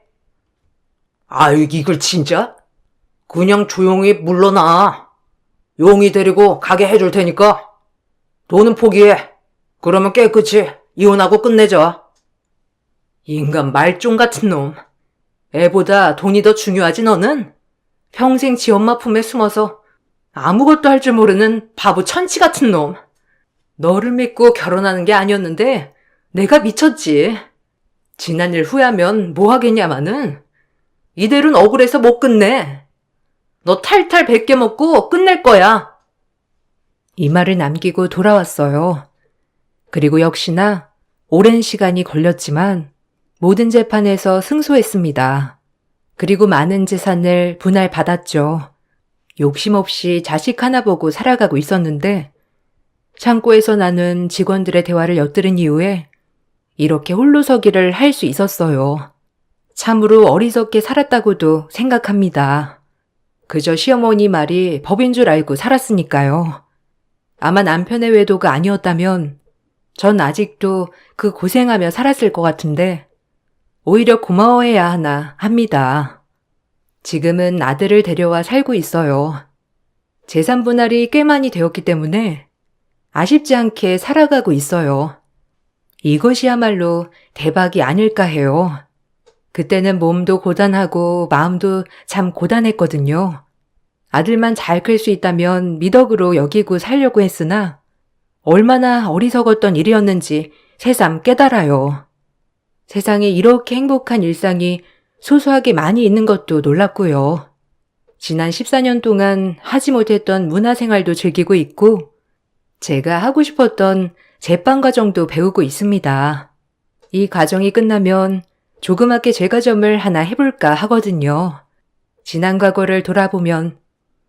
아이, 이걸 진짜? 그냥 조용히 물러나. 용이 데리고 가게 해줄 테니까. 돈은 포기해. 그러면 깨끗이 이혼하고 끝내자. 인간 말종 같은 놈. 애보다 돈이 더 중요하지 너는? 평생 지 엄마 품에 숨어서 아무것도 할 줄 모르는 바보 천치 같은 놈. 너를 믿고 결혼하는 게 아니었는데 내가 미쳤지. 지난 일 후회하면 뭐 하겠냐마는. 이대로는 억울해서 못 끝내. 너 탈탈 베껴먹고 끝낼 거야. 이 말을 남기고 돌아왔어요. 그리고 역시나 오랜 시간이 걸렸지만 모든 재판에서 승소했습니다. 그리고 많은 재산을 분할받았죠. 욕심 없이 자식 하나 보고 살아가고 있었는데 창고에서 나눈 직원들의 대화를 엿들은 이후에 이렇게 홀로서기를 할 수 있었어요. 참으로 어리석게 살았다고도 생각합니다. 그저 시어머니 말이 법인 줄 알고 살았으니까요. 아마 남편의 외도가 아니었다면 전 아직도 그 고생하며 살았을 것 같은데 오히려 고마워해야 하나 합니다. 지금은 아들을 데려와 살고 있어요. 재산 분할이 꽤 많이 되었기 때문에 아쉽지 않게 살아가고 있어요. 이것이야말로 대박이 아닐까 해요. 그때는 몸도 고단하고 마음도 참 고단했거든요. 아들만 잘 클 수 있다면 미덕으로 여기고 살려고 했으나 얼마나 어리석었던 일이었는지 새삼 깨달아요. 세상에 이렇게 행복한 일상이 소소하게 많이 있는 것도 놀랍고요. 지난 14년 동안 하지 못했던 문화생활도 즐기고 있고 제가 하고 싶었던 제빵 과정도 배우고 있습니다. 이 과정이 끝나면 조그맣게 제과점을 하나 해볼까 하거든요. 지난 과거를 돌아보면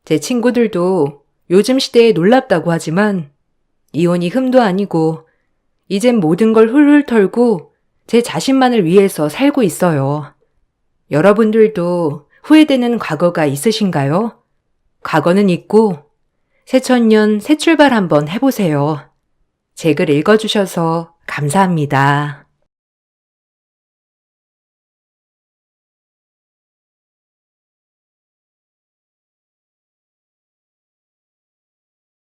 제 친구들도 요즘 시대에 놀랍다고 하지만 이혼이 흠도 아니고 이젠 모든 걸 훌훌 털고 제 자신만을 위해서 살고 있어요. 여러분들도 후회되는 과거가 있으신가요? 과거는 있고 새천년 새 출발 한번 해보세요. 제 글 읽어주셔서 감사합니다.